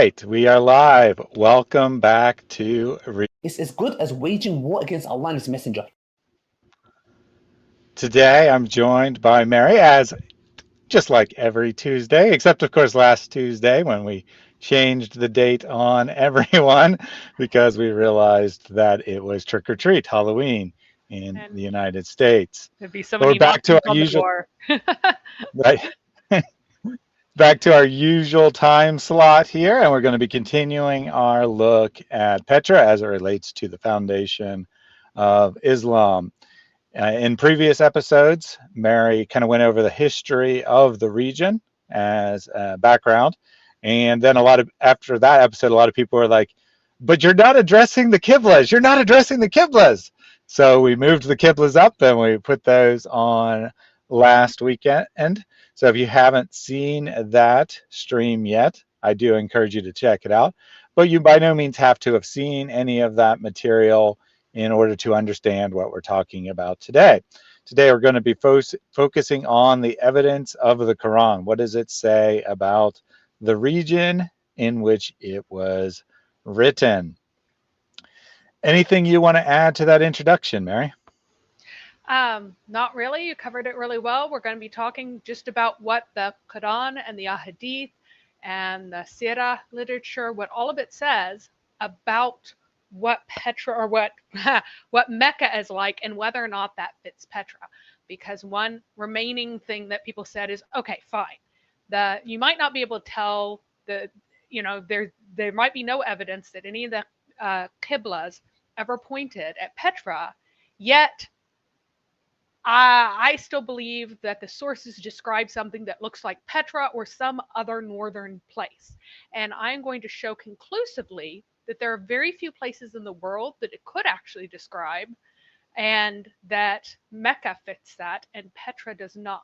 right, we are live. Welcome back to It's as good as waging war against Allah and His Messenger. Today I'm joined by Mary, as just like every Tuesday, except of course last Tuesday when we changed the date on everyone because we realized that it was trick or treat Halloween in And the United States. there'd be so But we're many back to Nazis our on the usual door. right, back to our usual time slot here, and we're going to be continuing our look at Petra as it relates to the foundation of Islam. In previous episodes, Mary kind of went over the history of the region as a background. And then after that episode, a lot of people were like, but you're not addressing the qiblas. You're not addressing the qiblas. So we moved the qiblas up and we put those on last weekend. So if you haven't seen that stream yet, I do encourage you to check it out. But you by no means have to have seen any of that material in order to understand what we're talking about today. Today we're going to be focusing on the evidence of the Quran. What does it say about the region in which it was written? Anything you want to add to that introduction, Mary? Not really. You covered it really well. We're going to be talking just about what the Quran and the Ahadith and the Sirah literature, what all of it says about what Petra or what Mecca is like and whether or not that fits Petra. Because one remaining thing that people said is, okay, fine. You might not be able to tell there might be no evidence that any of the qiblas ever pointed at Petra, yet I still believe that the sources describe something that looks like Petra or some other northern place. And I'm going to show conclusively that there are very few places in the world that it could actually describe, and that Mecca fits that and Petra does not.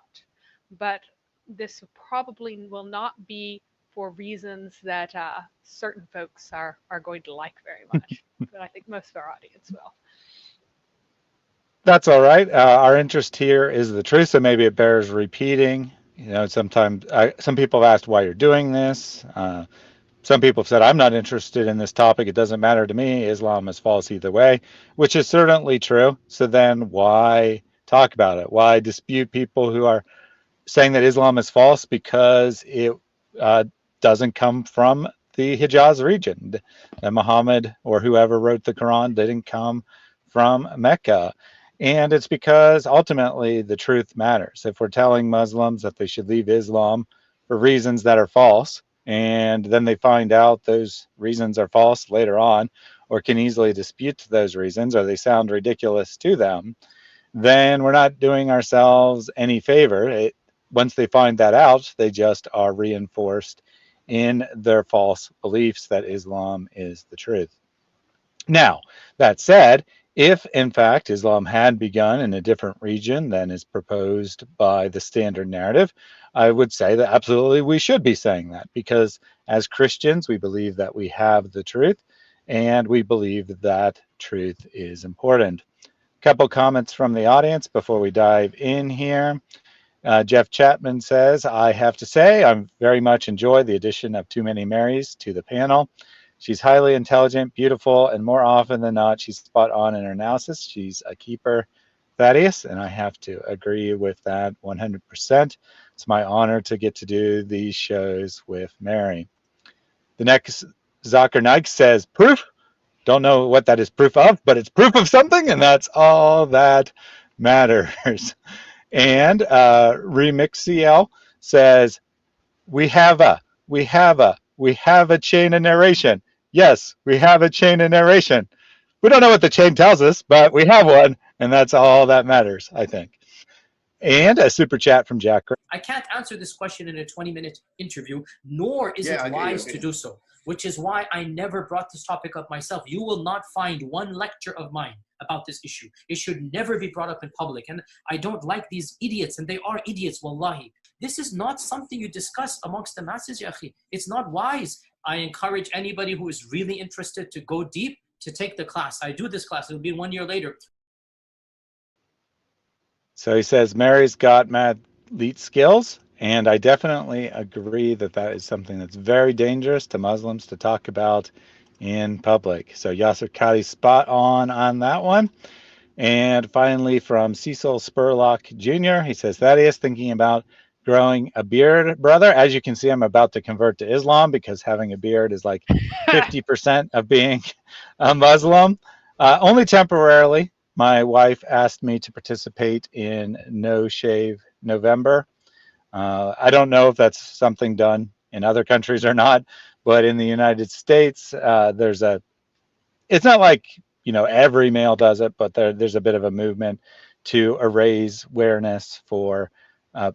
But this probably will not be for reasons that certain folks are going to like very much, but I think most of our audience will. That's all right. Our interest here is the truth, so maybe it bears repeating. Sometimes some people have asked why you're doing this. Some people have said, I'm not interested in this topic. It doesn't matter to me. Islam is false either way, which is certainly true. So then why talk about it? Why dispute people who are saying that Islam is false because it doesn't come from the Hijaz region? That Muhammad or whoever wrote the Quran didn't come from Mecca. And it's because ultimately the truth matters. If we're telling Muslims that they should leave Islam for reasons that are false, and then they find out those reasons are false later on, or can easily dispute those reasons, or they sound ridiculous to them, then we're not doing ourselves any favor. Once they find that out, they just are reinforced in their false beliefs that Islam is the truth. Now, that said, if in fact Islam had begun in a different region than is proposed by the standard narrative, I would say that absolutely we should be saying that, because as Christians we believe that we have the truth and we believe that truth is important. A couple comments from the audience before we dive in here. Jeff Chapman says, I have to say I very much enjoy the addition of Too Many Marys to the panel. She's highly intelligent, beautiful, and more often than not, she's spot on in her analysis. She's a keeper, Thaddeus, and I have to agree with that 100%. It's my honor to get to do these shows with Mary. The next, Zakir Naik says, proof. Don't know what that is proof of, but it's proof of something, and that's all that matters. And Remixiel says, we have a chain of narration. Yes, we have a chain of narration. We don't know what the chain tells us, but we have one, and that's all that matters, I think. And a super chat from Jack. I can't answer this question in a 20-minute interview, nor is it wise to do so, which is why I never brought this topic up myself. You will not find one lecture of mine about this issue. It should never be brought up in public. And I don't like these idiots, and they are idiots, wallahi. This is not something you discuss amongst the masses, ya akhi. It's not wise. I encourage anybody who is really interested to go deep to take the class. I do this class. It'll be 1 year later. So he says Mary's got mad elite skills, And I definitely agree that that is something that's very dangerous to Muslims to talk about in public. So Yasser Qadi's spot on that one. And finally, from Cecil Spurlock Jr., he says, Thaddeus, thinking about growing a beard, brother. As you can see, I'm about to convert to Islam because having a beard is like 50% of being a Muslim. Only temporarily. My wife asked me to participate in No Shave November. I don't know if that's something done in other countries or not, but in the United States, it's not like, every male does it, but there's a bit of a movement to raise awareness for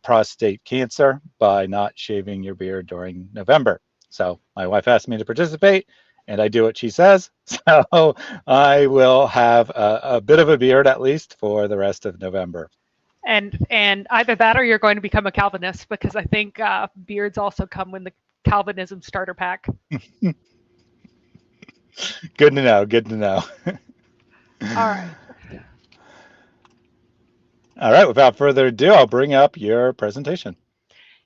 prostate cancer by not shaving your beard during November. So my wife asked me to participate, and I do what she says. So I will have a bit of a beard at least for the rest of November. And either that or you're going to become a Calvinist, because I think beards also come with the Calvinism starter pack. Good to know. Good to know. All right. All right. Without further ado, I'll bring up your presentation.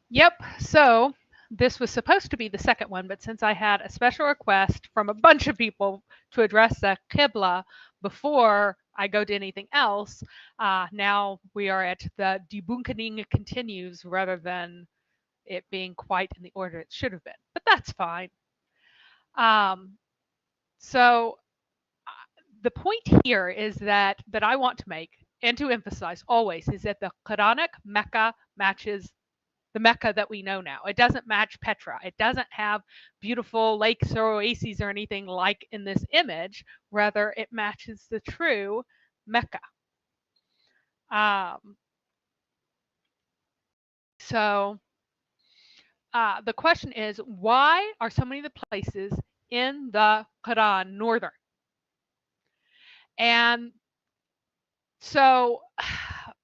Yep. So this was supposed to be the second one, but since I had a special request from a bunch of people to address the qibla before I go to anything else, now we are at the debunking continues rather than it being quite in the order it should have been. But that's fine. So the point here is that I want to make and to emphasize always is that the Quranic Mecca matches the Mecca that we know now. It doesn't match Petra. It doesn't have beautiful lakes or oases or anything like in this image. Rather, it matches the true Mecca. So the question is, why are so many of the places in the Quran northern? And so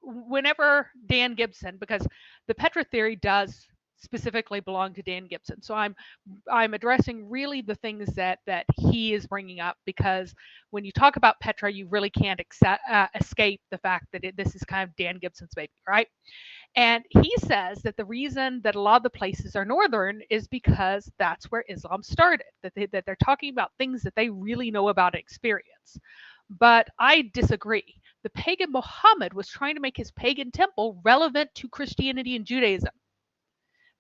whenever Dan Gibson, because the Petra theory does specifically belong to Dan Gibson, so I'm addressing really the things that he is bringing up, because when you talk about Petra, you really can't escape the fact that this is kind of Dan Gibson's baby, right? And he says that the reason that a lot of the places are northern is because that's where Islam started, that they're talking about things that they really know about and experience. But I disagree. The pagan Muhammad was trying to make his pagan temple relevant to Christianity and Judaism,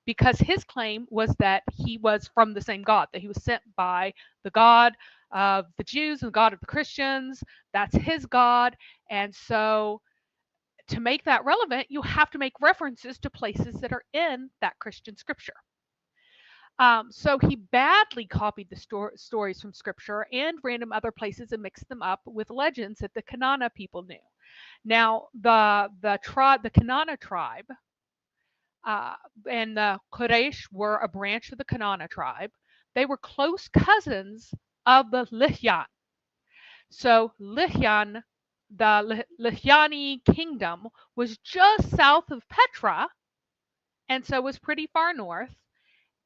because his claim was that he was from the same God, that he was sent by the God of the Jews and the God of the Christians. That's his God. And so to make that relevant, you have to make references to places that are in that Christian scripture. So he badly copied the stories from scripture and random other places and mixed them up with legends that the Kanana people knew. Now, the Kanana tribe and the Quraysh were a branch of the Kanana tribe. They were close cousins of the Lihyan. So Lihyan, the Lihyani kingdom, was just south of Petra, and so was pretty far north.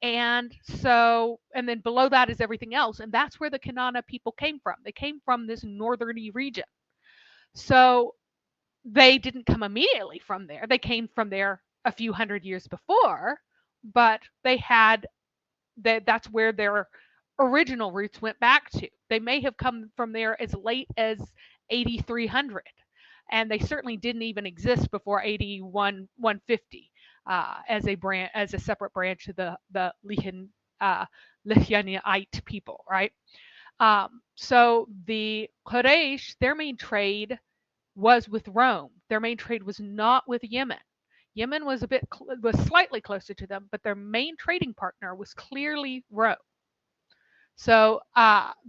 And then below that is everything else. And that's where the Kanana people came from. They came from this northerny region. So they didn't come immediately from there. They came from there a few hundred years before, but that's where their original roots went back to. They may have come from there as late as 8300. And they certainly didn't even exist before 150. As a separate branch of the Lihyanite people, right? So the Quraysh, their main trade was with Rome. Their main trade was not with Yemen. Yemen was slightly closer to them, but their main trading partner was clearly Rome. So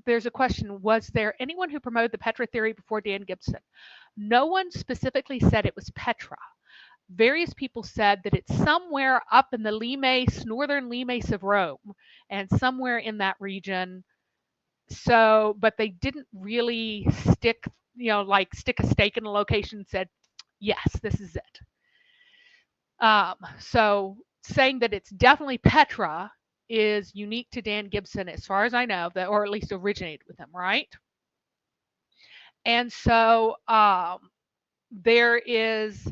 there's a question: was there anyone who promoted the Petra theory before Dan Gibson? No one specifically said it was Petra. Various people said that it's somewhere up in the Limes, northern Limes of Rome, and somewhere in that region. So, but they didn't really stick a stake in a location and said, yes, this is it. So saying that it's definitely Petra is unique to Dan Gibson, as far as I know, or at least originated with him, right? And so there is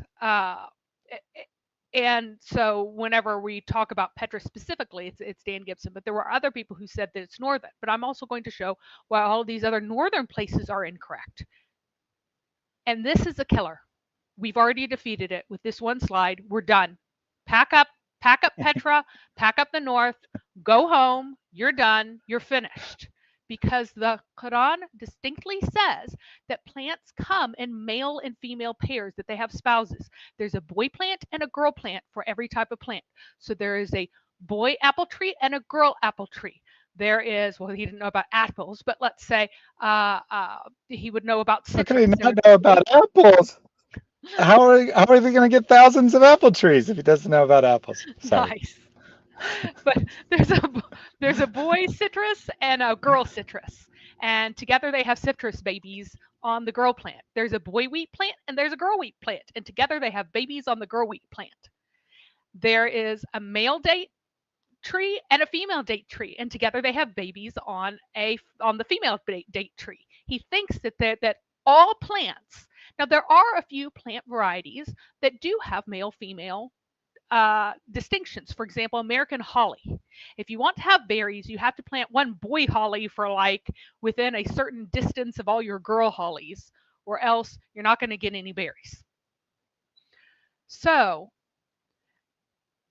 And so whenever we talk about Petra specifically, it's Dan Gibson, but there were other people who said that it's northern. But I'm also going to show why all of these other northern places are incorrect. And this is a killer. We've already defeated it with this one slide. We're done. Pack up Petra, pack up the north, go home, you're done, you're finished. Because the Quran distinctly says that plants come in male and female pairs, that they have spouses. There's a boy plant and a girl plant for every type of plant. So there is a boy apple tree and a girl apple tree. There is, well, he didn't know about apples, but let's say he would know about citrus. How could he not know about apples? How are they going to get thousands of apple trees if he doesn't know about apples? Sorry. Nice. But there's a boy citrus and a girl citrus, and together they have citrus babies on the girl plant. There's a boy wheat plant and there's a girl wheat plant, and together they have babies on the girl wheat plant. There is a male date tree and a female date tree, and together they have babies on the female date tree. He thinks that all plants. Now there are a few plant varieties that do have male female distinctions. For example, American holly. If you want to have berries, you have to plant one boy holly for like within a certain distance of all your girl hollies, or else you're not going to get any berries. So,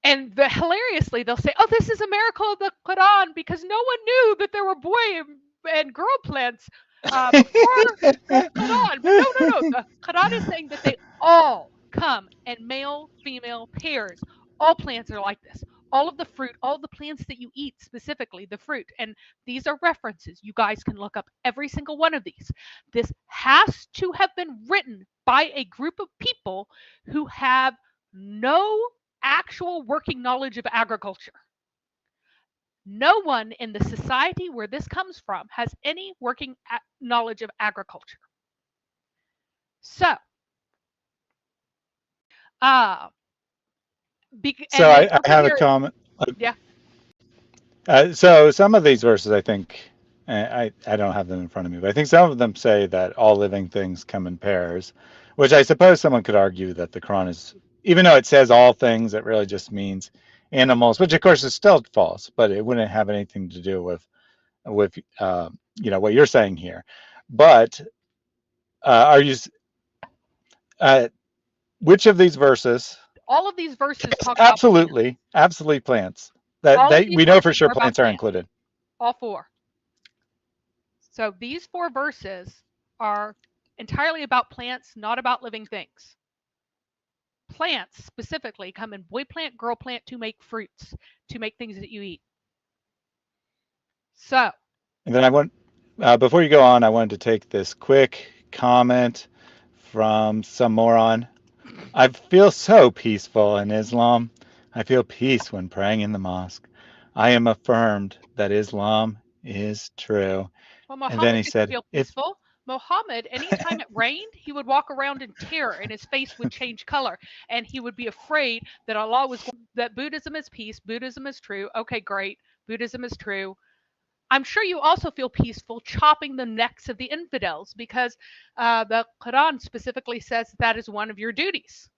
and hilariously, they'll say, "Oh, this is a miracle of the Quran because no one knew that there were boy and girl plants before the Quran." But no. The Quran is saying that they all come in male, female pairs. All plants are like this. All of the fruit, all the plants that you eat, specifically the fruit. And these are references. You guys can look up every single one of these. This has to have been written by a group of people who have no actual working knowledge of agriculture. No one in the society where this comes from has any working knowledge of agriculture. So, I have a comment. Yeah. So some of these verses, I think, I don't have them in front of me, but I think some of them say that all living things come in pairs, which I suppose someone could argue that the Quran is, even though it says all things, it really just means animals, which of course is still false, but it wouldn't have anything to do with what you're saying here. But which of these verses? All of these verses talk absolutely plants. We know for sure plants are included. All four. So these four verses are entirely about plants, not about living things. Plants specifically come in boy plant, girl plant to make fruits, to make things that you eat. So. And then before you go on, I wanted to take this quick comment from some moron. I feel so peaceful in Islam. I feel peace when praying in the mosque. I am affirmed that Islam is true. Well, Muhammad and then he said, feel peaceful. Muhammad, anytime it rained, he would walk around in terror and his face would change color. And he would be afraid that that Buddhism is peace, Buddhism is true. Okay, great. Buddhism is true. I'm sure you also feel peaceful chopping the necks of the infidels because the Quran specifically says that is one of your duties.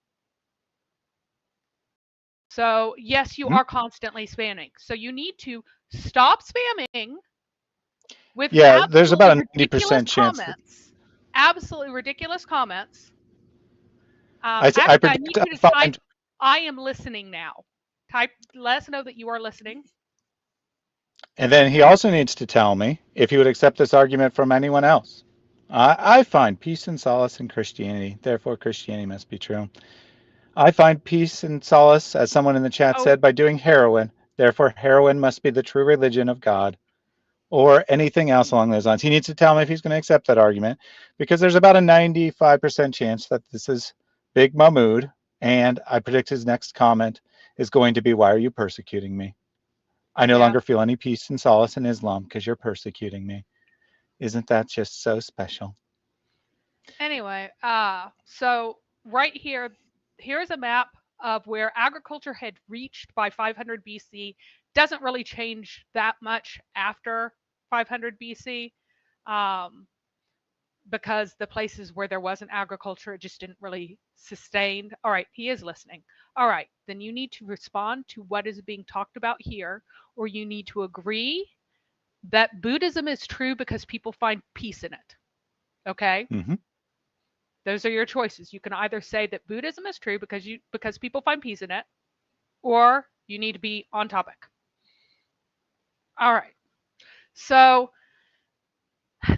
So, yes, you are constantly spamming. So you need to stop spamming with there's about a 90% chance. Absolutely ridiculous comments. I need you to type, I am listening now. Let us know that you are listening. And then he also needs to tell me if he would accept this argument from anyone else. I find peace and solace in Christianity, therefore Christianity must be true. I find peace and solace, as someone in the chat said, by doing heroin, therefore heroin must be the true religion of God, or anything else along those lines. He needs to tell me if he's going to accept that argument, because there's about a 95% chance that this is Big Mahmood, and I predict his next comment is going to be, why are you persecuting me? I no longer feel any peace and solace in Islam because you're persecuting me. Isn't that just so special? Anyway, so right here's a map of where agriculture had reached by 500 BC. Doesn't really change that much after 500 BC. because the places where there wasn't agriculture, it just didn't really sustain. All right, he is listening. All right, then you need to respond to what is being talked about here, or you need to agree that Buddhism is true because people find peace in it. Okay? Mm-hmm. Those are your choices. You can either say that Buddhism is true because people find peace in it, or you need to be on topic. All right. So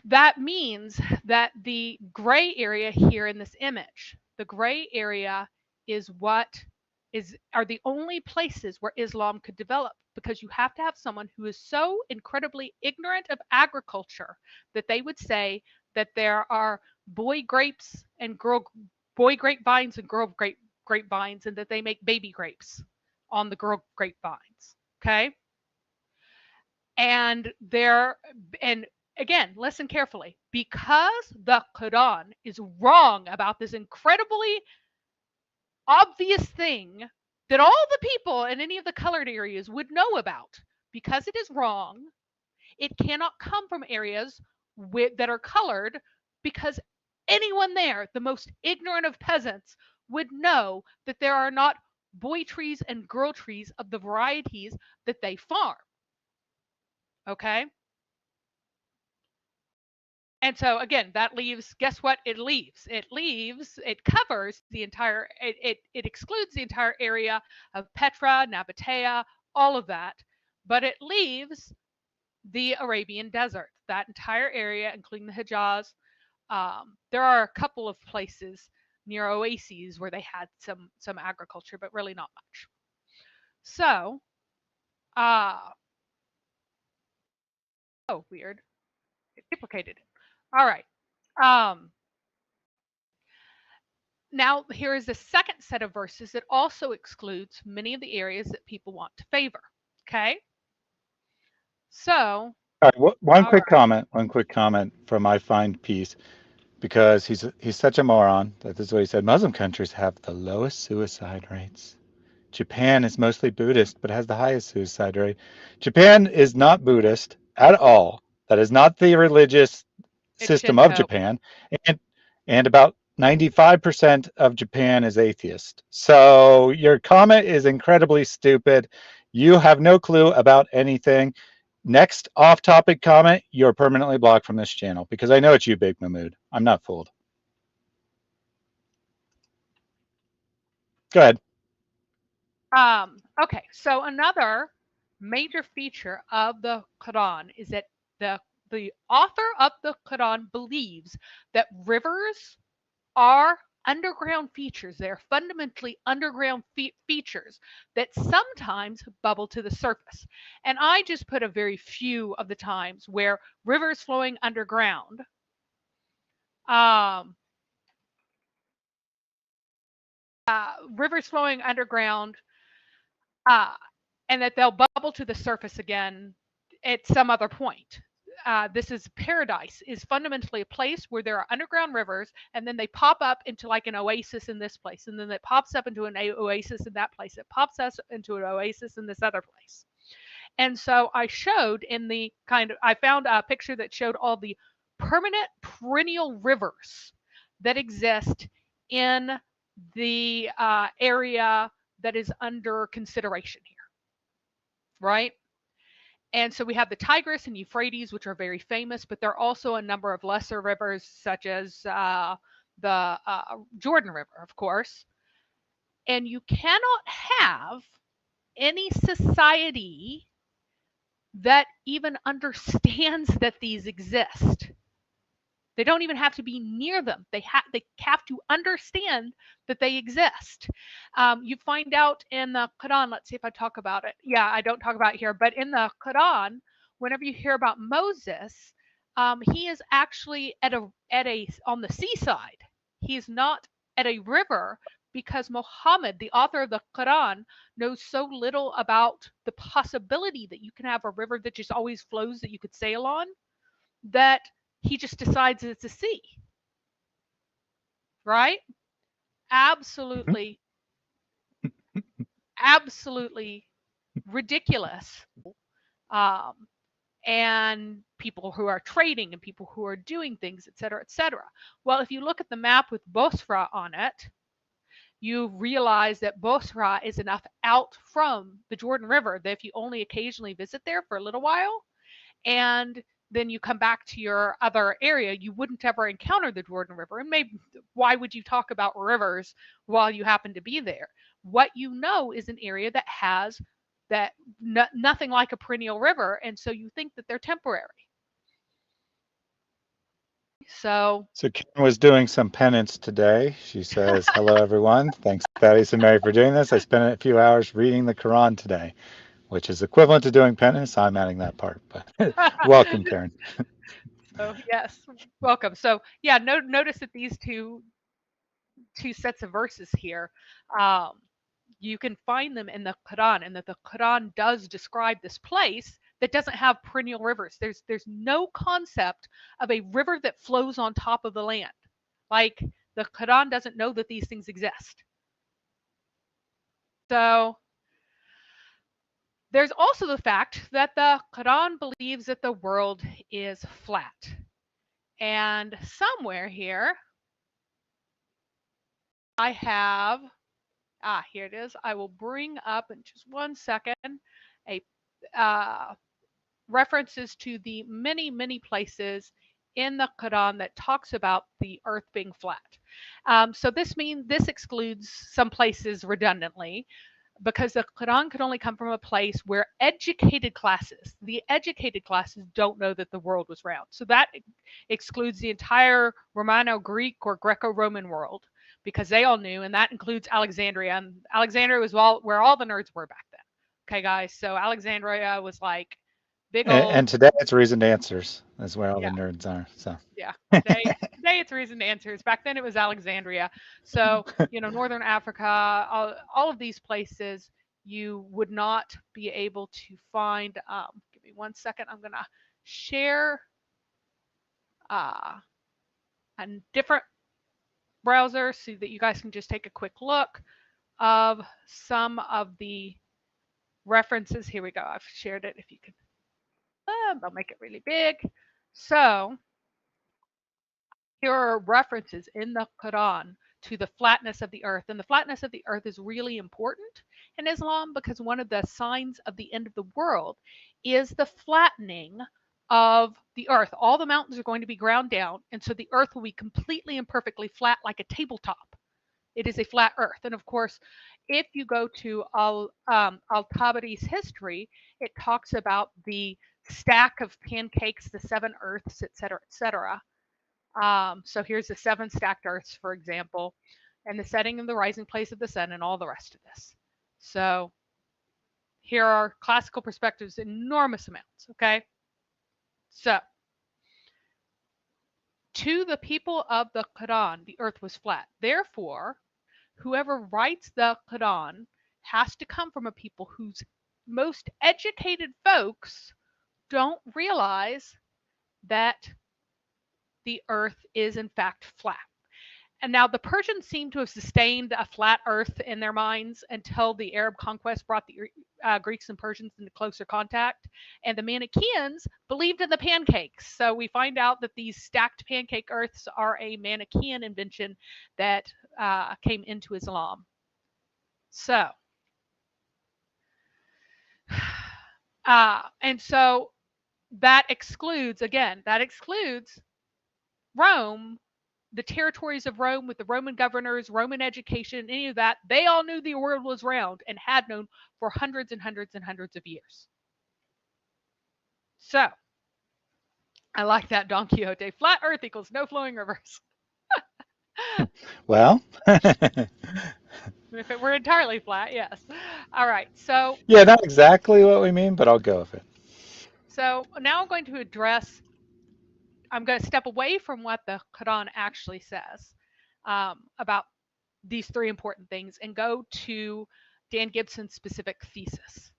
that means that the gray area here in this image, the gray area is are the only places where Islam could develop, because you have to have someone who is so incredibly ignorant of agriculture that they would say that there are boy grapevines and girl grapevines, and that they make baby grapes on the girl grapevines. Okay? And again, listen carefully, because the Quran is wrong about this incredibly obvious thing that all the people in any of the colored areas would know about. Because it is wrong, it cannot come from areas that are colored, because anyone there, the most ignorant of peasants, would know that there are not boy trees and girl trees of the varieties that they farm. Okay? And so again, that leaves, guess what it leaves? It covers the entire, it excludes the entire area of Petra, Nabatea, all of that, but it leaves the Arabian desert, that entire area, including the Hijaz. There are a couple of places near oases where they had some agriculture, but really not much. So, oh, weird. It duplicated. All right. Now, here is the second set of verses that also excludes many of the areas that people want to favor. Okay? So, All right, one all quick right. comment. One quick comment from I Find Peace, because he's such a moron that this is what he said. Muslim countries have the lowest suicide rates. Japan is mostly Buddhist, but has the highest suicide rate. Japan is not Buddhist at all. That is not the religious It's system of Shinto. Japan, and about 95% of Japan is atheist. So your comment is incredibly stupid. You have no clue about anything. Next off-topic comment, you're permanently blocked from this channel, because I know it's you, Big Mahmood. I'm not fooled. Go ahead. Okay, so another major feature of the Quran is that the author of the Quran believes that rivers are underground features. They are fundamentally underground features that sometimes bubble to the surface. And I just put a very few of the times where rivers flowing underground rivers flowing underground and that they'll bubble to the surface again at some other point. This is paradise is fundamentally a place where there are underground rivers, and then they pop up into like an oasis in this place, and then it pops up into an oasis in that place. It pops us into an oasis in this other place. And so I showed I found a picture that showed all the permanent perennial rivers that exist in the area that is under consideration here, right? And so we have the Tigris and Euphrates, which are very famous, but there are also a number of lesser rivers, such as the Jordan River, of course. And you cannot have any society that even understands that these exist. They don't even have to be near them. They have to understand that they exist. You find out in the Quran, let's see if I talk about it. Yeah, I don't talk about it here, but in the Quran, whenever you hear about Moses, he is actually on the seaside. He is not at a river, because Muhammad, the author of the Quran, knows so little about the possibility that you can have a river that just always flows that you could sail on, that he just decides it's a sea. Right? Absolutely, absolutely ridiculous. and people who are trading and people who are doing things, etc., etc. Well, if you look at the map with Bosra on it, you realize that Bosra is enough out from the Jordan River that if you only occasionally visit there for a little while, and then you come back to your other area, you wouldn't ever encounter the Jordan River. And maybe why would you talk about rivers while you happen to be there? What you know is an area that has that nothing like a perennial river, and so you think that they're temporary. So Karen was doing some penance today. She says, "Hello, everyone. Thanks, Thaddeus and Mary, for doing this. I spent a few hours reading the Quran today, which is equivalent to doing penance. I'm adding that part, but welcome, Karen." So yes, welcome. So yeah, notice that these two sets of verses here, um, you can find them in the Quran, and that the Quran does describe this place that doesn't have perennial rivers. There's no concept of a river that flows on top of the land. Like, the Quran doesn't know that these things exist. So there's also the fact that the Quran believes that the world is flat. And somewhere here, I have, here it is. I will bring up in just one second a references to the many, many places in the Quran that talks about the earth being flat. So this excludes some places redundantly, because the Quran could only come from a place where the educated classes don't know that the world was round. So that excludes the entire Romano-Greek or Greco-Roman world, because they all knew, and that includes Alexandria. And Alexandria was where all the nerds were back then. Okay, guys. So Alexandria was like big old. And today it's Reasoned Answers. That's where all Yeah. the nerds are. So Yeah, today it's Reasoned Answers. Back then it was Alexandria. So, Northern Africa, all of these places, you would not be able to find. Give me one second. I'm going to share a different browser so that you guys can just take a quick look of some of the references. Here we go. I've shared it. If you could, I'll make it really big. So here are references in the Quran to the flatness of the earth. And the flatness of the earth is really important in Islam, because one of the signs of the end of the world is the flattening of the earth. All the mountains are going to be ground down, and so the earth will be completely and perfectly flat like a tabletop. It is a flat earth. And of course, if you go to Al-Tabari's history, it talks about the stack of pancakes, the seven earths, etc., etc. So here's the seven stacked earths, for example, and the setting and the rising place of the sun, and all the rest of this. So here are classical perspectives, enormous amounts, okay? So, to the people of the Quran, the earth was flat. Therefore, whoever writes the Quran has to come from a people whose most educated folks don't realize that the earth is in fact flat. And now the Persians seem to have sustained a flat earth in their minds until the Arab conquest brought the Greeks and Persians into closer contact. And the Manichaeans believed in the pancakes. So we find out that these stacked pancake earths are a Manichaean invention that came into Islam. So, and so that excludes Rome, the territories of Rome, with the Roman governors, Roman education, any of that. They all knew the world was round, and had known for hundreds and hundreds and hundreds of years. So, I like that, Don Quixote. Flat earth equals no flowing rivers. well, If it were entirely flat, yes. All right, so. Yeah, not exactly what we mean, but I'll go with it. So now I'm going to step away from what the Quran actually says about these three important things, and go to Dan Gibson's specific thesis.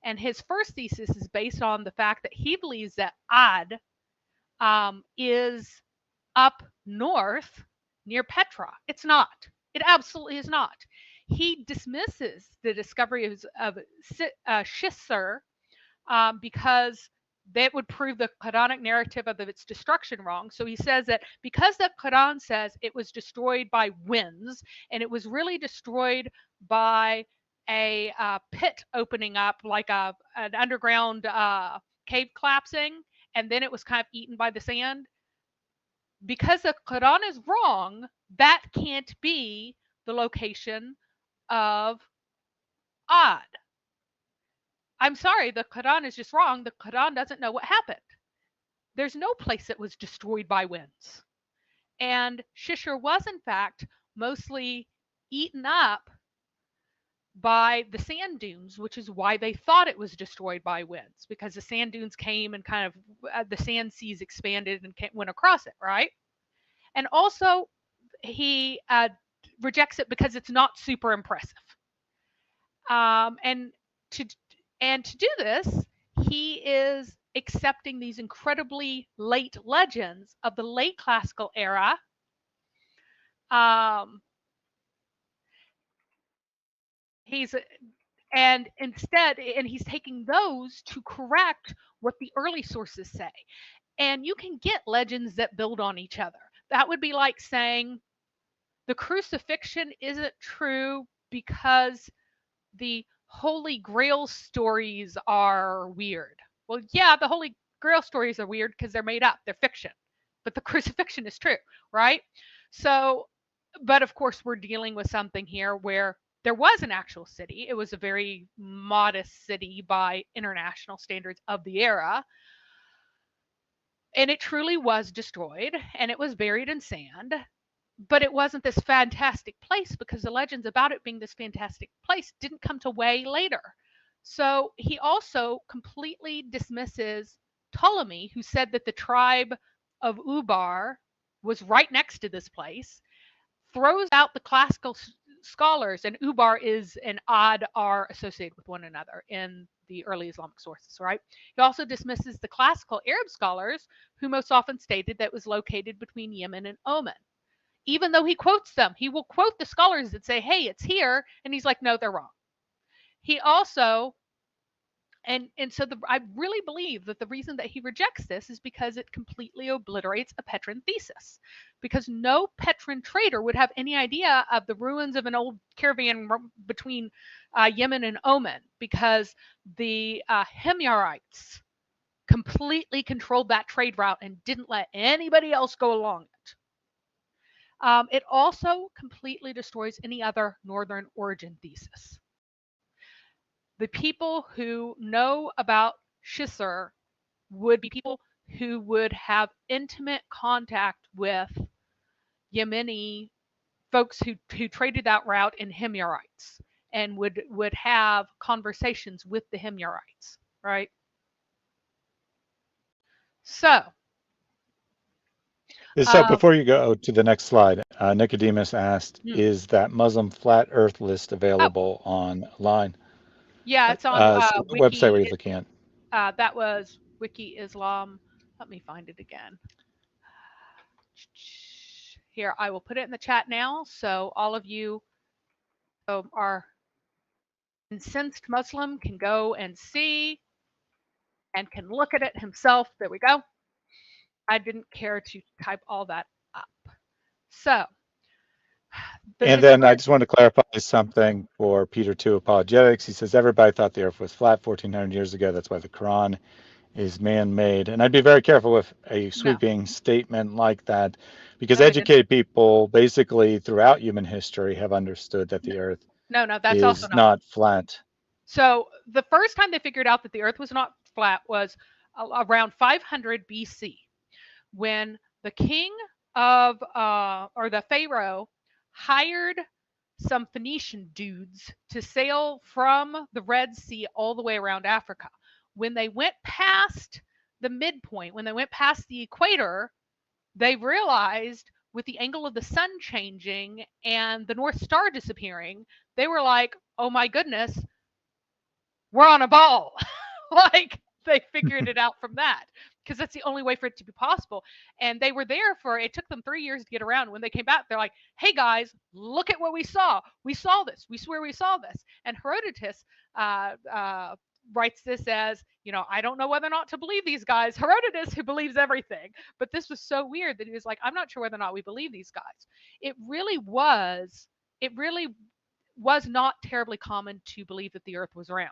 And his first thesis is based on the fact that he believes that Ad is up north near Petra. It's not. It absolutely is not. He dismisses the discovery of Shisr because that would prove the Quranic narrative of its destruction wrong. So he says that because the Quran says it was destroyed by winds, and it was really destroyed by a pit opening up, like an underground cave collapsing, and then it was kind of eaten by the sand. Because the Quran is wrong, that can't be the location of Ad. I'm sorry, the Quran is just wrong. The Quran doesn't know what happened. There's no place that was destroyed by winds. And Shishir was, in fact, mostly eaten up by the sand dunes, which is why they thought it was destroyed by winds, because the sand dunes came and kind of the sand seas expanded and went across it, right? And also, he rejects it because it's not super impressive. And to do this, he is accepting these incredibly late legends of the late classical era. He's taking those to correct what the early sources say. And you can get legends that build on each other. That would be like saying the crucifixion isn't true because the Holy Grail stories are weird. Well, yeah, the Holy Grail stories are weird because they're made up, they're fiction. But the crucifixion is true, right? So, but of course, we're dealing with something here where there was an actual city. It was a very modest city by international standards of the era. And it truly was destroyed, and it was buried in sand. But it wasn't this fantastic place, because the legends about it being this fantastic place didn't come to way later. So he also completely dismisses Ptolemy, who said that the tribe of Ubar was right next to this place, throws out the classical scholars, and Ubar is and Ad are associated with one another in the early Islamic sources, right? He also dismisses the classical Arab scholars, who most often stated that it was located between Yemen and Oman. Even though he quotes them, he will quote the scholars that say, hey, it's here. And he's like, no, they're wrong. He also, and so I really believe that the reason that he rejects this is because it completely obliterates a Petran thesis. Because no Petran trader would have any idea of the ruins of an old caravan between Yemen and Oman, because the Himyarites completely controlled that trade route and didn't let anybody else go along it. It also completely destroys any other northern origin thesis. The people who know about Shishir would be people who would have intimate contact with Yemeni folks who traded that route in Himyarites, and would have conversations with the Himyarites, right? So before you go to the next slide, Nicodemus asked, is that Muslim flat earth list available online? Yeah, it's on website where you're looking at. That was Wiki Islam. Let me find it again. Here, I will put it in the chat now, so all of you who are incensed Muslim can go and see and can look at it himself. There we go. I didn't care to type all that up. So, and then I just want to clarify something for Peter 2 Apologetics. He says everybody thought the earth was flat 1400 years ago. That's why the Quran is man-made. And I'd be very careful with a sweeping statement like that, because educated people basically throughout human history have understood that the earth that's is also not flat. So the first time they figured out that the earth was not flat was around 500 BC, when the king of or the pharaoh hired some Phoenician dudes to sail from the Red Sea all the way around Africa. When they went past the midpoint, when they went past the equator, they realized, with the angle of the sun changing and the North Star disappearing, they were like, oh my goodness, we're on a ball. Like, they figured it out from that, because that's the only way for it to be possible. And they were there it took them 3 years to get around. When they came back, they're like, hey guys, look at what we saw. We saw this. We swear we saw this. And Herodotus writes this as, I don't know whether or not to believe these guys. Herodotus, who believes everything. But this was so weird that he was like, I'm not sure whether or not we believe these guys. It really was not terribly common to believe that the earth was round.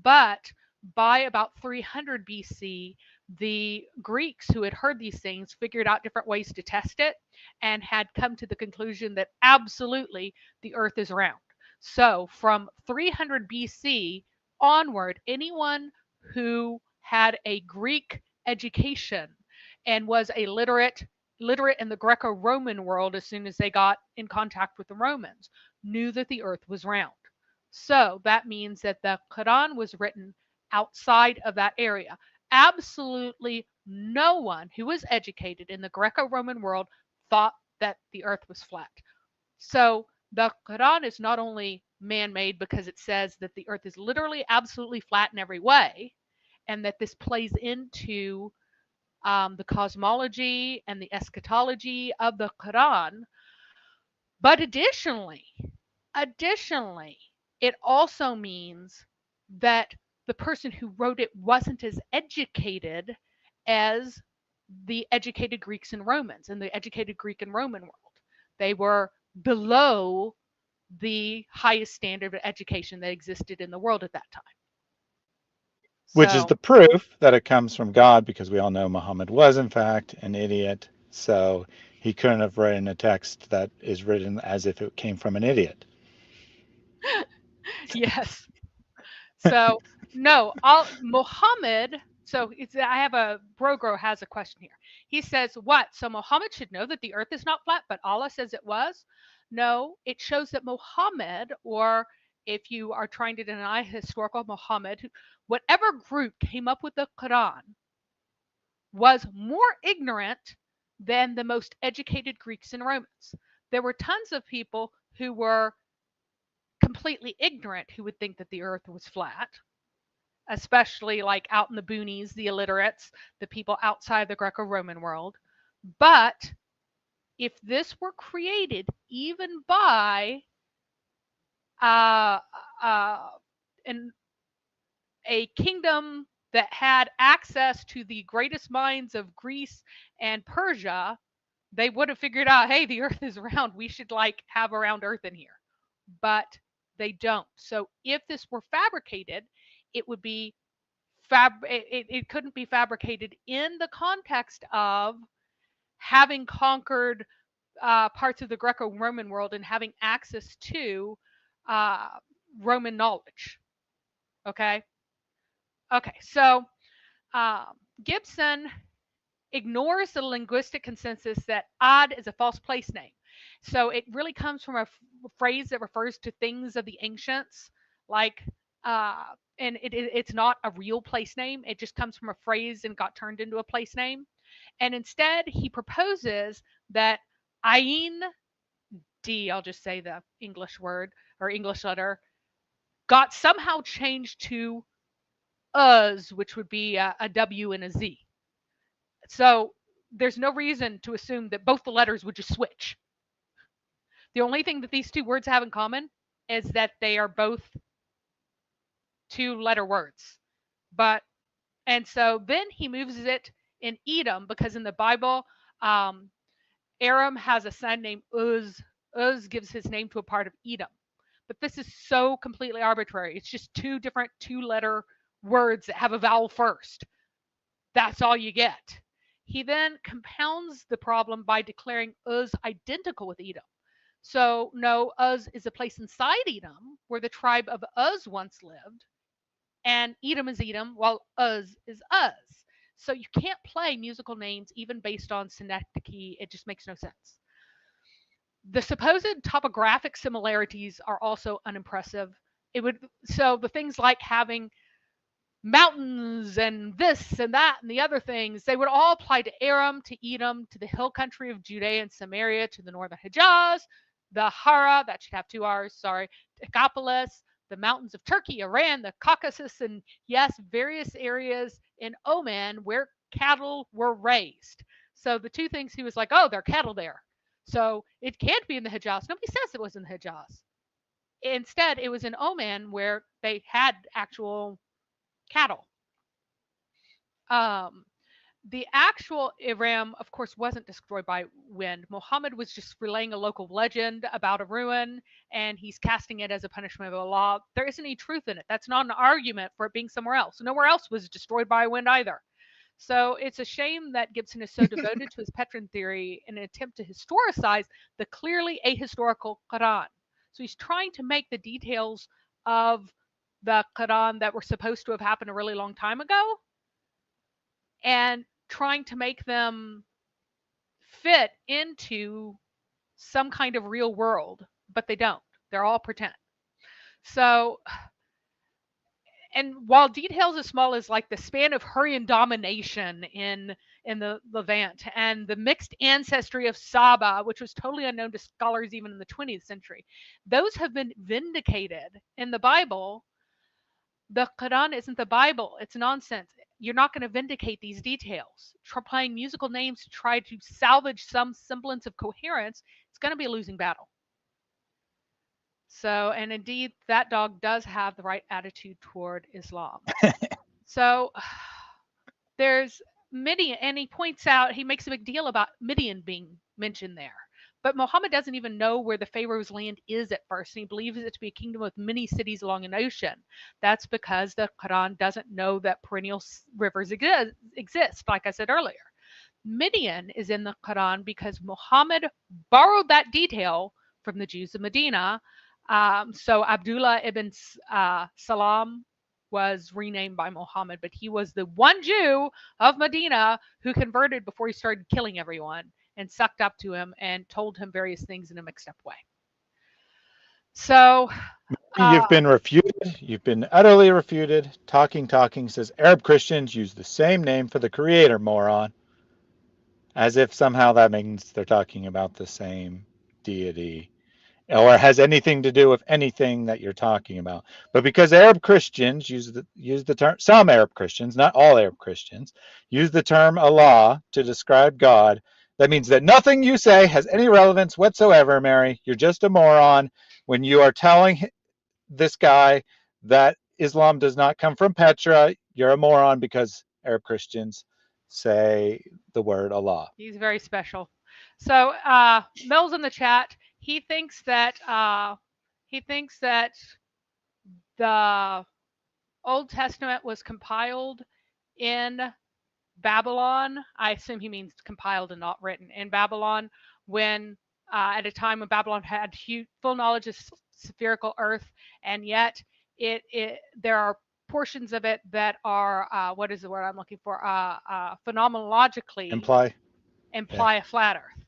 But by about 300 BC, the Greeks who had heard these things figured out different ways to test it and had come to the conclusion that absolutely the earth is round. So from 300 BC onward, anyone who had a Greek education and was a literate in the Greco-Roman world as soon as they got in contact with the Romans knew that the earth was round. So that means that the Quran was written outside of that area. Absolutely no one who was educated in the Greco-Roman world thought that the earth was flat. So the Quran is not only man-made because it says that the earth is literally absolutely flat in every way, and that this plays into the cosmology and the eschatology of the Quran, but additionally, it also means that the person who wrote it wasn't as educated as the educated Greeks and Romans in the educated Greek and Roman world. They were below the highest standard of education that existed in the world at that time. Which is the proof that it comes from God, because we all know Muhammad was, in fact, an idiot. So he couldn't have written a text that is written as if it came from an idiot. Yes. So, no, Muhammad. So I have Brogro has a question here. He says, what? So Muhammad should know that the earth is not flat, but Allah says it was? No, it shows that Muhammad, or if you are trying to deny historical Muhammad, whatever group came up with the Quran was more ignorant than the most educated Greeks and Romans. There were tons of people who were completely ignorant who would think that the earth was flat, especially like out in the boonies, the illiterates, the people outside the Greco-Roman world. But if this were created even by a kingdom that had access to the greatest minds of Greece and Persia, they would have figured out, hey, the earth is round. We should have a round earth in here. But they don't. So if this were fabricated, it would be it couldn't be fabricated in the context of having conquered parts of the Greco-Roman world and having access to Roman knowledge. Okay. So Gibson ignores the linguistic consensus that Ad is a false place name. So it really comes from a phrase that refers to things of the ancients, and it's not a real place name. It just comes from a phrase and got turned into a place name. And instead, he proposes that Ain D, I'll just say the English word or English letter, got somehow changed to Uz, which would be a W and a Z. So there's no reason to assume that both the letters would just switch. The only thing that these two words have in common is that they are both two-letter words. And so then he moves it in Edom, because in the Bible, Aram has a son named Uz. Uz gives his name to a part of Edom. But this is so completely arbitrary. It's just two different two-letter words that have a vowel first. That's all you get. He then compounds the problem by declaring Uz identical with Edom. So no, Uz is a place inside Edom where the tribe of Uz once lived, and Edom is Edom, while Uz is Uz. So you can't play musical names even based on synecdoche. It just makes no sense. The supposed topographic similarities are also unimpressive. So the things like having mountains and this and that and the other things, they would all apply to Aram, to Edom, to the hill country of Judea and Samaria, to the northern Hijaz, the Hara, that should have two R's, sorry, Decapolis, the mountains of Turkey, Iran, the Caucasus, and yes, various areas in Oman where cattle were raised. So the two things he was like, oh, there are cattle there. So it can't be in the Hijaz. Nobody says it was in the Hijaz. Instead, it was in Oman where they had actual cattle. Um, the actual Iram, of course, wasn't destroyed by wind. Muhammad was just relaying a local legend about a ruin, and he's casting it as a punishment of Allah. There isn't any truth in it. That's not an argument for it being somewhere else. Nowhere else was destroyed by wind either. So it's a shame that Gibson is so devoted to his Petran theory in an attempt to historicize the clearly ahistorical Quran. So he's trying to make the details of the Quran that were supposed to have happened a really long time ago and trying to make them fit into some kind of real world, but they don't. They're all pretend. So, and while details as small as like the span of Hurrian domination in the Levant and the mixed ancestry of Saba, which was totally unknown to scholars even in the 20th century, those have been vindicated in the Bible. The Quran isn't the Bible. It's nonsense. You're not going to vindicate these details. Playing musical names to try to salvage some semblance of coherence, it's going to be a losing battle. So, and indeed, that dog does have the right attitude toward Islam. So, there's Midian, and he points out, he makes a big deal about Midian being mentioned there. But Muhammad doesn't even know where the Pharaoh's land is at first, and he believes it to be a kingdom with many cities along an ocean. That's because the Quran doesn't know that perennial rivers exist, like I said earlier. Midian is in the Quran because Muhammad borrowed that detail from the Jews of Medina. So Abdullah ibn Salam was renamed by Muhammad, but he was the one Jew of Medina who converted before he started killing everyone and sucked up to him and told him various things in a mixed up way. So you've been refuted. You've been utterly refuted. Talking says Arab Christians use the same name for the creator, moron. As if somehow that means they're talking about the same deity or has anything to do with anything that you're talking about. But because Arab Christians use the term, some Arab Christians, not all Arab Christians, use the term Allah to describe God, that means that nothing you say has any relevance whatsoever, Mary. You're just a moron when you are telling this guy that Islam does not come from Petra. You're a moron because Arab Christians say the word Allah. He's very special. So Mel's in the chat. He thinks that the Old Testament was compiled in Babylon. I assume he means compiled and not written in Babylon, when at a time when Babylon had full knowledge of spherical Earth, and yet there are portions of it that are what is the word I'm looking for? Phenomenologically imply a flat Earth.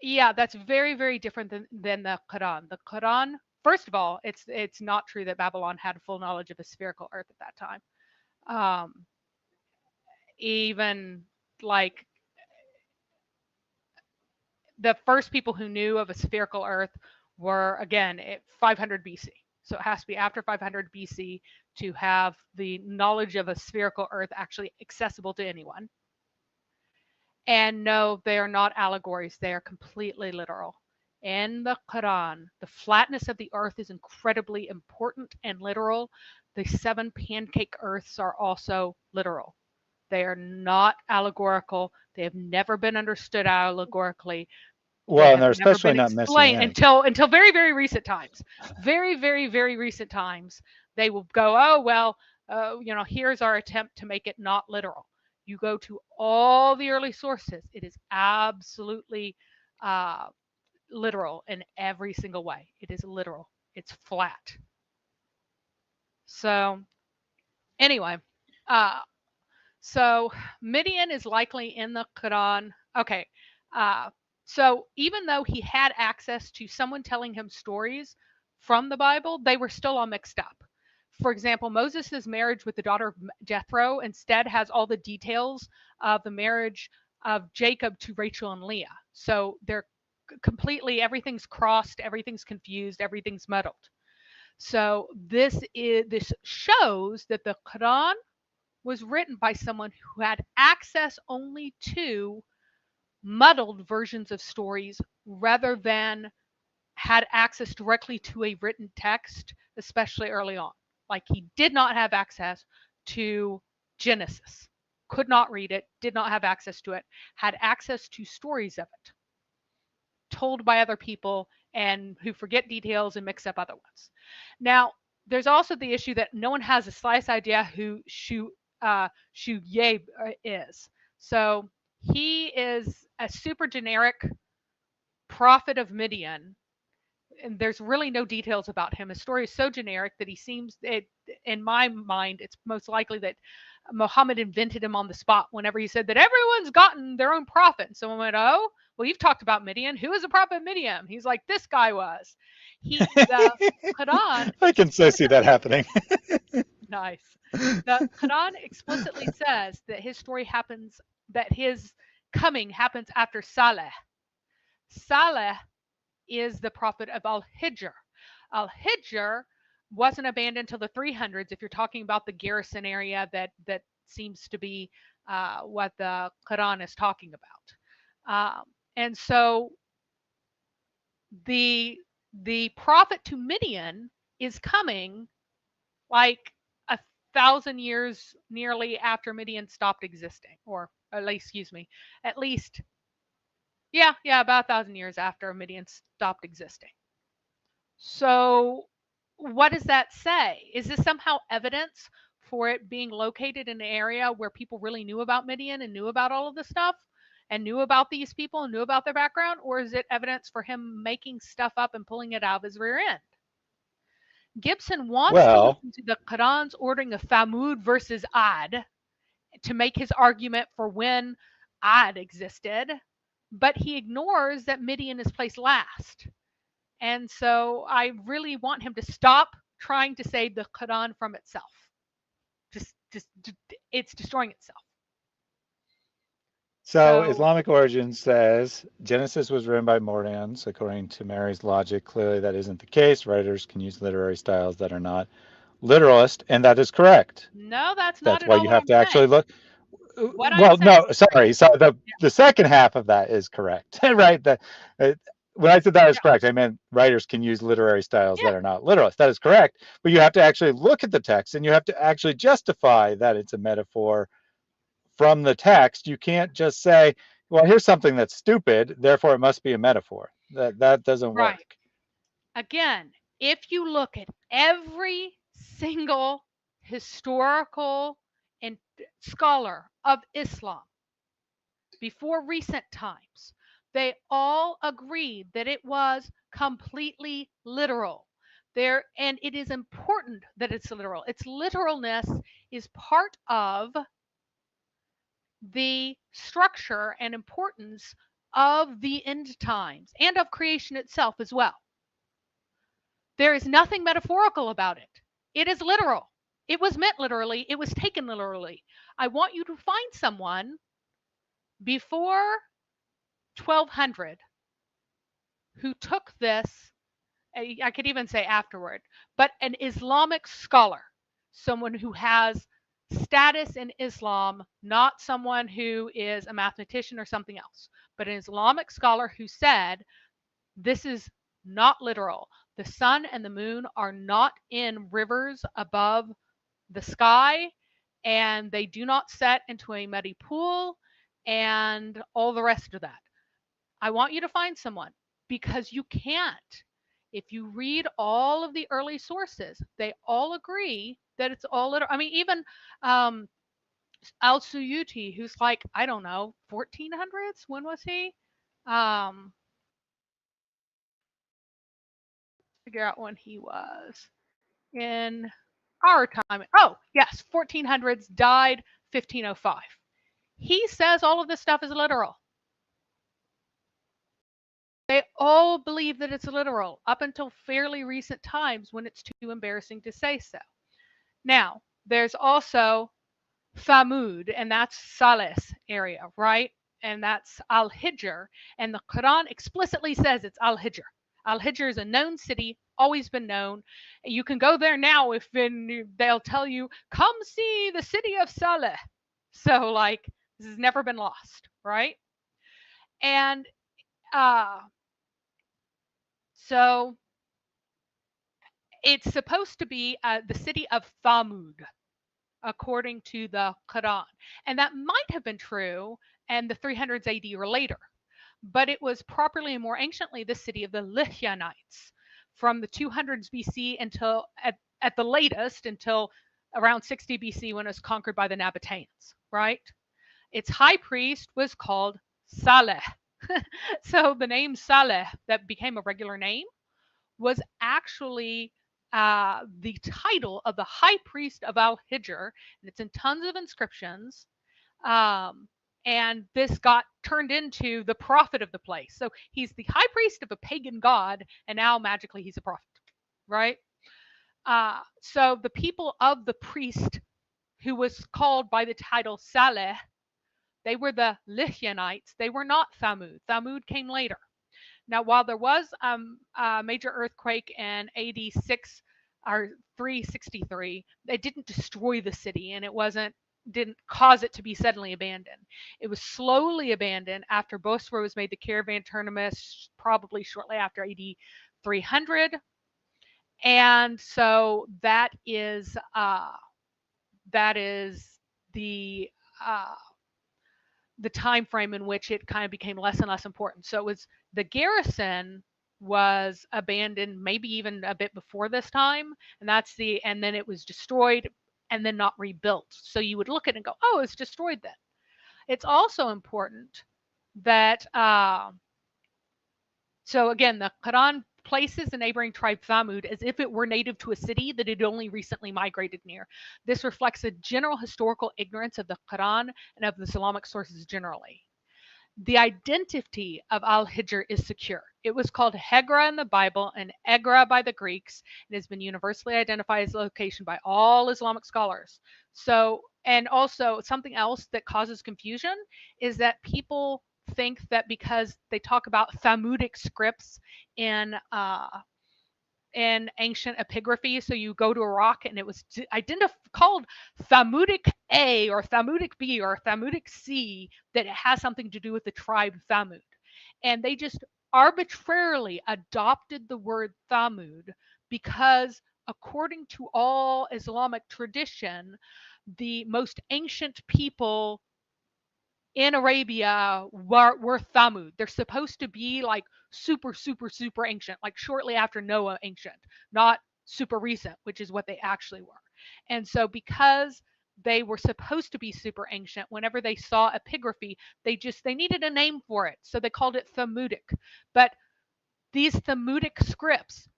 Yeah, that's very, very different than the Quran. The Quran, first of all, it's not true that Babylon had full knowledge of a spherical Earth at that time. Even like the first people who knew of a spherical Earth were, again, 500 BC. So it has to be after 500 BC to have the knowledge of a spherical Earth actually accessible to anyone. And no, they are not allegories. They are completely literal. In the Quran, the flatness of the earth is incredibly important and literal. The 7 pancake earths are also literal. They are not allegorical. They have never been understood allegorically. Well, and they're especially not messianic until very, very recent times. Very, very, very recent times, they will go, oh, well, here's our attempt to make it not literal. You go to all the early sources, it is absolutely literal in every single way. It is literal. It's flat. So anyway, so Midian is likely in the Quran. Okay. So even though he had access to someone telling him stories from the Bible, they were still all mixed up. For example, Moses' marriage with the daughter of Jethro instead has all the details of the marriage of Jacob to Rachel and Leah. So they're completely, everything's crossed, everything's confused, everything's muddled. So this shows that the Quran was written by someone who had access only to muddled versions of stories rather than had access directly to a written text, especially early on. Like he did not have access to Genesis, could not read it, did not have access to it, had access to stories of it told by other people and who forget details and mix up other ones. Now, there's also the issue that no one has the slightest idea who Shuyeb is. So he is a super generic prophet of Midian, and there's really no details about him. His story is so generic that he seems, in my mind, it's most likely that Muhammad invented him on the spot whenever he said that everyone's gotten their own prophet. And someone went, "Oh, well, you've talked about Midian. Who is a prophet of Midian?" He's like, "This guy was." The Quran. I can so see that happening. Nice. The Quran explicitly says that his story happens, that his coming happens after Saleh. Saleh is the prophet of Al-Hijr. Al-Hijr wasn't abandoned until the 300s. If you're talking about the garrison area, that seems to be what the Quran is talking about. And so the prophet to Midian is coming like 1,000 years nearly after Midian stopped existing, or at least, excuse me, at least, yeah, about 1,000 years after Midian stopped existing. So what does that say? Is this somehow evidence for it being located in an area where people really knew about Midian and knew about all of this stuff and knew about these people and knew about their background? Or is it evidence for him making stuff up and pulling it out of his rear end? Gibson wants to look into the Quran's ordering of Thamud versus Ad to make his argument for when Ad existed, but he ignores that Midian is placed last. And so I really want him to stop trying to save the Quran from itself. Just it's destroying itself. So Islamic Origin says Genesis was written by Mordans. According to Mary's logic, clearly that isn't the case. Writers can use literary styles that are not literalist, and that is correct. No, that's not That's why you have to actually look. What well, no, sorry. So the second half of that is correct, right? When I said that is correct, I meant writers can use literary styles that are not literalist. That is correct. But you have to actually look at the text, and you have to actually justify that it's a metaphor from the text. You can't just say, well, here's something that's stupid, therefore it must be a metaphor. That doesn't work. Again, if you look at every single historical and scholar of Islam before recent times, they all agreed that it was completely literal. And it is important that it's literal. Its literalness is part of the structure and importance of the end times and of creation itself as well. There is nothing metaphorical about it. It is literal. It was meant literally. It was taken literally. I want you to find someone before 1200 who took this, I could even say afterward, but an Islamic scholar, someone who has status in Islam, not someone who is a mathematician or something else, but an Islamic scholar who said, this is not literal. The sun and the moon are not in rivers above the sky, and they do not set into a muddy pool, and all the rest of that. I want you to find someone, because you can't. If you read all of the early sources, they all agree that it's all literal. I mean, even Al-Suyuti, who's like, I don't know, 1400s? When was he? Figure out when he was in our time. Oh, yes, 1400s, died 1505. He says all of this stuff is literal. They all believe that it's literal up until fairly recent times when it's too embarrassing to say so. Now, there's also Thamud, and that's Saleh's area, right? And that's Al-Hijr, and the Quran explicitly says it's Al-Hijr. Al-Hijr is a known city, always been known. You can go there now if they'll tell you, come see the city of Saleh. So, like, this has never been lost, right? And so it's supposed to be the city of Thamud. according to the Quran. And that might have been true in the 300s AD or later, but it was properly and more anciently the city of the Lihyanites from the 200s BC until at the latest until around 60 BC when it was conquered by the Nabateans, right? Its high priest was called Saleh. So the name Saleh that became a regular name was actually the title of the high priest of Al-Hijr, and it's in tons of inscriptions. And this got turned into the prophet of the place. So he's the high priest of a pagan god, and now magically he's a prophet, right? So the people of the priest who was called by the title Saleh, they were the Lihyanites. They were not Thamud. Thamud came later. Now, while there was a major earthquake in AD 6 or 363, it didn't destroy the city, and didn't cause it to be suddenly abandoned. It was slowly abandoned after Bosra was made the caravan terminus, probably shortly after AD 300. And so that is the time frame in which it kind of became less and less important. So it was the garrison was abandoned maybe even a bit before this time, and then it was destroyed and then not rebuilt. So you would look at it and go, oh, it's destroyed then. It's also important that so again, the Quran places the neighboring tribe Thamud as if it were native to a city that had only recently migrated near. This reflects a general historical ignorance of the Quran and of the Islamic sources generally. The identity of Al-Hijr is secure. It was called Hegra in the Bible and Egra by the Greeks, and has been universally identified as a location by all Islamic scholars. So, and also something else that causes confusion is that people think that because they talk about Thamudic scripts in ancient epigraphy, so you go to Iraq and it was called Thamudic A or Thamudic B or Thamudic C, that it has something to do with the tribe Thamud. And they just arbitrarily adopted the word Thamud because, according to all Islamic tradition, the most ancient people in Arabia were Thamud. They're supposed to be like super, super, super ancient, like shortly after Noah ancient, not super recent, which is what they actually were. And so because they were supposed to be super ancient, whenever they saw epigraphy, they needed a name for it. So they called it Thamudic. But these Thamudic scripts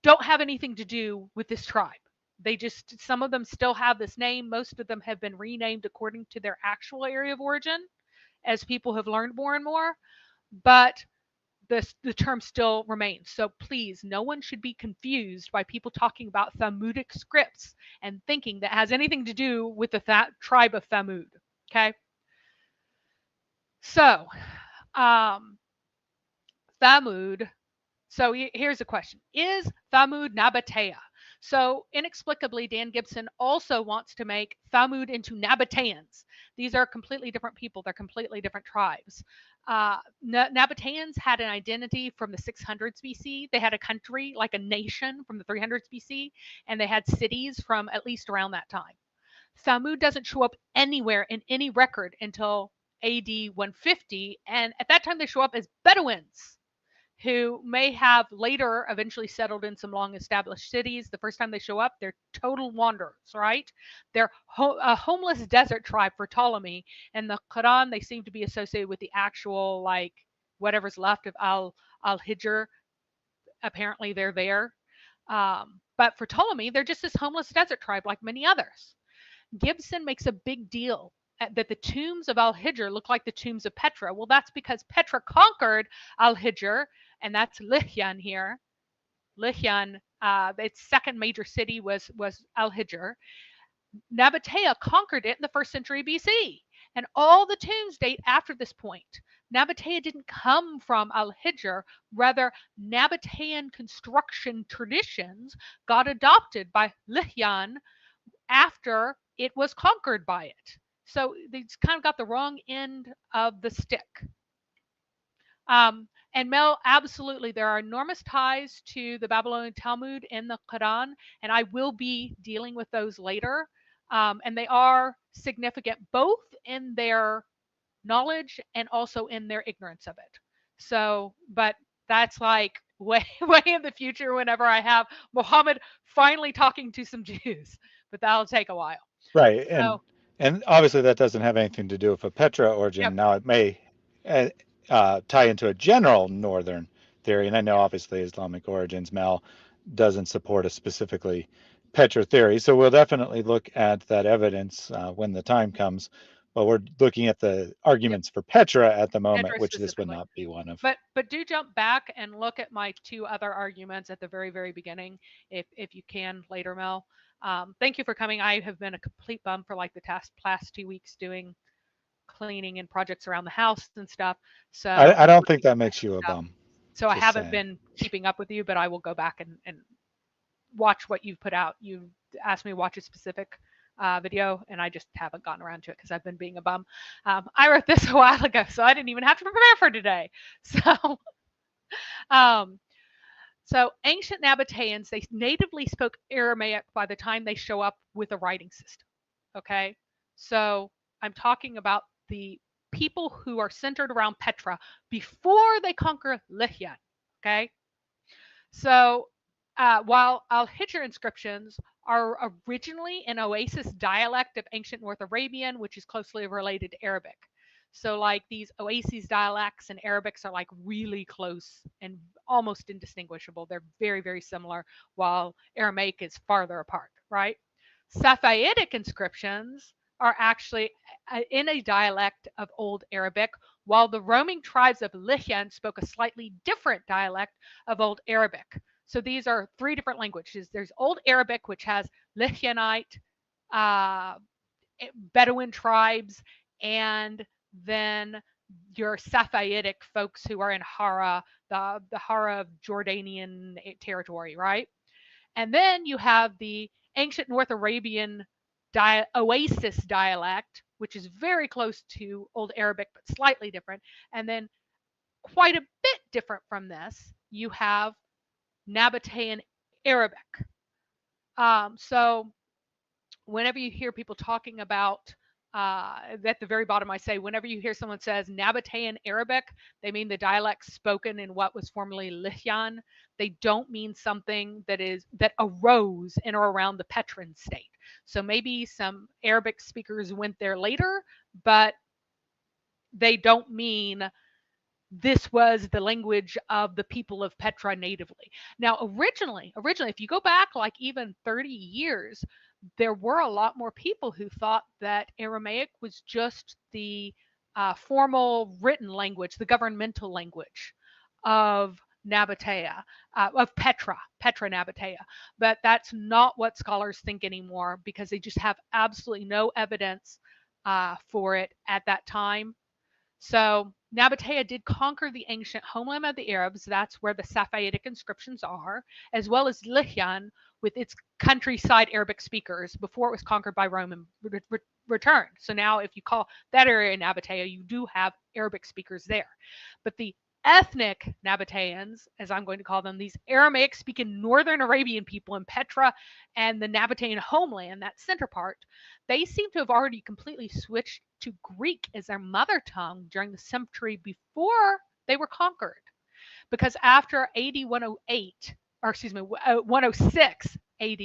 don't have anything to do with this tribe. Some of them still have this name. Most of them have been renamed according to their actual area of origin, as people have learned more and more, but the term still remains. So please, no one should be confused by people talking about Thamudic scripts and thinking that has anything to do with the tribe of Thamud. Okay. So, Thamud. So here's a question: is Thamud Nabatea? So inexplicably, Dan Gibson also wants to make Thamud into Nabateans. These are completely different people. They're completely different tribes. Nabateans had an identity from the 600s BC. They had a country, like a nation, from the 300s BC, and they had cities from at least around that time. Thamud doesn't show up anywhere in any record until AD 150, and at that time they show up as Bedouins, who may have later eventually settled in some long-established cities. The first time they show up, they're total wanderers, right? They're a homeless desert tribe for Ptolemy. And the Quran, they seem to be associated with the actual, like, whatever's left of Al-Hijr. Apparently they're there. But for Ptolemy, they're just this homeless desert tribe like many others. Gibson makes a big deal that the tombs of Al-Hijr look like the tombs of Petra. Well, that's because Petra conquered Al-Hijr, and that's Lihyan here. Lihyan, its second major city was Al-Hijr. Nabatea conquered it in the 1st century BC, and all the tombs date after this point. Nabatea didn't come from Al-Hijr, rather Nabatean construction traditions got adopted by Lihyan after it was conquered by it. So they kind of got the wrong end of the stick. And Mel, absolutely, there are enormous ties to the Babylonian Talmud in the Quran, and I will be dealing with those later. And they are significant both in their knowledge and also in their ignorance of it. So, but that's like way, way in the future whenever I have Muhammad finally talking to some Jews, but that'll take a while. Right, So, and obviously that doesn't have anything to do with a Petra yep, origin. Now it may uh, tie into a general northern theory, and I know yeah, obviously Islamic origins, Mel, doesn't support a specifically Petra theory. So we'll definitely look at that evidence when the time comes. But we're looking at the yep, arguments for Petra at the moment, Petra which this would specifically. not be one of. But do jump back and look at my two other arguments at the very, very beginning, if you can later, Mel. Thank you for coming. I have been a complete bum for like the past 2 weeks doing cleaning and projects around the house and stuff. So I and don't think working that on makes you a stuff. bum. So I Just haven't saying. been keeping up with you, but I will go back and watch what you've put out. You asked me to watch a specific video, and I just haven't gotten around to it because I've been being a bum. I wrote this a while ago, so I didn't even have to prepare for today. So, um, so ancient Nabateans, they natively spoke Aramaic by the time they show up with a writing system. Okay, so I'm talking about the people who are centered around Petra before they conquer Lycia. Okay, so while Al-Hijr inscriptions are originally an Oasis dialect of ancient North Arabian, which is closely related to Arabic. So like these Oasis dialects and Arabics are like really close and almost indistinguishable. They're very, very similar, while Aramaic is farther apart, right? Safavidic inscriptions are actually in a dialect of Old Arabic, while the roaming tribes of Lycian spoke a slightly different dialect of Old Arabic. So these are three different languages. There's Old Arabic, which has Lycianite, uh, Bedouin tribes, and then your Safavidic folks who are in Hara, the Hara of Jordanian territory, right? And then you have the ancient North Arabian Oasis dialect, which is very close to Old Arabic but slightly different. And then quite a bit different from this, you have Nabatean Arabic. So whenever you hear people talking about at the very bottom, I say, whenever you hear someone says Nabatean Arabic, they mean the dialect spoken in what was formerly Lycian. They don't mean something that arose in or around the Petran state. So maybe some Arabic speakers went there later, but they don't mean this was the language of the people of Petra natively. Now, originally, if you go back like even 30 years, there were a lot more people who thought that Aramaic was just the formal written language, the governmental language of Nabatea, of Petra Nabatea. But that's not what scholars think anymore because they just have absolutely no evidence for it at that time. So Nabatea did conquer the ancient homeland of the Arabs. That's where the Safavidic inscriptions are, as well as Lycian with its countryside Arabic speakers before it was conquered by Rome and returned. So now if you call that area Nabatea, you do have Arabic speakers there. But the ethnic Nabateans, as I'm going to call them, these Aramaic speaking Northern Arabian people in Petra and the Nabatean homeland, that center part, they seem to have already completely switched to Greek as their mother tongue during the century before they were conquered. Because after AD 108, or excuse me, 106 AD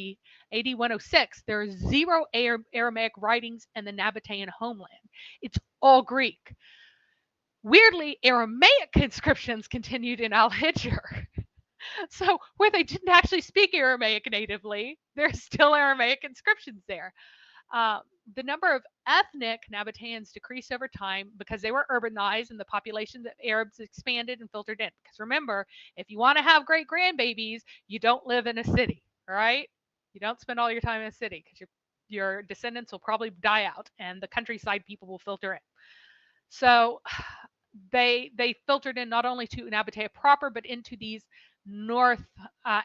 106, there are zero Aramaic writings in the Nabatean homeland. It's all Greek. Weirdly, Aramaic inscriptions continued in Al-Hijr. So where they didn't actually speak Aramaic natively, there's still Aramaic inscriptions there. The number of ethnic Nabateans decreased over time because they were urbanized and the population of Arabs expanded and filtered in. Because remember, if you want to have great grandbabies, you don't live in a city, right? You don't spend all your time in a city because your descendants will probably die out and the countryside people will filter in. So they filtered in not only to Nabatea proper, but into these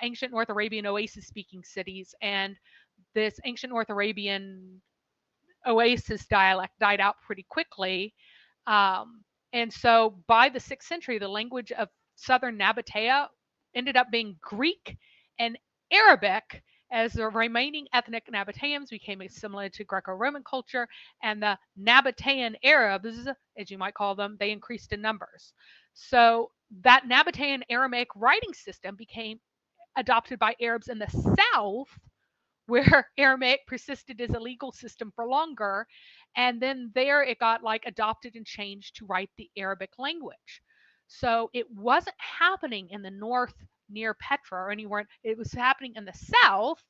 ancient North Arabian Oasis speaking cities. And this ancient North Arabian Oasis dialect died out pretty quickly. And so by the 6th century, the language of southern Nabatea ended up being Greek and Arabic, as the remaining ethnic Nabateans became assimilated to Greco-Roman culture, and the Nabatean Arabs, as you might call them, they increased in numbers. So that Nabatean Aramaic writing system became adopted by Arabs in the south, where Aramaic persisted as a legal system for longer, and then there it got like adopted and changed to write the Arabic language. So it wasn't happening in the north near Petra or anywhere. It was happening in the south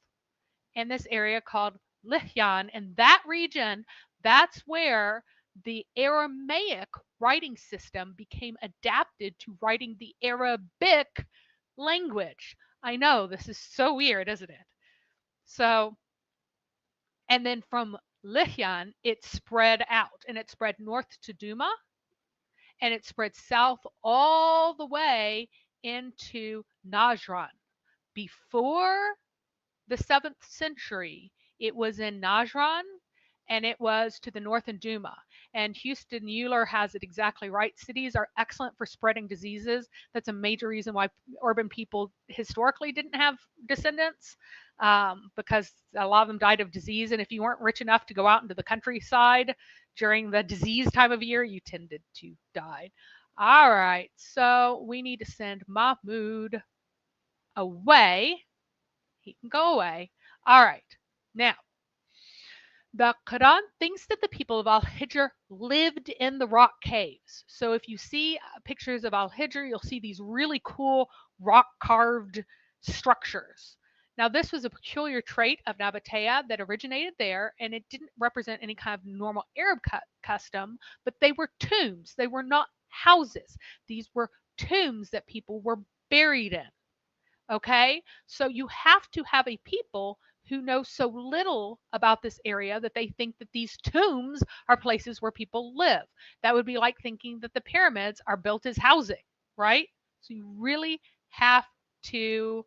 in this area called Lihyan. And that region, that's where the Aramaic writing system became adapted to writing the Arabic language. I know this is so weird, isn't it? So, and then from Lihyan, it spread out and it spread north to Duma and it spread south all the way into Najran. Before the 7th century, it was in Najran and it was to the north in Duma. And Houston Euler has it exactly right. Cities are excellent for spreading diseases. That's a major reason why urban people historically didn't have descendants, because a lot of them died of disease. And if you weren't rich enough to go out into the countryside during the disease time of year, you tended to die. All right, so we need to send Mahmoud away. He can go away. All right, now the Quran thinks that the people of Al-Hijr lived in the rock caves. So if you see pictures of Al-Hijr, you'll see these really cool rock carved structures. Now, this was a peculiar trait of Nabatea that originated there, and it didn't represent any kind of normal Arab custom, but they were tombs. They were not houses. These were tombs that people were buried in. Okay? So you have to have a people who know so little about this area that they think that these tombs are places where people live. That would be like thinking that the pyramids are built as housing, right? So you really have to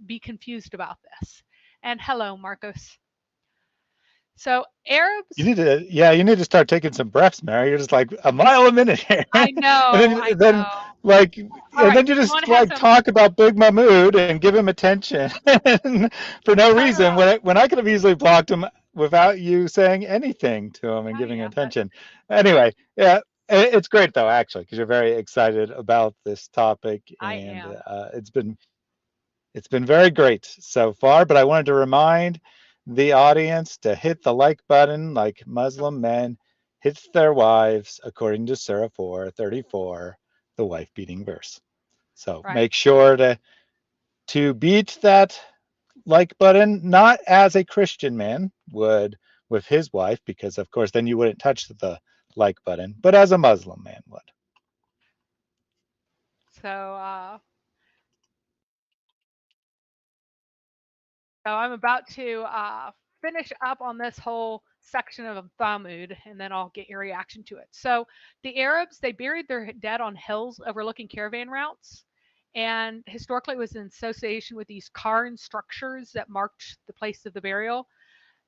be confused about this. And hello, Marcos. So Arabs. You need to start taking some breaths, Mary. You're just like a mile a minute here. I know. and then like, and then you just like talk about Big Mahmood and give him attention for no reason when I could have easily blocked him without you saying anything to him and giving attention. Anyway, yeah, it's great though actually because you're very excited about this topic, and it's been very great so far. But I wanted to remind the audience to hit the like button like Muslim men hit their wives according to Surah 4:34, the wife beating verse. So make sure to beat that like button, not as a Christian man would with his wife, because of course then you wouldn't touch the like button, but as a Muslim man would. So I'm about to finish up on this whole section of Thamud, and then I'll get your reaction to it. So the Arabs, they buried their dead on hills overlooking caravan routes, and historically it was in association with these cairn structures that marked the place of the burial.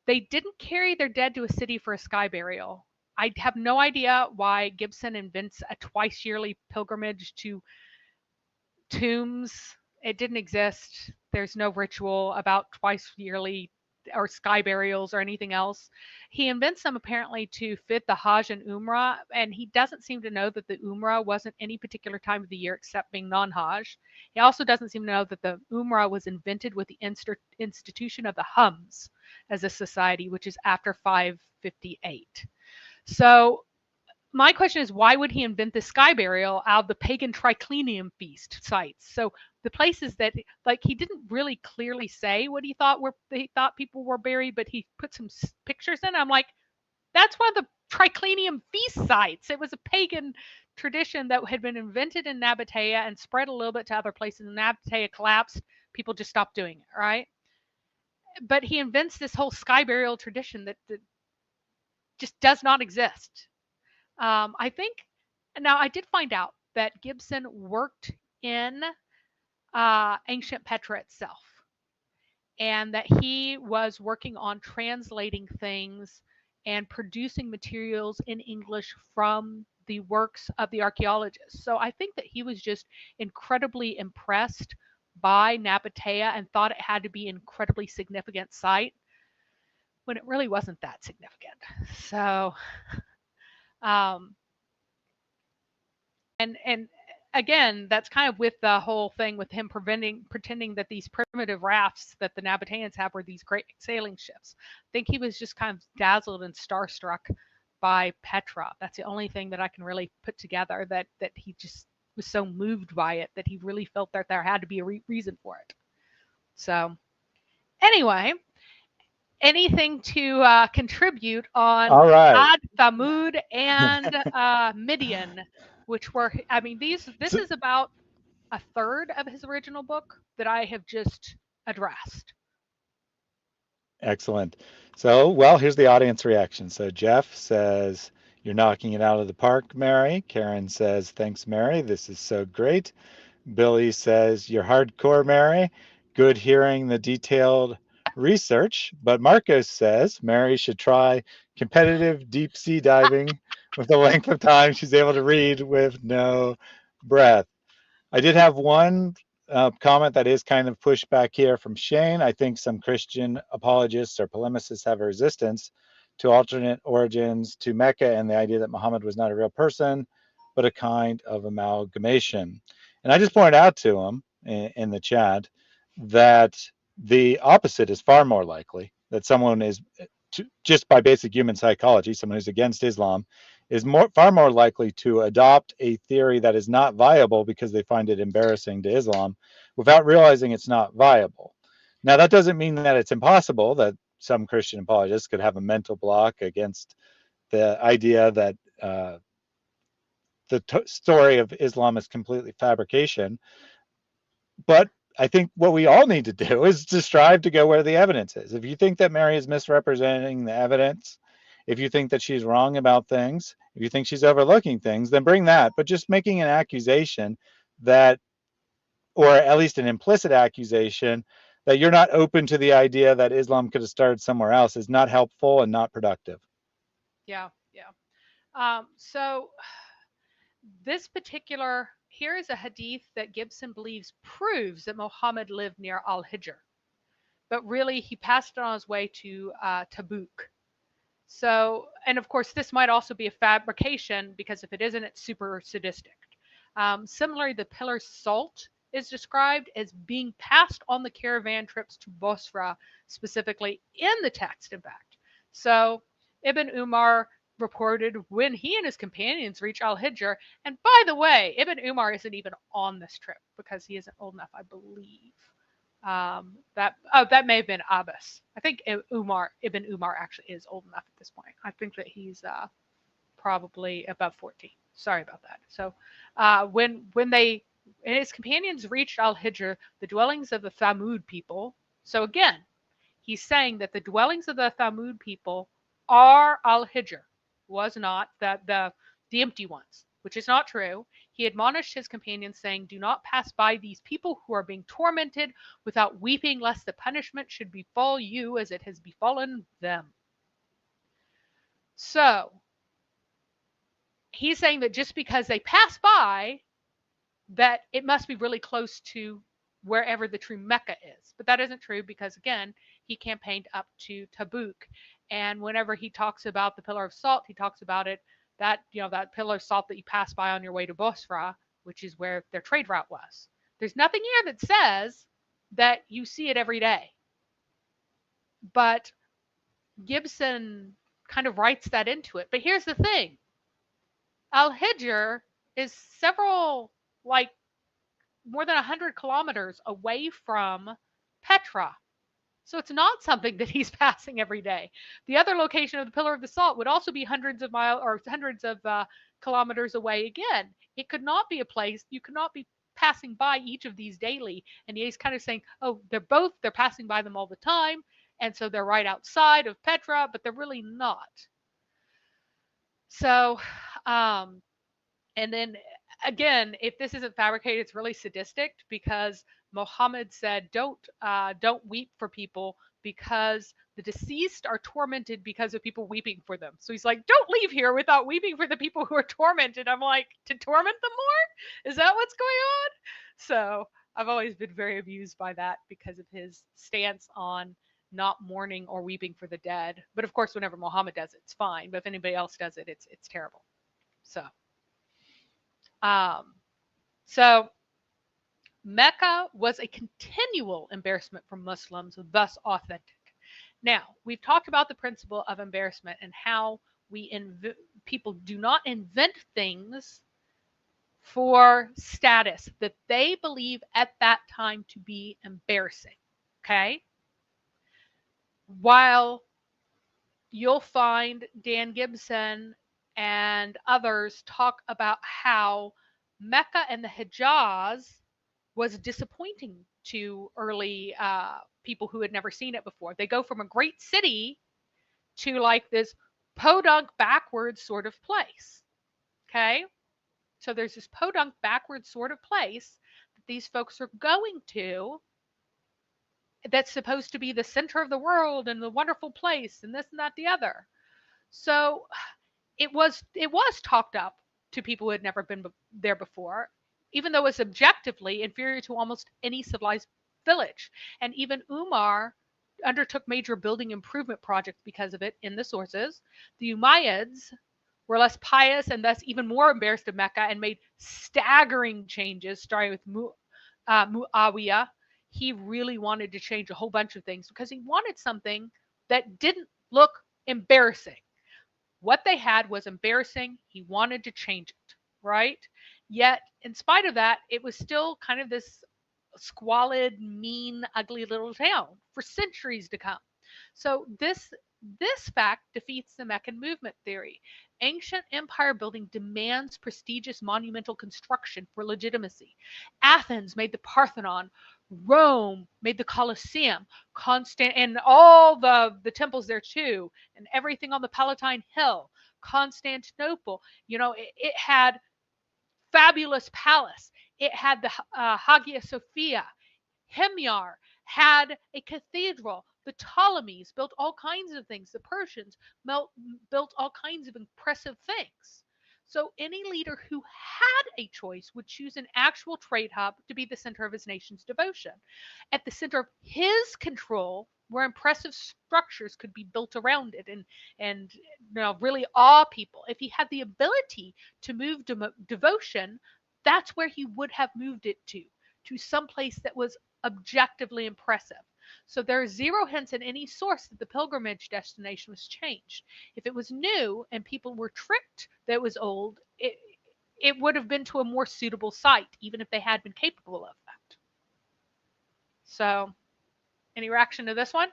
They didn't carry their dead to a city for a sky burial. I have no idea why Gibson invents a twice yearly pilgrimage to tombs. It didn't exist. There's no ritual about twice yearly or sky burials or anything else. He invents them apparently to fit the Hajj and Umrah, and he doesn't seem to know that the Umrah wasn't any particular time of the year except being non-Hajj. He also doesn't seem to know that the Umrah was invented with the institution of the Hums as a society, which is after 558. So my question is, why would he invent the sky burial out of the pagan triclinium feast sites? So the places that, like, he didn't really clearly say what he thought people were buried, but he put some pictures in. I'm like, that's one of the triclinium feast sites. It was a pagan tradition that had been invented in Nabatea and spread a little bit to other places. And Nabatea collapsed. People just stopped doing it, right? But he invents this whole sky burial tradition that just does not exist. I think, now I did find out that Gibson worked in ancient Petra itself, and that he was working on translating things and producing materials in English from the works of the archaeologists. So I think that he was just incredibly impressed by Nabatea and thought it had to be an incredibly significant site when it really wasn't that significant. So, um, and again, that's kind of with the whole thing with him pretending that these primitive rafts that the Nabateans have were these great sailing ships. I think he was just kind of dazzled and starstruck by Petra. That's the only thing that I can really put together, that he just was so moved by it that he really felt that there had to be a reason for it. So anyway, anything to contribute on All right. Ad, Thamud, and Midian, which were, I mean, this is about a third of his original book that I have just addressed. Excellent. So, well, here's the audience reaction. So Jeff says, "You're knocking it out of the park, Mary." Karen says, "Thanks, Mary. This is so great." Billy says, "You're hardcore, Mary. Good hearing the detailed research." But Marcos says, "Mary should try competitive deep sea diving with the length of time she's able to read with no breath." I did have one comment that is kind of pushed back here from Shane. I think some Christian apologists or polemicists have a resistance to alternate origins to Mecca and the idea that Muhammad was not a real person, but a kind of amalgamation. And I just pointed out to him in the chat that the opposite is far more likely, that someone is, just by basic human psychology, someone who's against Islam is far more likely to adopt a theory that is not viable because they find it embarrassing to Islam without realizing it's not viable. Now, that doesn't mean that it's impossible that some Christian apologists could have a mental block against the idea that the story of Islam is completely fabrication. But I think what we all need to do is to strive to go where the evidence is. If you think that Mary is misrepresenting the evidence, if you think that she's wrong about things, if you think she's overlooking things, then bring that. But just making an accusation that, or at least an implicit accusation, that you're not open to the idea that Islam could have started somewhere else is not helpful and not productive. Yeah. So this particular, here is a hadith that Gibson believes proves that Muhammad lived near Al-Hijr, but really he passed it on his way to Tabuk. So, and of course, this might also be a fabrication because if it isn't, it's super sadistic. Similarly, the pillar salt is described as being passed on the caravan trips to Bosra, specifically in the text, in fact. So, Ibn Umar reported when he and his companions reached Al-Hijr, and by the way, Ibn Umar isn't even on this trip because he isn't old enough, I believe. That may have been Abbas. I think Ibn Umar actually is old enough at this point. I think that he's probably above 14. Sorry about that. So when they and his companions reached Al-Hijr, the dwellings of the Thamud people. So again, he's saying that the dwellings of the Thamud people are Al-Hijr, was not the empty ones, which is not true. He admonished his companions, saying, "Do not pass by these people who are being tormented without weeping, lest the punishment should befall you as it has befallen them." So he's saying that just because they pass by, that it must be really close to wherever the true Mecca is. But that isn't true because, again, he campaigned up to Tabuk. And whenever he talks about the pillar of salt, he talks about it, that pillar of salt that you pass by on your way to Bosra, which is where their trade route was. There's nothing here that says that you see it every day. But Gibson kind of writes that into it. But here's the thing. Al-Hijr is several, like more than 100 kilometers away from Petra. So it's not something that he's passing every day. The other location of the Pillar of the Salt would also be hundreds of miles or hundreds of kilometers away again. It could not be a place, you could not be passing by each of these daily. And he's kind of saying, oh, they're passing by them all the time. And so they're right outside of Petra, but they're really not. So, and then again, if this isn't fabricated, it's really sadistic because Muhammad said, don't weep for people because the deceased are tormented because of people weeping for them. So he's like, don't leave here without weeping for the people who are tormented. I'm like, to torment them more? Is that what's going on? So I've always been very amused by that because of his stance on not mourning or weeping for the dead. But of course, whenever Muhammad does it, it's fine. But if anybody else does it, it's terrible. So, um, so Mecca was a continual embarrassment for Muslims, thus authentic. Now, we've talked about the principle of embarrassment and how people do not invent things for status that they believe at that time to be embarrassing. Okay? While you'll find Dan Gibson and others talk about how Mecca and the Hijaz was disappointing to early people who had never seen it before. They go from a great city to like this podunk backwards sort of place. Okay? So there's this podunk backwards sort of place that these folks are going to that's supposed to be the center of the world and the wonderful place and this and that the other. So it was talked up to people who had never been there before, even though it was objectively inferior to almost any civilized village. And even Umar undertook major building improvement projects because of it in the sources. The Umayyads were less pious and thus even more embarrassed of Mecca and made staggering changes, starting with Muawiyah. He really wanted to change a whole bunch of things because he wanted something that didn't look embarrassing. What they had was embarrassing. He wanted to change it, right? Yet, in spite of that, it was still kind of this squalid, mean, ugly little town for centuries to come. So this fact defeats the Meccan movement theory. Ancient empire building demands prestigious monumental construction for legitimacy. Athens made the Parthenon. Rome made the Colosseum. And all the temples there too, and everything on the Palatine Hill. Constantinople, it had fabulous palace. It had the Hagia Sophia. Himyar had a cathedral. The Ptolemies built all kinds of things. The Persians built all kinds of impressive things. So any leader who had a choice would choose an actual trade hub to be the center of his nation's devotion. At the center of his control, where impressive structures could be built around it and really awe people. If he had the ability to move devotion, that's where he would have moved it to some place that was objectively impressive. So there are zero hints in any source that the pilgrimage destination was changed. If it was new and people were tricked that it was old, it would have been to a more suitable site, even if they had been capable of that. So, any reaction to this one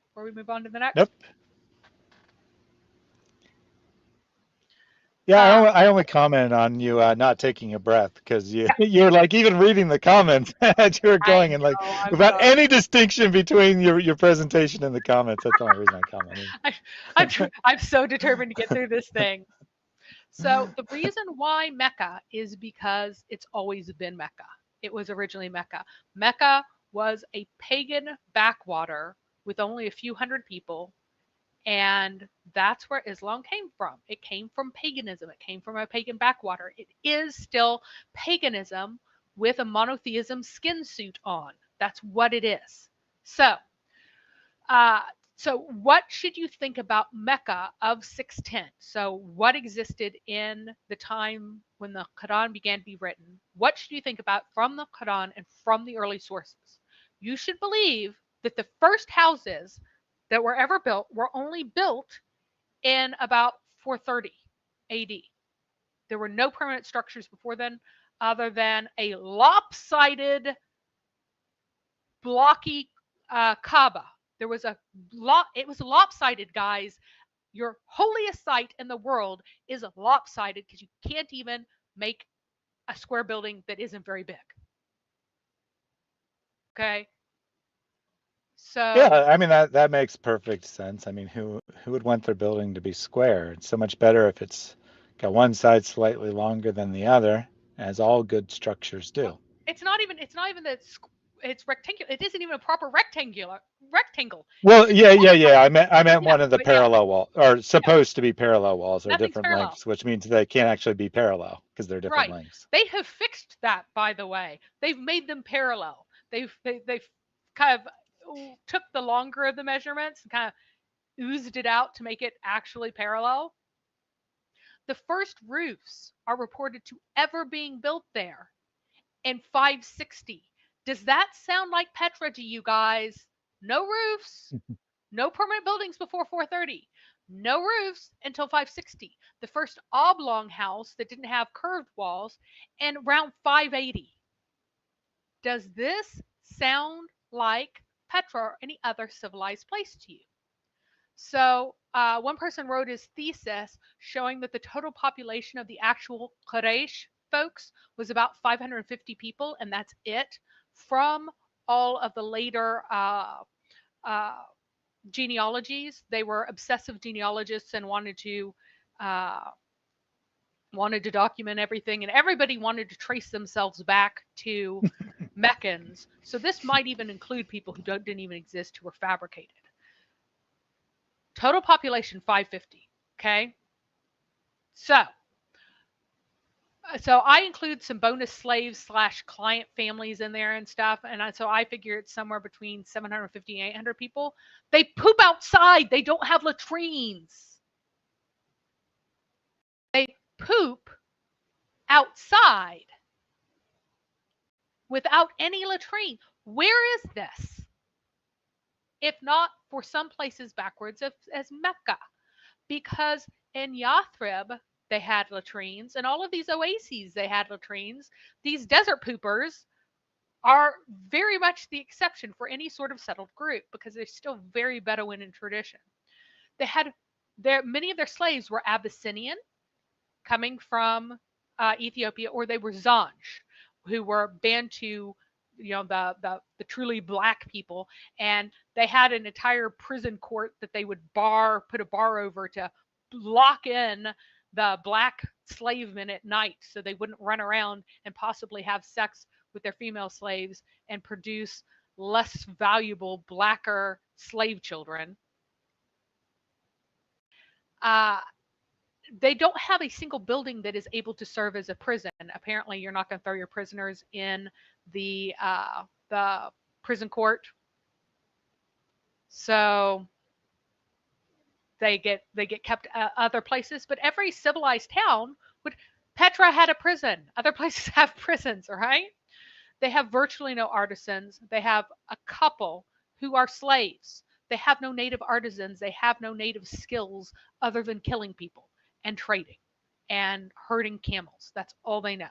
before we move on to the next? Nope. Yeah, I only comment on you not taking a breath because you're like even reading the comments as you were going and like without any distinction between your presentation and the comments. That's the only reason I commented. I'm so determined to get through this thing. So the reason why Mecca is because it's always been Mecca. It was originally Mecca. Mecca was a pagan backwater with only a few hundred people. And that's where Islam came from. It came from paganism. It came from a pagan backwater. It is still paganism with a monotheism skin suit on. That's what it is. So what should you think about Mecca of 610? So what existed in the time when the Quran began to be written? What should you think about from the Quran and from the early sources? You should believe that the first houses that were ever built were only built in about 430 AD. There were no permanent structures before then other than a lopsided, blocky Kaaba. It was lopsided, guys. Your holiest site in the world is lopsided because you can't even make a square building that isn't very big. Okay? So yeah, I mean that makes perfect sense. I mean, who would want their building to be square? It's so much better if it's got one side slightly longer than the other, as all good structures do. It's not even that it's rectangular. It isn't even a proper rectangle. Well, yeah. I meant Yeah, one of the but yeah, parallel wall, or yeah, supposed to be parallel walls, are nothing's different parallel. lengths, which means they can't actually be parallel because they're different Right. lengths. They have fixed that, by the way. They've made them parallel. They've kind of took the longer of the measurements and kind of oozed it out to make it actually parallel. The first roofs are reported to ever being built there in 560. Does that sound like Petra to you guys? No roofs, no permanent buildings before 430. No roofs until 560. The first oblong house that didn't have curved walls, and around 580. Does this sound like Petra or any other civilized place to you? So one person wrote his thesis showing that the total population of the actual Quraysh folks was about 550 people, and that's it. From all of the later uh, genealogies, they were obsessive genealogists and uh, wanted to document everything, and everybody wanted to trace themselves back to Meccans. So this might even include people who didn't even exist, who were fabricated. Total population 550. Okay. So I include some bonus slaves slash client families in there and stuff. And so I figure it's somewhere between 750 and 800 people. They poop outside. They don't have latrines. They poop outside without any latrine. Where is this? If not for some places backwards as Mecca. Because in Yathrib, they had latrines, and all of these oases, they had latrines. These desert poopers are very much the exception for any sort of settled group because they're still very Bedouin in tradition. They had many of their slaves were Abyssinian, coming from Ethiopia, or they were Zanj, who were Bantu, the truly black people, and they had an entire prison court that they would put a bar over to lock in the black slave men at night so they wouldn't run around and possibly have sex with their female slaves and produce less valuable, blacker slave children. Uh, they don't have a single building that is able to serve as a prison. Apparently, you're not going to throw your prisoners in the prison court, so they get kept other places. But every civilized town would. Petra had a prison. Other places have prisons, right? They have virtually no artisans. They have a couple who are slaves. They have no native artisans. They have no native skills other than killing people and trading and herding camels. That's all they know.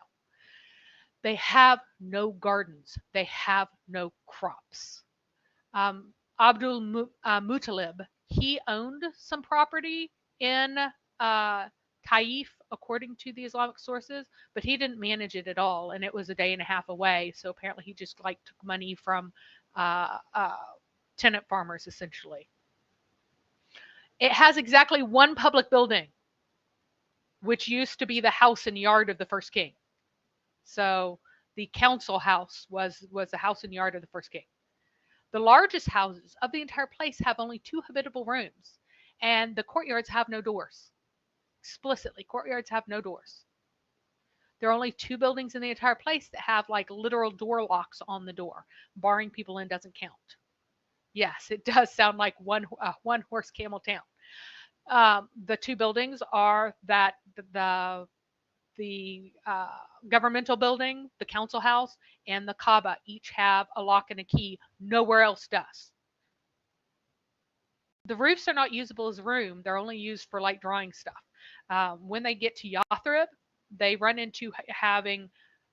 They have no gardens. They have no crops. Abdul Muttalib, he owned some property in Taif, according to the Islamic sources, but he didn't manage it at all, and it was a day and a half away. So apparently, he just took money from tenant farmers, essentially. It has exactly one public building, which used to be the house and yard of the first king. So the council house was the house and yard of the first king. The largest houses of the entire place have only 2 habitable rooms, and the courtyards have no doors. Explicitly, courtyards have no doors. There are only 2 buildings in the entire place that have literal door locks on the door. Barring people in doesn't count. Yes, it does sound like one horse camel town. The 2 buildings are that the governmental building, the council house, and the Kaaba each have a lock and a key. Nowhere else does. The roofs are not usable as a room. They're only used for drawing stuff. When they get to Yathrib, they run into having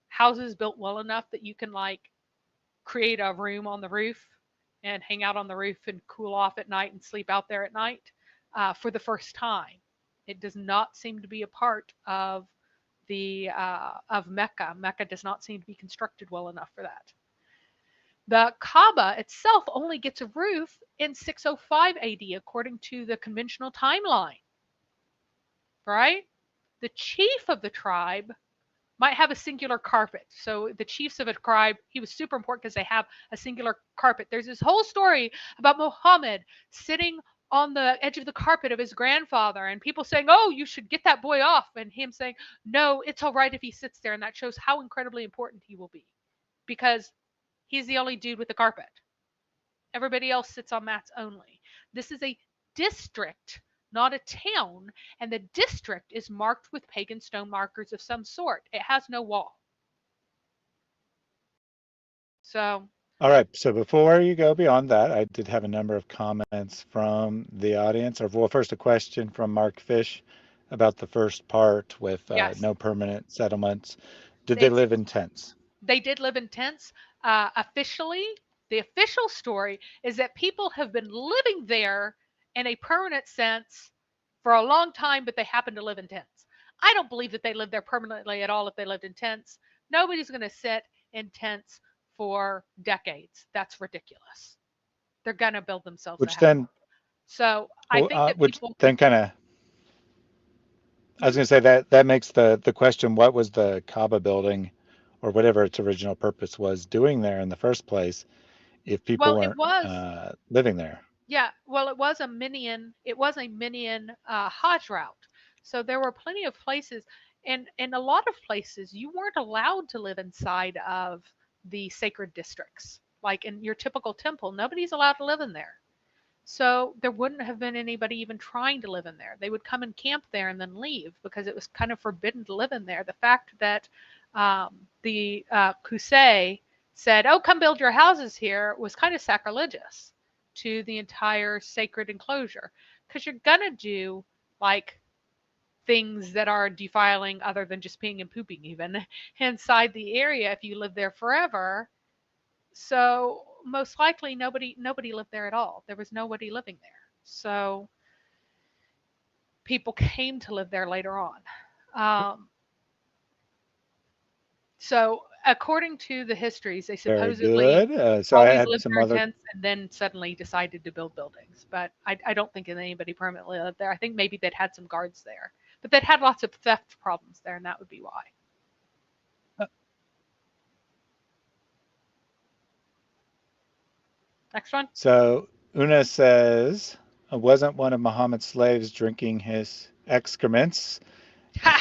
houses built well enough that you can create a room on the roof and hang out on the roof and cool off at night and sleep out there at night for the first time. It does not seem to be a part of of Mecca. Mecca does not seem to be constructed well enough for that. The Kaaba itself only gets a roof in 605 AD, according to the conventional timeline. Right? The chief of the tribe might have a singular carpet. So the chiefs of a tribe, he was super important because they have a singular carpet. There's this whole story about Muhammad sitting on the edge of the carpet of his grandfather, and people saying, "Oh, you should get that boy off," and him saying, "No, it's all right if he sits there," and that shows how incredibly important he will be because he's the only dude with the carpet. Everybody else sits on mats only. This is a district, not a town, and the district is marked with pagan stone markers of some sort. It has no wall. So, All right. So before you go beyond that, I did have a number of comments from the audience. Or well, first a question from Mark Fish about the first part with yes, no permanent settlements. Did they live in tents? They did live in tents. Officially, the official story is that people have been living there in a permanent sense for a long time, but they happen to live in tents. I don't believe that they lived there permanently at all if they lived in tents. Nobody's going to sit in tents for decades. That's ridiculous. They're going to build themselves a Which house. then, So I think that which people then kind of, I was going to say that makes the question, what was the Kaaba building or whatever its original purpose was doing there in the first place if people well, it weren't was living there? yeah, well, it was a Minian Hajj route. So there were plenty of places, and in a lot of places, you weren't allowed to live inside of the sacred districts. Like in your typical temple, nobody's allowed to live in there. So there wouldn't have been anybody even trying to live in there. They would come and camp there and then leave because it was kind of forbidden to live in there. The fact that the Kusei said, "Oh, come build your houses here," was kind of sacrilegious to the entire sacred enclosure because you're gonna do like things that are defiling other than just peeing and pooping even inside the area if you live there forever. So most likely nobody lived there at all. There was nobody living there. So people came to live there later on. Um, so according to the histories, they Very supposedly good. So I always had lived some there in other. tents and then suddenly decided to build buildings. But I don't think that anybody permanently lived there. I think maybe they'd had some guards there, but they'd had lots of theft problems there, and that would be why. Next one. So Una says, wasn't one of Muhammad's slaves drinking his excrements?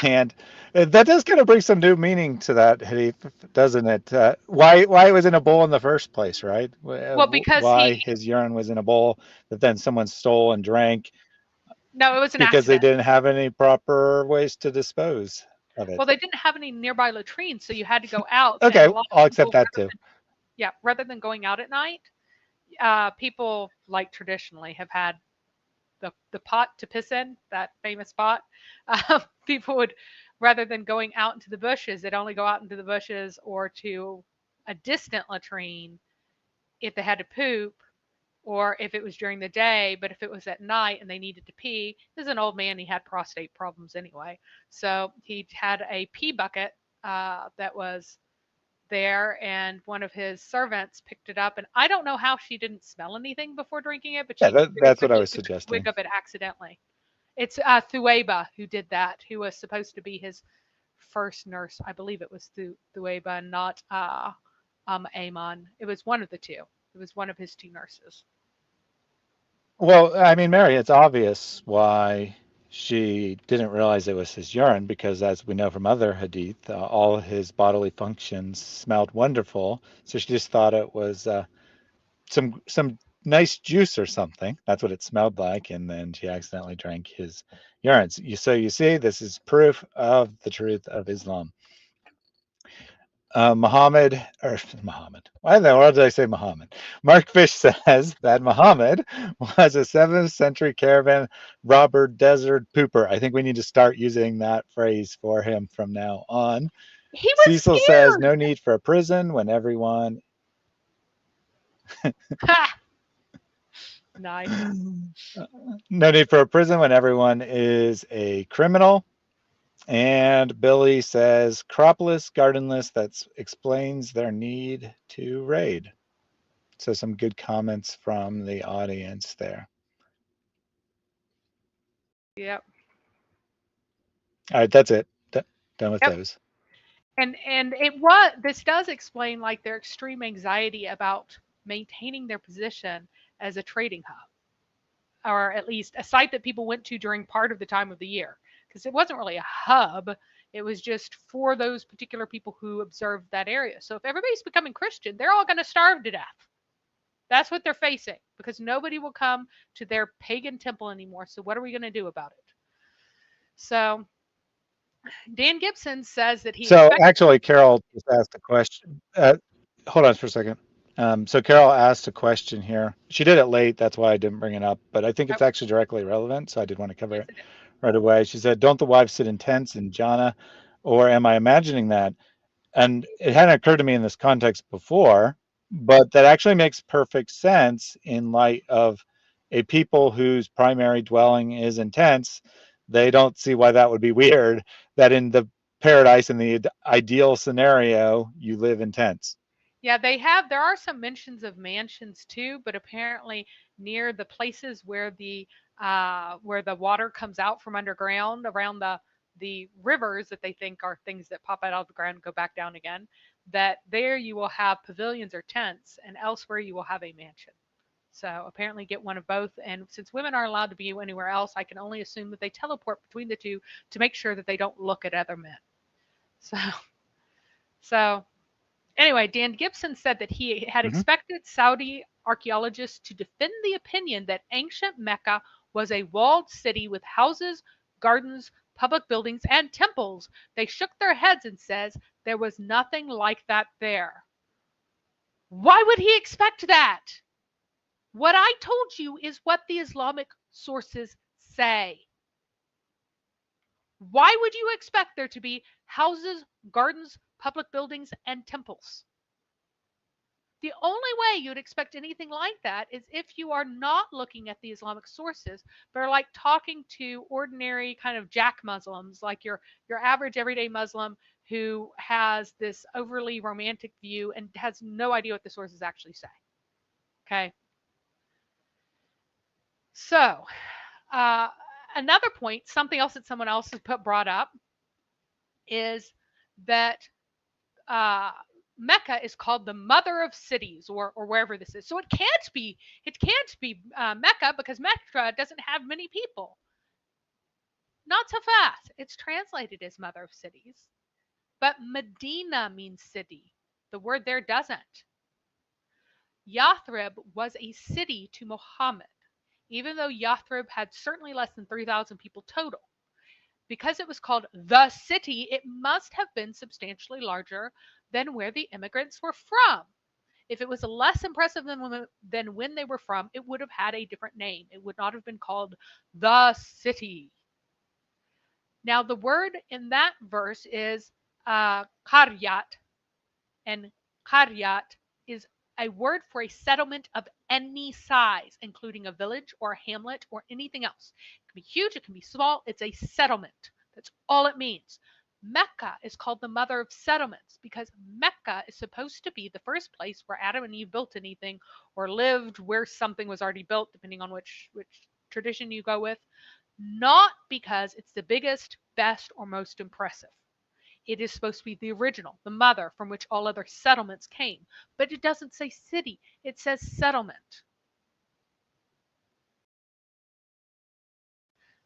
And that does kind of bring some new meaning to that hadith, doesn't it? Why it was in a bowl in the first place, right? Well, because Why his urine was in a bowl that then someone stole and drank no, it was an because they accident. didn't have any proper ways to dispose of it. Well, they didn't have any nearby latrines, so you had to go out. Okay, And a lot of I'll accept people, that too. rather than going out at night, people like traditionally have had the pot to piss in, that famous pot. People would, rather than going out into the bushes, they'd only go out into the bushes or to a distant latrine if they had to poop or if it was during the day. But if it was at night and they needed to pee, this is an old man, he had prostate problems anyway. So he had a pee bucket that was there, and one of his servants picked it up, and I don't know how she didn't smell anything before drinking it, but Yeah, she very that's what I quickly was took a suggesting. swig of it accidentally. It's Thuwayba who did that, who was supposed to be his first nurse. I believe it was Thuwayba, not Amon. It was one of the two. It was one of his two nurses. Well, I mean, Mary, it's obvious why she didn't realize it was his urine because, as we know from other hadith, all his bodily functions smelled wonderful. So she just thought it was some nice juice or something. That's what it smelled like, and then she accidentally drank his urine. So you see, this is proof of the truth of Islam. Muhammad. Why in the world did I say Muhammad? Mark Fish says that Muhammad was a 7th century caravan robber, desert pooper. I think we need to start using that phrase for him from now on. He was Cecil says scared. no need for a prison when everyone. Nice. No need for a prison when everyone is a criminal. And Billy says cropless, gardenless. That explains their need to raid. So some good comments from the audience there. Yep. All right, that's it. Done with Yep. those. And this does explain like their extreme anxiety about maintaining their position as a trading hub, or at least a site that people went to during part of the time of the year, because it wasn't really a hub. It was just for those particular people who observed that area. So if everybody's becoming Christian, they're all going to starve to death. That's what they're facing, because nobody will come to their pagan temple anymore. So what are we going to do about it? So Dan Gibson says that he So expects. actually, Carol just asked a question. Hold on for a second. So Carol asked a question here. She did it late, that's why I didn't bring it up, but I think it's actually directly relevant, so I did want to cover it right away. She said, "Don't the wives sit in tents in Jannah, or am I imagining that?" And it hadn't occurred to me in this context before, but that actually makes perfect sense in light of a people whose primary dwelling is in tents. They don't see why that would be weird, that in the paradise, in the ideal scenario, you live in tents. Yeah, there are some mentions of mansions too, but apparently near the places where the water comes out from underground, around the rivers that they think are things that pop out of the ground and go back down again, that there you will have pavilions or tents, and elsewhere you will have a mansion. So apparently get one of both. And since women aren't allowed to be anywhere else, I can only assume that they teleport between the two to make sure that they don't look at other men. So so anyway, Dan Gibson said that he had expected Saudi archaeologists to defend the opinion that ancient Mecca was a walled city with houses, gardens, public buildings, and temples. They shook their heads and says there was nothing like that there. Why would he expect that? What I told you is what the Islamic sources say. Why would you expect there to be houses, gardens, public buildings, and temples? The only way you'd expect anything like that is if you are not looking at the Islamic sources, but are like talking to ordinary kind of jack Muslims, like your average everyday Muslim who has this overly romantic view and has no idea what the sources actually say. Okay. So, another point, something else that someone else has brought up, is that Mecca is called the mother of cities, or wherever this is. So it can't be Mecca, because Mecca doesn't have many people. Not so fast. It's translated as mother of cities, but Medina means city. The word there doesn't. Yathrib was a city to Muhammad, even though Yathrib had certainly less than 3,000 people total. Because it was called the city, it must have been substantially larger than where the immigrants were from. If it was less impressive than when they were from, it would have had a different name. It would not have been called the city. Now, the word in that verse is qaryat, and qaryat is a word for a settlement of any size, including a village or a hamlet or anything else. It can be huge, it can be small, it's a settlement. That's all it means. Mecca is called the mother of settlements because Mecca is supposed to be the first place where Adam and Eve built anything or lived where something was already built, depending on which tradition you go with, not because it's the biggest, best, or most impressive. It is supposed to be the original, the mother from which all other settlements came. But it doesn't say city, it says settlement.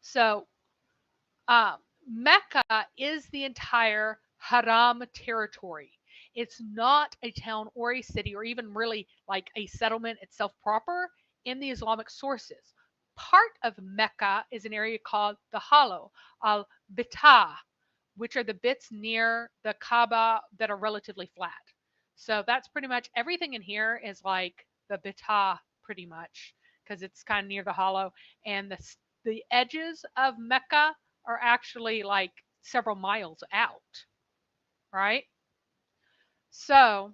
So Mecca is the entire haram territory. It's not a town or a city or even really like a settlement itself proper in the Islamic sources. Part of Mecca is an area called the Hollow, al-Bitah, which are the bits near the Kaaba that are relatively flat. So that's pretty much everything in here is like the Bitah, pretty much, because it's kind of near the hollow. And the edges of Mecca are actually like several miles out, right? So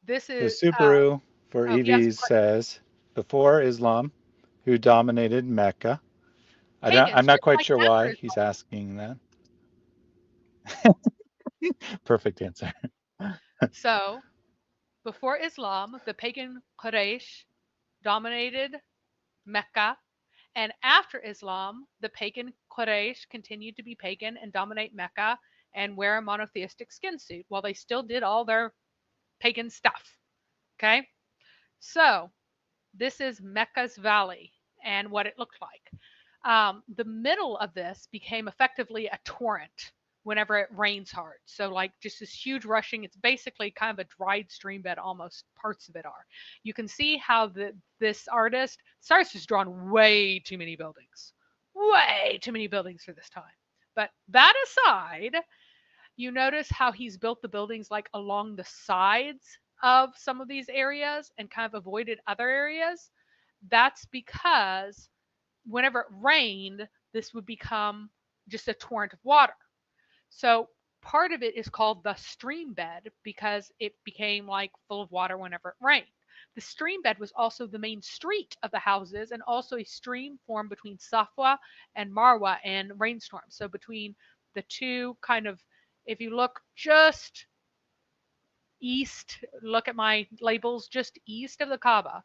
this So is Subaru for yes, EVs says, before Islam, who dominated Mecca. pagans, I'm not just quite like sure why Petra. he's asking that. Perfect answer. So before Islam, the pagan Quraysh dominated Mecca, And after Islam, the pagan Quraysh continued to be pagan and dominate Mecca and wear a monotheistic skin suit while they still did all their pagan stuff. Okay? So, this is Mecca's valley and what it looked like. The middle of this became effectively a torrent whenever it rains hard. So, like just this huge rushing, it's basically kind of a dried stream bed, almost parts of it are. You can see how this artist has drawn way too many buildings, way too many buildings for this time. But that aside, you notice how he's built the buildings like along the sides of some of these areas and kind of avoided other areas. That's because whenever it rained, this would become just a torrent of water. So part of it is called the stream bed because it became like full of water whenever it rained. The stream bed was also the main street of the houses and also a stream formed between Safwa and Marwa in rainstorms. So between the two kind of, if you look just east, look at my labels, just east of the Kaaba,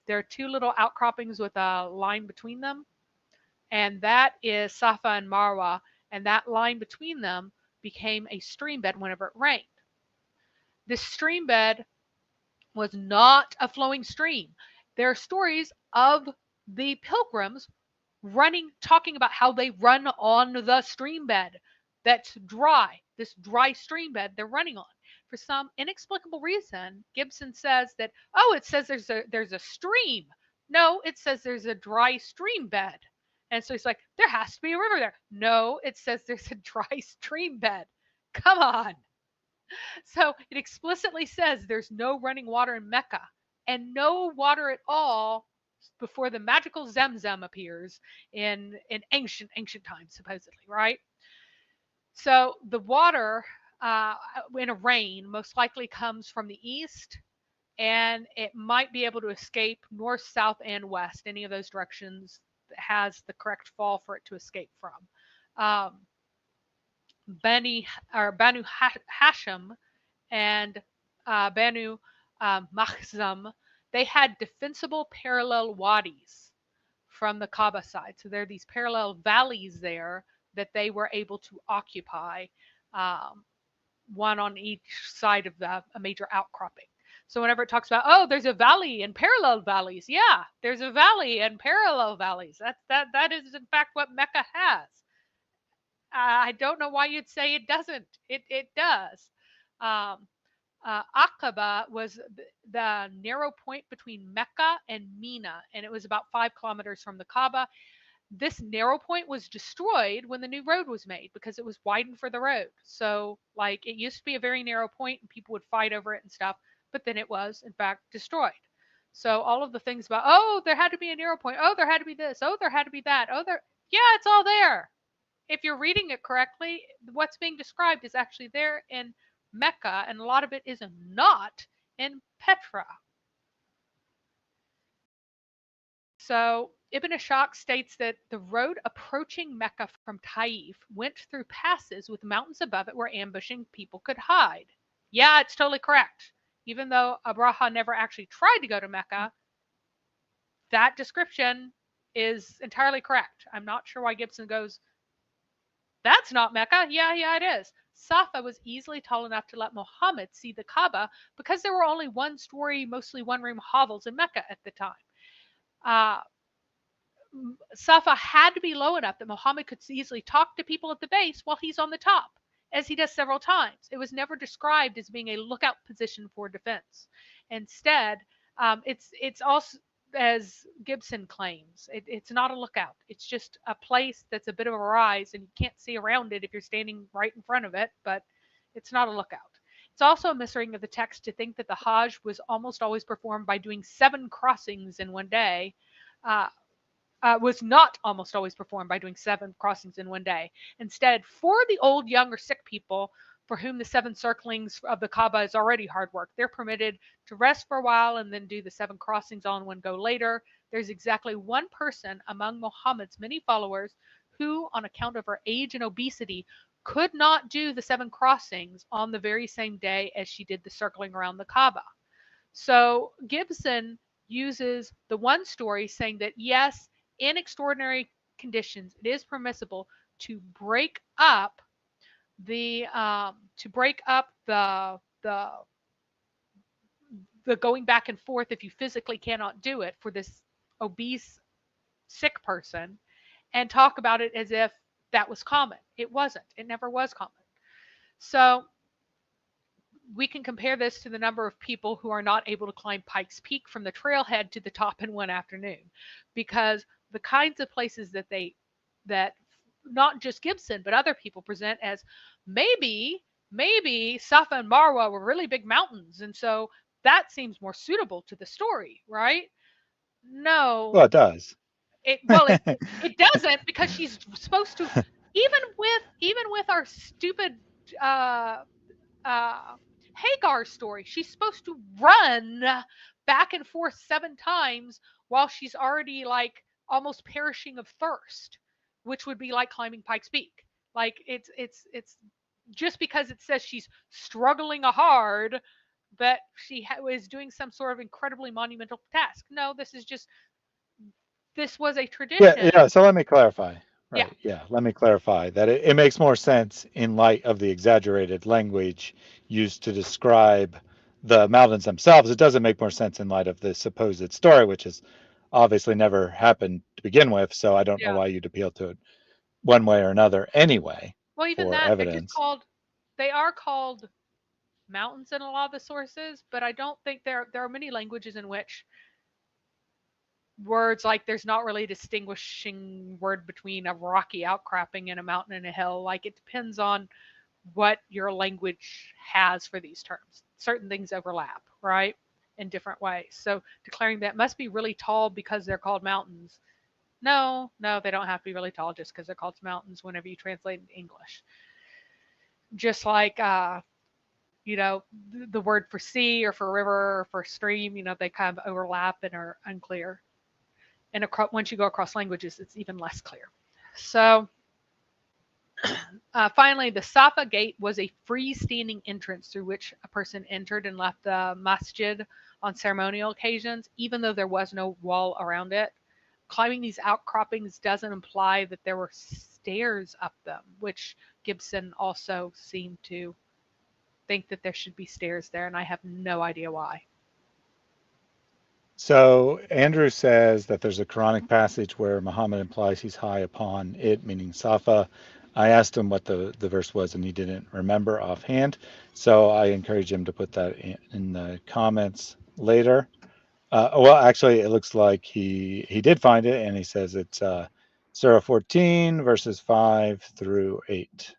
there are two little outcroppings with a line between them. And that is Safa and Marwa. And that line between them became a stream bed whenever it rained. This stream bed was not a flowing stream. There are stories of the pilgrims running, talking about how they run on the stream bed that's dry, this dry stream bed they're running on. For some inexplicable reason, Gibson says that, oh, it says there's a stream. No, it says there's a dry stream bed. And so he's like, there has to be a river there. No, it says there's a dry stream bed. Come on. So it explicitly says there's no running water in Mecca and no water at all before the magical Zemzem appears in ancient times, supposedly, right? So the water in a rain most likely comes from the east, and it might be able to escape north, south, and west, any of those directions that has the correct fall for it to escape from. Banu Hashim and Banu Makhzum, they had defensible parallel wadis from the Kaaba side. So there are these parallel valleys there that they were able to occupy, one on each side of a major outcropping. So whenever it talks about, oh, there's a valley and parallel valleys, yeah, there's a valley and parallel valleys. That is in fact what Mecca has. I don't know why you'd say it doesn't. It does. Aqaba was the narrow point between Mecca and Mina, and it was about 5 kilometers from the Kaaba. This narrow point was destroyed when the new road was made because it was widened for the road. So, like, it used to be a very narrow point and people would fight over it and stuff, but then it was, in fact, destroyed. So all of the things about, oh, there had to be a narrow point, oh, there had to be this, oh, there had to be that, yeah, it's all there. If you're reading it correctly, what's being described is actually there in Mecca, and a lot of it is not in Petra. So Ibn Ishaq states that the road approaching Mecca from Taif went through passes with mountains above it where ambushing people could hide. Yeah, it's totally correct. Even though Abraha never actually tried to go to Mecca, that description is entirely correct. I'm not sure why Gibson goes, that's not Mecca. Yeah, it is. Safa was easily tall enough to let Muhammad see the Kaaba because there were only one-story, mostly one-room hovels in Mecca at the time. Safa had to be low enough that Muhammad could easily talk to people at the base while he's on the top, as he does several times. It was never described as being a lookout position for defense. Instead, it's also, as Gibson claims, it's not a lookout. It's just a place that's a bit of a rise, and you can't see around it if you're standing right in front of it, but it's not a lookout. It's also a misreading of the text to think that the Hajj was almost always performed by doing 7 crossings in one day. Was not almost always performed by doing 7 crossings in one day. Instead, for the old, young, or sick people for whom the 7 circlings of the Kaaba is already hard work, they're permitted to rest for a while and then do the 7 crossings all in one go later. There's exactly one person among Muhammad's many followers who, on account of her age and obesity, could not do the 7 crossings on the very same day as she did the circling around the Kaaba. So Gibson uses the one story saying that, yes, in extraordinary conditions, it is permissible to break up the going back and forth if you physically cannot do it for this obese sick person, and talk about it as if that was common. It wasn't. It never was common. So we can compare this to the number of people who are not able to climb Pikes Peak from the trailhead to the top in one afternoon, because the kinds of places that not just Gibson but other people present as maybe Safa and Marwa were really big mountains, and so that seems more suitable to the story, right? No, Well, it does. It doesn't, because she's supposed to, even with our stupid uh, Hagar story, she's supposed to run back and forth 7 times while she's already like almost perishing of thirst, which would be like climbing Pikes Peak. Like it's just because it says she's struggling hard that she is doing some sort of incredibly monumental task. No, this was a tradition. Yeah. So let me clarify. Yeah. Right. Yeah. Let me clarify that it makes more sense in light of the exaggerated language used to describe the mountains themselves. It doesn't make more sense in light of the supposed story, which has obviously never happened to begin with. So I don't know Yeah. why you'd appeal to it one way or another anyway Well, even for that, evidence. they are called mountains in a lot of the sources, but I don't think there are many languages in which words like there's not really a distinguishing word between a rocky outcropping and a mountain and a hill. Like it depends on what your language has for these terms. Certain things overlap, right? In different ways. So declaring that must be really tall because they're called mountains. No, they don't have to be really tall just because they're called mountains whenever you translate into English. Just like the word for sea or for river or for stream, they kind of overlap and are unclear. And once you go across languages, it's even less clear. So finally, the Safa gate was a freestanding entrance through which a person entered and left the masjid on ceremonial occasions, even though there was no wall around it. Climbing these outcroppings doesn't imply that there were stairs up them, which Gibson also seemed to think that there should be stairs there, and I have no idea why. So Andrew says that there's a Quranic passage where Muhammad implies he's high upon it, meaning Safa. I asked him what the verse was, and he didn't remember offhand. So I encourage him to put that in the comments later. Well, actually, it looks like he did find it, and he says it's Surah 14, verses 5 through 8.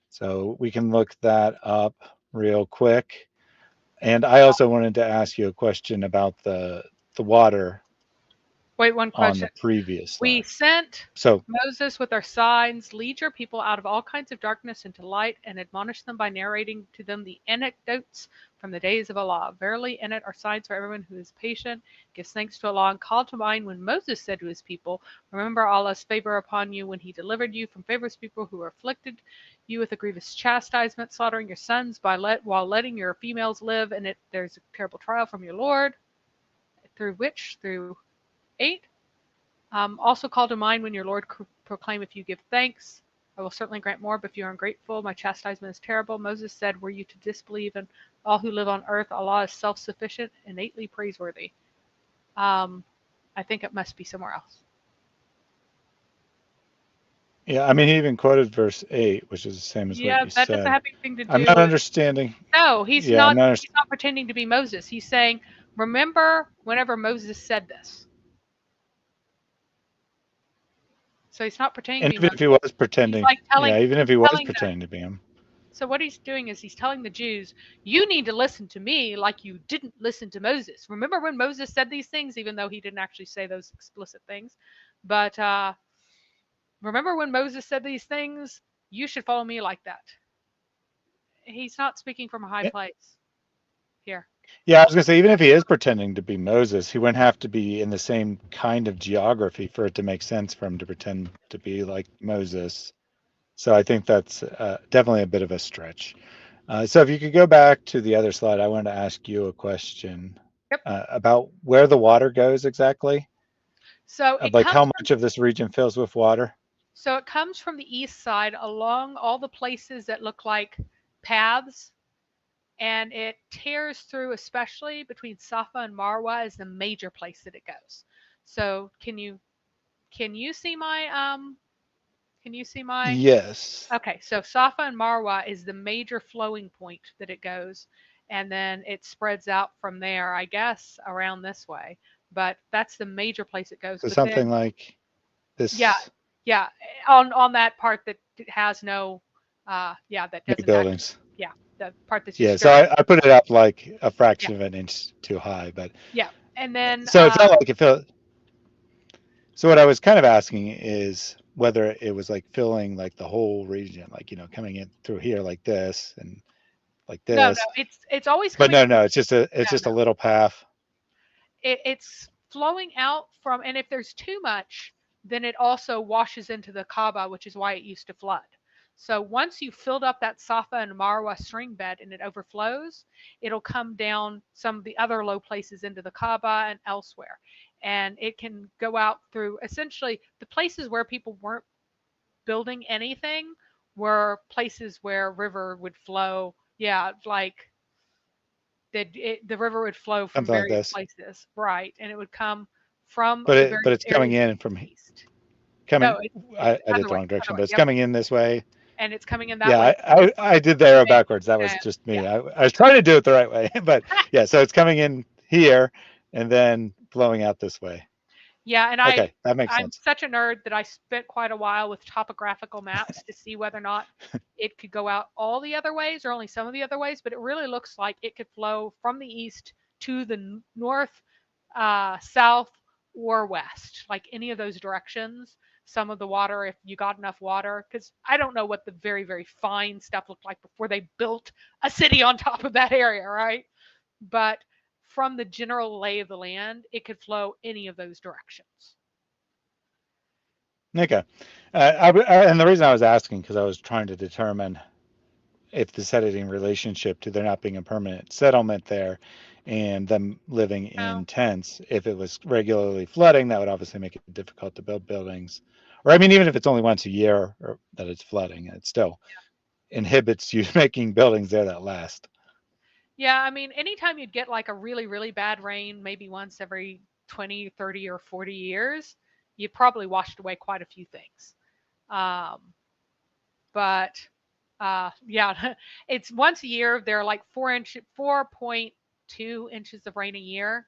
So we can look that up real quick. And I also wanted to ask you a question about the water. Wait, one question. On the previous slide. We sent Moses with our signs, lead your people out of all kinds of darkness into light, and admonish them by narrating to them the anecdotes from the days of Allah. Verily, in it are signs for everyone who is patient, gives thanks to Allah, and called to mind when Moses said to his people, remember Allah's favor upon you when he delivered you from favorous people who afflicted you with a grievous chastisement, slaughtering your sons while letting your females live, and there's a terrible trial from your Lord, through 8. Also call to mind when your Lord proclaim, if you give thanks, I will certainly grant more, but if you are ungrateful, my chastisement is terrible. Moses said, were you to disbelieve in all who live on earth, Allah is self-sufficient, innately praiseworthy. I think it must be somewhere else. Yeah, I mean, he even quoted verse 8, which is the same as what you said. Yeah, that doesn't have anything to do I'm not understanding. No, he's not pretending to be Moses. He's saying, remember whenever Moses said this. So he's not pretending and to be even if he was pretending, even if he was pretending to be him. So what he's doing is he's telling the Jews, you need to listen to me like you didn't listen to Moses. Remember when Moses said these things, even though he didn't actually say those explicit things. But remember when Moses said these things, you should follow me like that. He's not speaking from a high place here. Yeah, I was going to say, even if he is pretending to be Moses, he wouldn't have to be in the same kind of geography for it to make sense for him to pretend to be like Moses. So I think that's definitely a bit of a stretch. So if you could go back to the other slide, I wanted to ask you a question about where the water goes exactly. So it like how comes much of this region fills with water? so it comes from the east side along all the places that look like paths, and it tears through, especially between Safa and Marwa is the major place that it goes. So can you see my can you see my Yes. okay, so Safa and Marwa is the major flowing point that it goes, and then it spreads out from there, I guess, around this way. But that's the major place it goes. So But something then, like yeah, this, yeah, on that part that has no, yeah, that new doesn't actually, buildings. yeah, the part that's just Yeah, so straight. I put it up like a Yeah, fraction of an inch too high, but yeah, and then, so it's not like it filled. So what I was kind of asking is whether it was like filling like the whole region, like, coming in through here like this and like no, no, this. it's always But coming no, from no, the it's no, just no. a little path. It's flowing out from, and if there's too much, then it also washes into the Kaaba, which is why it used to flood. So once you filled up that Safa and Marwa string bed and it overflows, it'll come down some of the other low places into the Kaaba and elsewhere. And it can go out through essentially the places where people weren't building anything were places where river would flow. Yeah, like the river would flow from Something like various this. places, right? And it would come from But the but various it's coming areas in from east. No, coming. it's I did other the way, wrong direction, other but way. it's Yep, coming in this way. and it's coming in that Yeah, way coming from I did the arrow Spain. backwards. That was And just yeah, me. I was trying to do it the right way, but yeah. So it's coming in here and then flowing out this way. yeah, and Okay, that makes I'm sense. such a nerd that I spent quite a while with topographical maps to see whether or not it could go out all the other ways or only some of the other ways. But it really looks like it could flow from the east to the north, south, or west, like any of those directions. Some of the water, if you got enough water, because I don't know what the very, very fine stuff looked like before they built a city on top of that area, right? But from the general lay of the land, it could flow any of those directions. Okay, and the reason I was asking because I was trying to determine if this had any relationship to there not being a permanent settlement there and them living Oh, in tents. If it was regularly flooding, that would obviously make it difficult to build buildings. Or I mean, even if it's only once a year or that it's flooding, it still inhibits you making buildings there that last. yeah. I mean, anytime you'd get like a really, really bad rain, maybe once every 20, 30, or 40 years, you probably washed away quite a few things. Um, but yeah, it's once a year. They're like 4.2 inches of rain a year.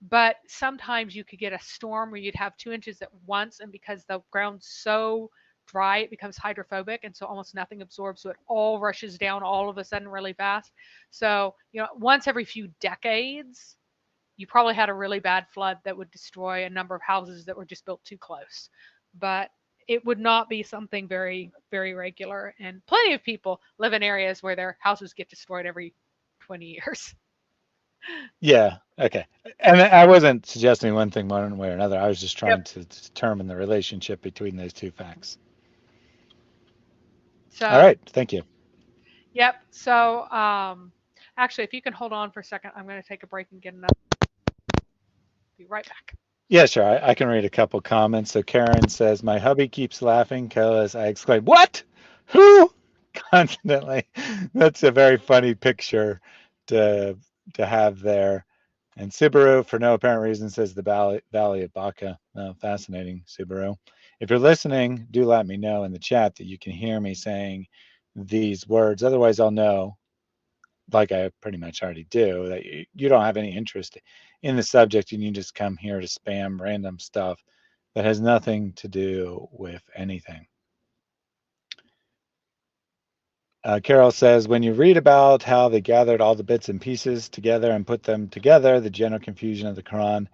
But sometimes you could get a storm where you'd have 2 inches at once, and because the ground's so dry, it becomes hydrophobic, and so almost nothing absorbs, so it all rushes down all of a sudden really fast. So, once every few decades, you probably had a really bad flood that would destroy a number of houses that were just built too close. But it would not be something very, very regular. And plenty of people live in areas where their houses get destroyed every 20 years. Yeah. Okay. And I wasn't suggesting one thing one way or another. I was just Yep. trying to determine the relationship between those two facts. All So, right. Thank you. yep. So, actually, if you can hold on for a second, I'm going to take a break and get another. Be right back. Yeah, sure. I can read a couple comments. So Karen says, my hubby keeps laughing because I exclaim, what? Who? Confidently. That's a very funny picture to have there. And Subaru, for no apparent reason, says the Valley of Baca. Fascinating, Subaru. If you're listening, do let me know in the chat that you can hear me saying these words. Otherwise, I'll know, like I pretty much already do, that you don't have any interest in the subject and you just come here to spam random stuff that has nothing to do with anything. Carol says, when you read about how they gathered all the bits and pieces together and put them together, the general confusion of the Quran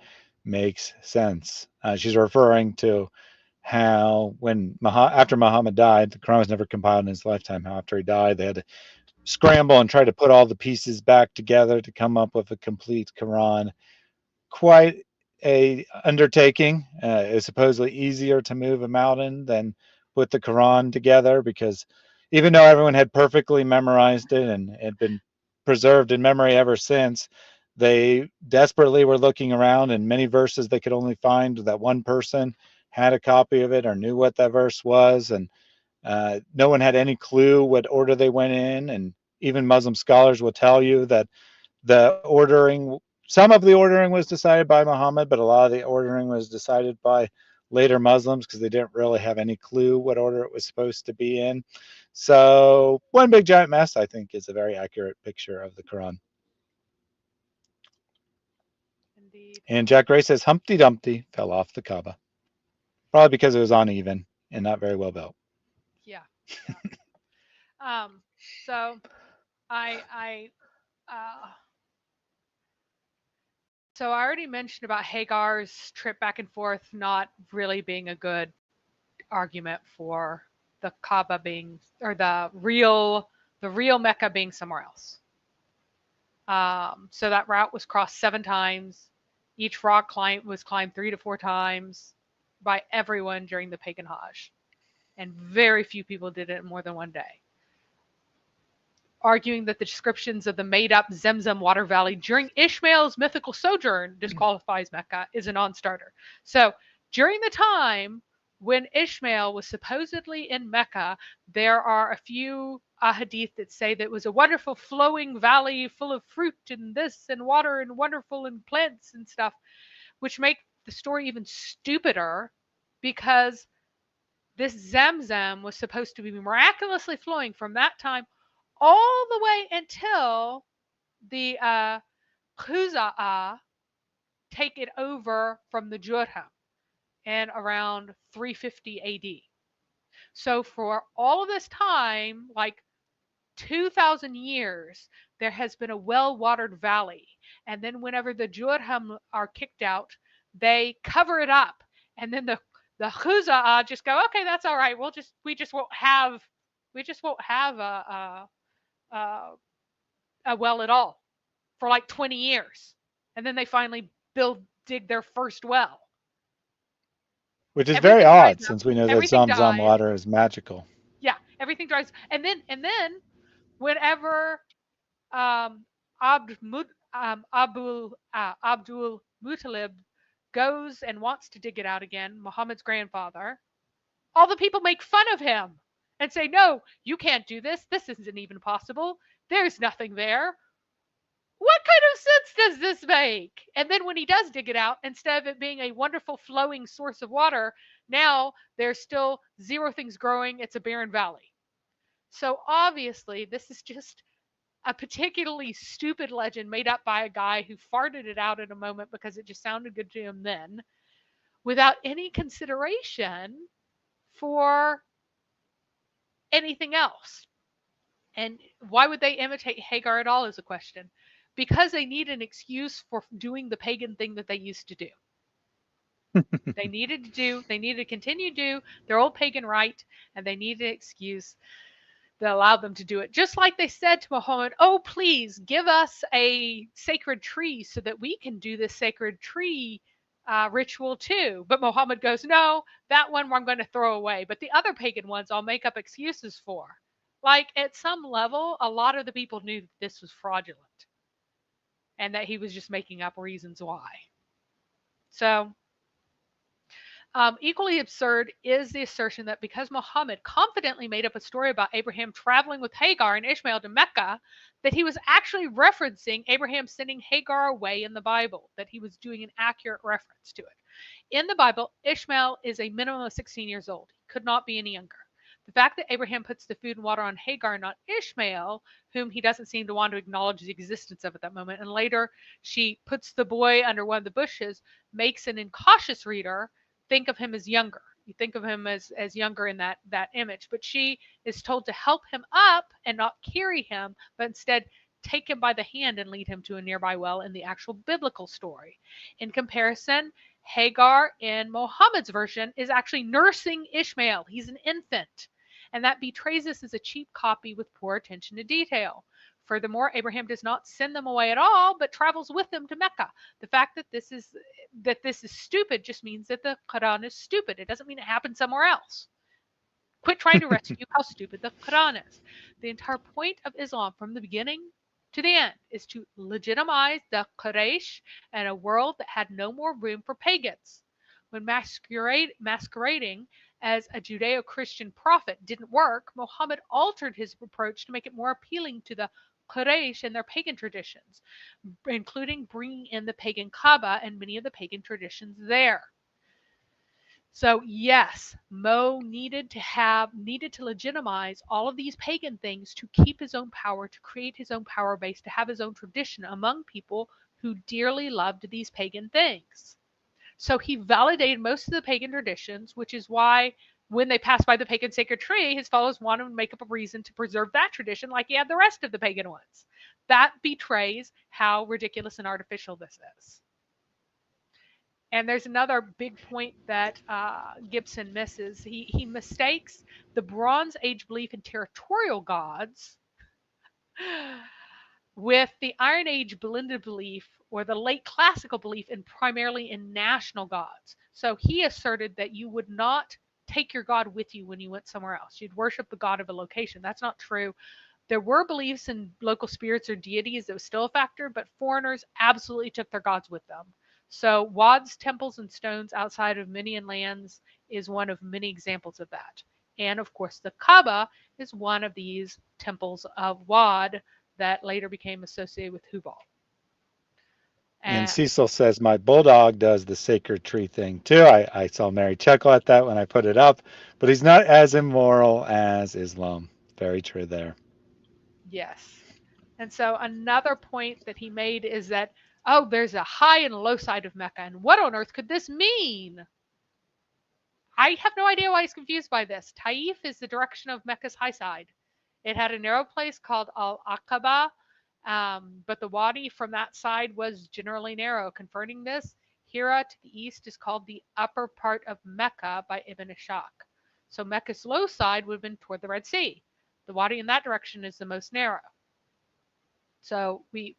makes sense. She's referring to how after Muhammad died, the Quran was never compiled in his lifetime. How after he died, they had to scramble and try to put all the pieces back together to come up with a complete Quran. Quite a undertaking. It's supposedly easier to move a mountain than put the Quran together, because even though everyone had perfectly memorized it and had been preserved in memory ever since, They desperately were looking around, and many verses they could only find that one person had a copy of it or knew what that verse was, and no one had any clue what order they went in. And even Muslim scholars will tell you that the ordering, some of the ordering was decided by Muhammad, but a lot of the ordering was decided by later Muslims because they didn't really have any clue what order it was supposed to be in. So one big giant mess, I think, is a very accurate picture of the Quran. Indeed. And Jack Gray says Humpty Dumpty fell off the Kaaba, probably because it was uneven and not very well built. Yeah. So I so I already mentioned about Hagar's trip back and forth not really being a good argument for the Kaaba being, or the real Mecca being somewhere else. So that route was crossed 7 times. Each rock was climbed 3 to 4 times by everyone during the Pagan Hajj, and very few people did it in more than one day. Arguing that the descriptions of the made-up Zemzem water valley during Ishmael's mythical sojourn disqualifies Mecca is a non-starter. So during the time when Ishmael was supposedly in Mecca, there are a few hadith that say that it was a wonderful flowing valley full of fruit and this and water and wonderful and plants and stuff, which make the story even stupider, because this Zamzam was supposed to be miraculously flowing from that time all the way until the Khuza'ah take it over from the Jurham in around 350 AD. So for all of this time, like 2,000 years, there has been a well-watered valley. And then whenever the Jurham are kicked out, they cover it up. And then the Khuza'ah just go, okay, that's all right. We just won't have a well at all for like 20 years. And then they finally dig their first well. Which is very odd, since we know that Everything Zamzam dies. water is magical. Yeah, everything dries. And then whenever Abdul Muttalib goes and wants to dig it out again, Muhammad's grandfather, all the people make fun of him and say, no, you can't do this. This isn't even possible. There's nothing there. What kind of sense does this make? And then when he does dig it out, instead of it being a wonderful flowing source of water, now there's still 0 things growing. It's a barren valley. So obviously, this is just a particularly stupid legend made up by a guy who farted it out in a moment because it just sounded good to him then, without any consideration for anything else. And why would they imitate Hagar at all is a question. Because they need an excuse for doing the pagan thing that they used to do. They needed to continue to do their old pagan rite, and they needed an excuse that allowed them to do it. Just like they said to Muhammad, oh, please give us a sacred tree so that we can do this sacred tree ritual too. But Muhammad goes, no, that one I'm going to throw away. But the other pagan ones I'll make up excuses for. Like, at some level, a lot of the people knew that this was fraudulent and that he was just making up reasons why. So, equally absurd is the assertion that because Muhammad confidently made up a story about Abraham traveling with Hagar and Ishmael to Mecca, that he was actually referencing Abraham sending Hagar away in the Bible, that he was doing an accurate reference to it. In the Bible, Ishmael is a minimum of 16 years old. He could not be any younger. The fact that Abraham puts the food and water on Hagar, not Ishmael, whom he doesn't seem to want to acknowledge the existence of at that moment, and later she puts the boy under one of the bushes, makes an incautious reader think of him as younger. You think of him as younger in that image. But she is told to help him up and not carry him, but instead take him by the hand and lead him to a nearby well in the actual biblical story. In comparison, Hagar in Muhammad's version is actually nursing Ishmael. He's an infant. And that betrays this as a cheap copy with poor attention to detail. Furthermore, Abraham does not send them away at all, but travels with them to Mecca. The fact that this is stupid just means that the Quran is stupid. It doesn't mean it happened somewhere else. Quit trying to rescue how stupid the Quran is. The entire point of Islam from the beginning to the end is to legitimize the Quraysh and a world that had no more room for pagans. When masquerading as a Judeo-Christian prophet didn't work, Muhammad altered his approach to make it more appealing to the Quraysh and their pagan traditions, including bringing in the pagan Kaaba and many of the pagan traditions there. So yes, Mo needed to legitimize all of these pagan things to keep his own power, to create his own power base, to have his own tradition among people who dearly loved these pagan things. So he validated most of the pagan traditions, which is why when they passed by the pagan sacred tree, his followers wanted to make up a reason to preserve that tradition like he had the rest of the pagan ones. That betrays how ridiculous and artificial this is. And there's another big point that Gibson misses. He mistakes the Bronze Age belief in territorial gods with the Iron Age blended belief or the late classical belief in primarily in national gods. So he asserted that you would not take your god with you when you went somewhere else. You'd worship the god of a location. That's not true. There were beliefs in local spirits or deities that was still a factor, but foreigners absolutely took their gods with them. So Wad's temples and stones outside of Minian lands is one of many examples of that. And of course, the Kaaba is one of these temples of Wad that later became associated with Hubal. And Cecil says, my bulldog does the sacred tree thing too. I saw Mary chuckle at that when I put it up, but he's not as immoral as Islam. Very true there. Yes. And so another point that he made is that, oh, there's a high and low side of Mecca. And what on earth could this mean? I have no idea why he's confused by this. Taif is the direction of Mecca's high side. It had a narrow place called Al-Aqaba, but the wadi from that side was generally narrow. Confirming this, Hira to the east is called the upper part of Mecca by Ibn Ishaq. So Mecca's low side would have been toward the Red Sea. The wadi in that direction is the most narrow. So we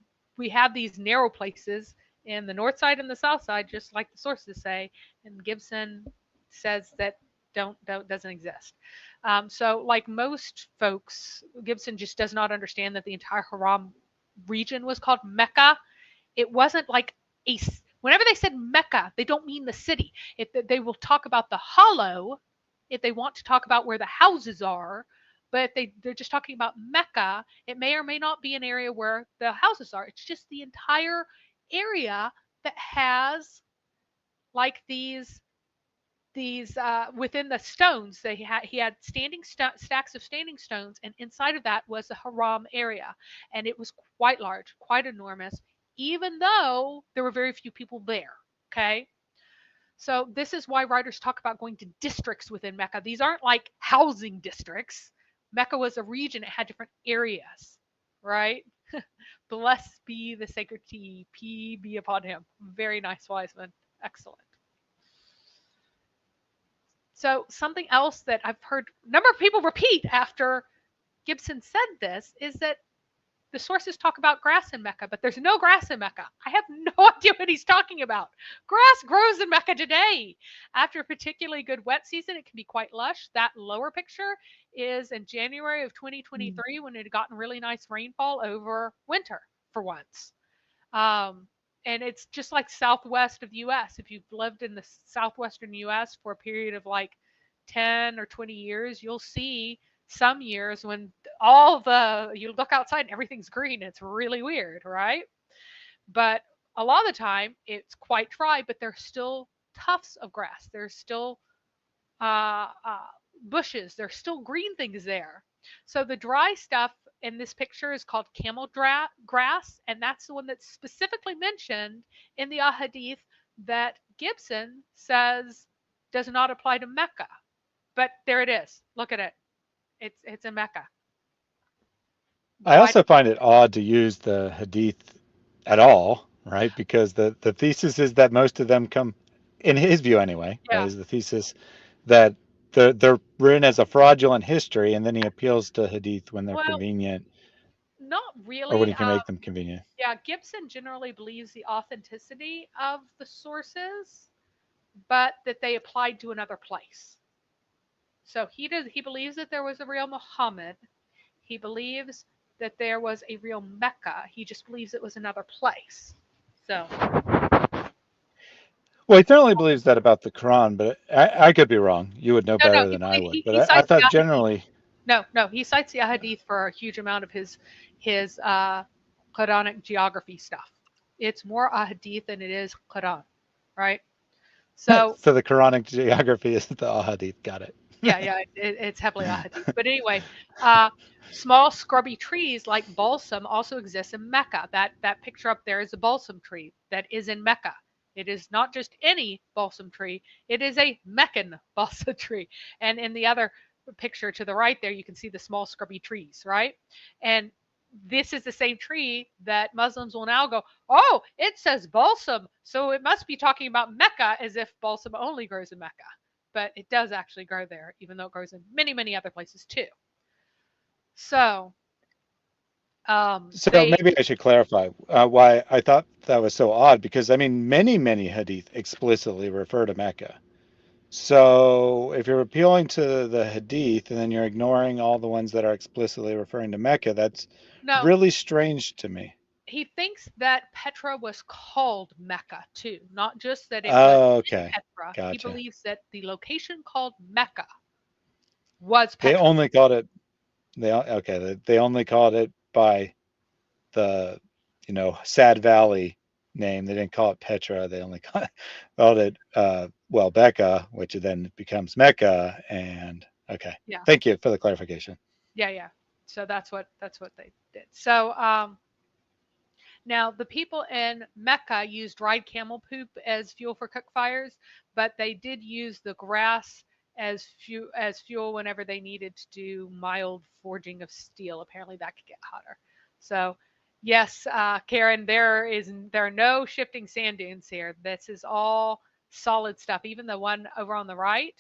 have these narrow places in the north side and the south side, just like the sources say, and Gibson says that doesn't exist. So like most folks, Gibson just does not understand that the entire Haram region was called Mecca. It wasn't like whenever they said Mecca, they don't mean the city. They will talk about the hollow if they want to talk about where the houses are. But if they're just talking about Mecca, it may or may not be an area where the houses are. It's just the entire area that has like these within the stones. He had standing stacks of standing stones, and inside of that was the Haram area, and it was quite large, quite enormous, even though there were very few people there. Okay. So this is why writers talk about going to districts within Mecca. These aren't like housing districts. Mecca was a region. It had different areas, right? Blessed be the sacred tea. Peace be upon him. Very nice, Wiseman. Excellent. So something else that I've heard a number of people repeat after Gibson said this is that the sources talk about grass in Mecca, but there's no grass in Mecca. I have no idea what he's talking about. Grass grows in Mecca today. After a particularly good wet season, it can be quite lush. That lower picture is in January of 2023 when it had gotten really nice rainfall over winter for once. And it's just like southwest of the U.S. If you've lived in the southwestern U.S. for a period of like 10 or 20 years, you'll see some years when you look outside and everything's green. It's really weird, right? But a lot of the time it's quite dry, but there's still tufts of grass. There's still bushes. There's still green things there. So the dry stuff in this picture is called camel grass, and that's the one that's specifically mentioned in the ahadith that Gibson says does not apply to Mecca. But there it is. Look at it. It's in Mecca. I also find it odd to use the hadith at all, right? Because the thesis is that most of them come, in his view anyway, Yeah. right, is the thesis that they're written as a fraudulent history, and then he appeals to hadith when they're convenient. Not really. Or when he can make them convenient. Yeah, Gibson generally believes the authenticity of the sources, but that they applied to another place. So he believes that there was a real Muhammad. He believes that there was a real Mecca. He just believes it was another place. So. Well, he certainly believes that about the Quran, but I could be wrong. You would know No, better than I would. he But I cites the thought ahadith. generally, No, he cites the ahadith for a huge amount of his Quranic geography stuff. It's more ahadith than it is Quran, right? So so the Quranic geography is the ahadith. Got it. yeah, it's heavily ahadith. But anyway, small scrubby trees like balsam also exist in Mecca. That picture up there is a balsam tree that is in Mecca. It is not just any balsam tree. It is a Meccan balsam tree. And in the other picture to the right there, you can see the small scrubby trees, right? And this is the same tree that Muslims will now go, oh, it says balsam, so it must be talking about Mecca, as if balsam only grows in Mecca. But it does actually grow there, even though it grows in many, many other places too. So, Maybe I should clarify why I thought that was so odd, because I mean, many hadith explicitly refer to Mecca. So if you're appealing to the hadith and then you're ignoring all the ones that are explicitly referring to Mecca, that's really strange to me. He thinks that Petra was called Mecca too, not just that it was Petra. Gotcha. He believes that the location called Mecca was Petra. They only called it. They only called it by the, Sad Valley name. They didn't call it Petra. They only called it Becca, which then becomes Mecca. And yeah. Thank you for the clarification. Yeah. So that's what they did. So now the people in Mecca used dried camel poop as fuel for cook fires, but they did use the grass as fuel whenever they needed to do mild forging of steel. Apparently that could get hotter. So yes, Karen, there are no shifting sand dunes here. This is all solid stuff. Even the one over on the right,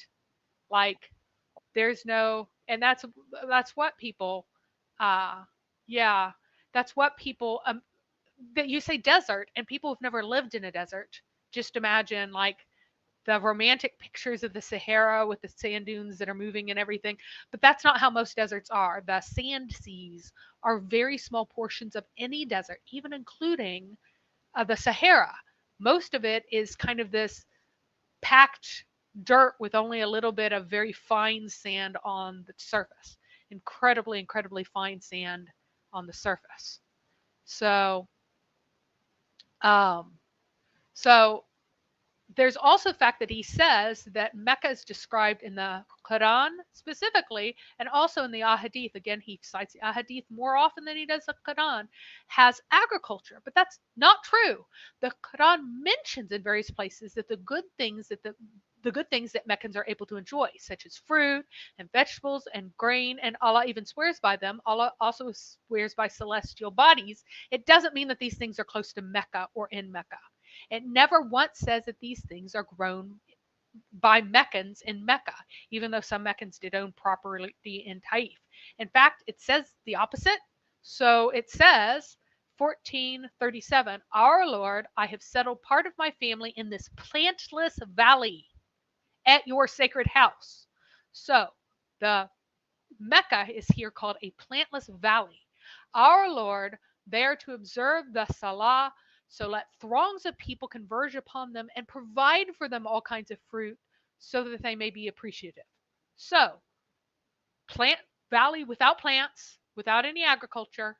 like there's no, and that's what people, that's what people, that you say desert, and people have never lived in a desert. Just imagine like the romantic pictures of the Sahara with the sand dunes that are moving and everything. But that's not how most deserts are. The sand seas are very small portions of any desert, even including the Sahara. Most of it is kind of this packed dirt with only a little bit of very fine sand on the surface. Incredibly, incredibly fine sand on the surface. So, there's also the fact that he says that Mecca is described in the Quran specifically, and also in the Ahadith. Again, he cites the Ahadith more often than he does the Quran, has agriculture, but that's not true. The Quran mentions in various places that the good things that Meccans are able to enjoy, such as fruit and vegetables and grain, and Allah even swears by them. Allah also swears by celestial bodies. It doesn't mean that these things are close to Mecca or in Mecca. It never once says that these things are grown by Meccans in Mecca, even though some Meccans did own property in Taif. In fact, it says the opposite. So it says, 1437, Our Lord, I have settled part of my family in this plantless valley at your sacred house. So the Mecca is here called a plantless valley. Our Lord, there to observe the Salah, so let throngs of people converge upon them and provide for them all kinds of fruit so that they may be appreciative. So, plant valley without plants, without any agriculture,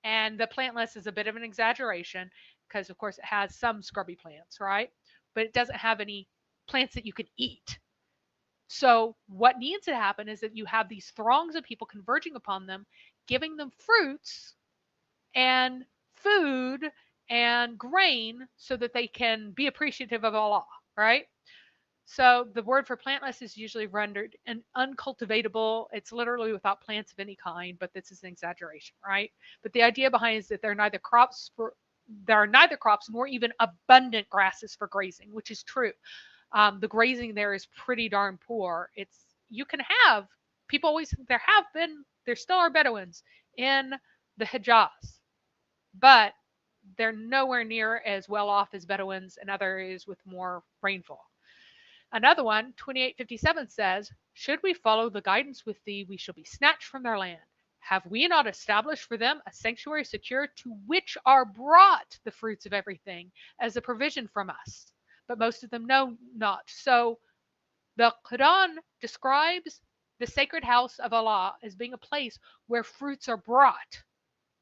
and the plantless is a bit of an exaggeration because, of course, it has some scrubby plants, right? But it doesn't have any plants that you can eat. So what needs to happen is that you have these throngs of people converging upon them, giving them fruits and food and grain so that they can be appreciative of Allah, right? So the word for plantless is usually rendered an uncultivatable. It's literally without plants of any kind, but this is an exaggeration, right? But the idea behind it is that there are neither crops nor even abundant grasses for grazing, which is true. The grazing there is pretty darn poor. There still are Bedouins in the Hijaz, but they're nowhere near as well off as Bedouins in other areas with more rainfall. Another one, 2857 says, should we follow the guidance with thee, we shall be snatched from their land. have we not established for them a sanctuary secure, to which are brought the fruits of everything as a provision from us? But most of them know not. So the Quran describes the sacred house of Allah as being a place where fruits are brought,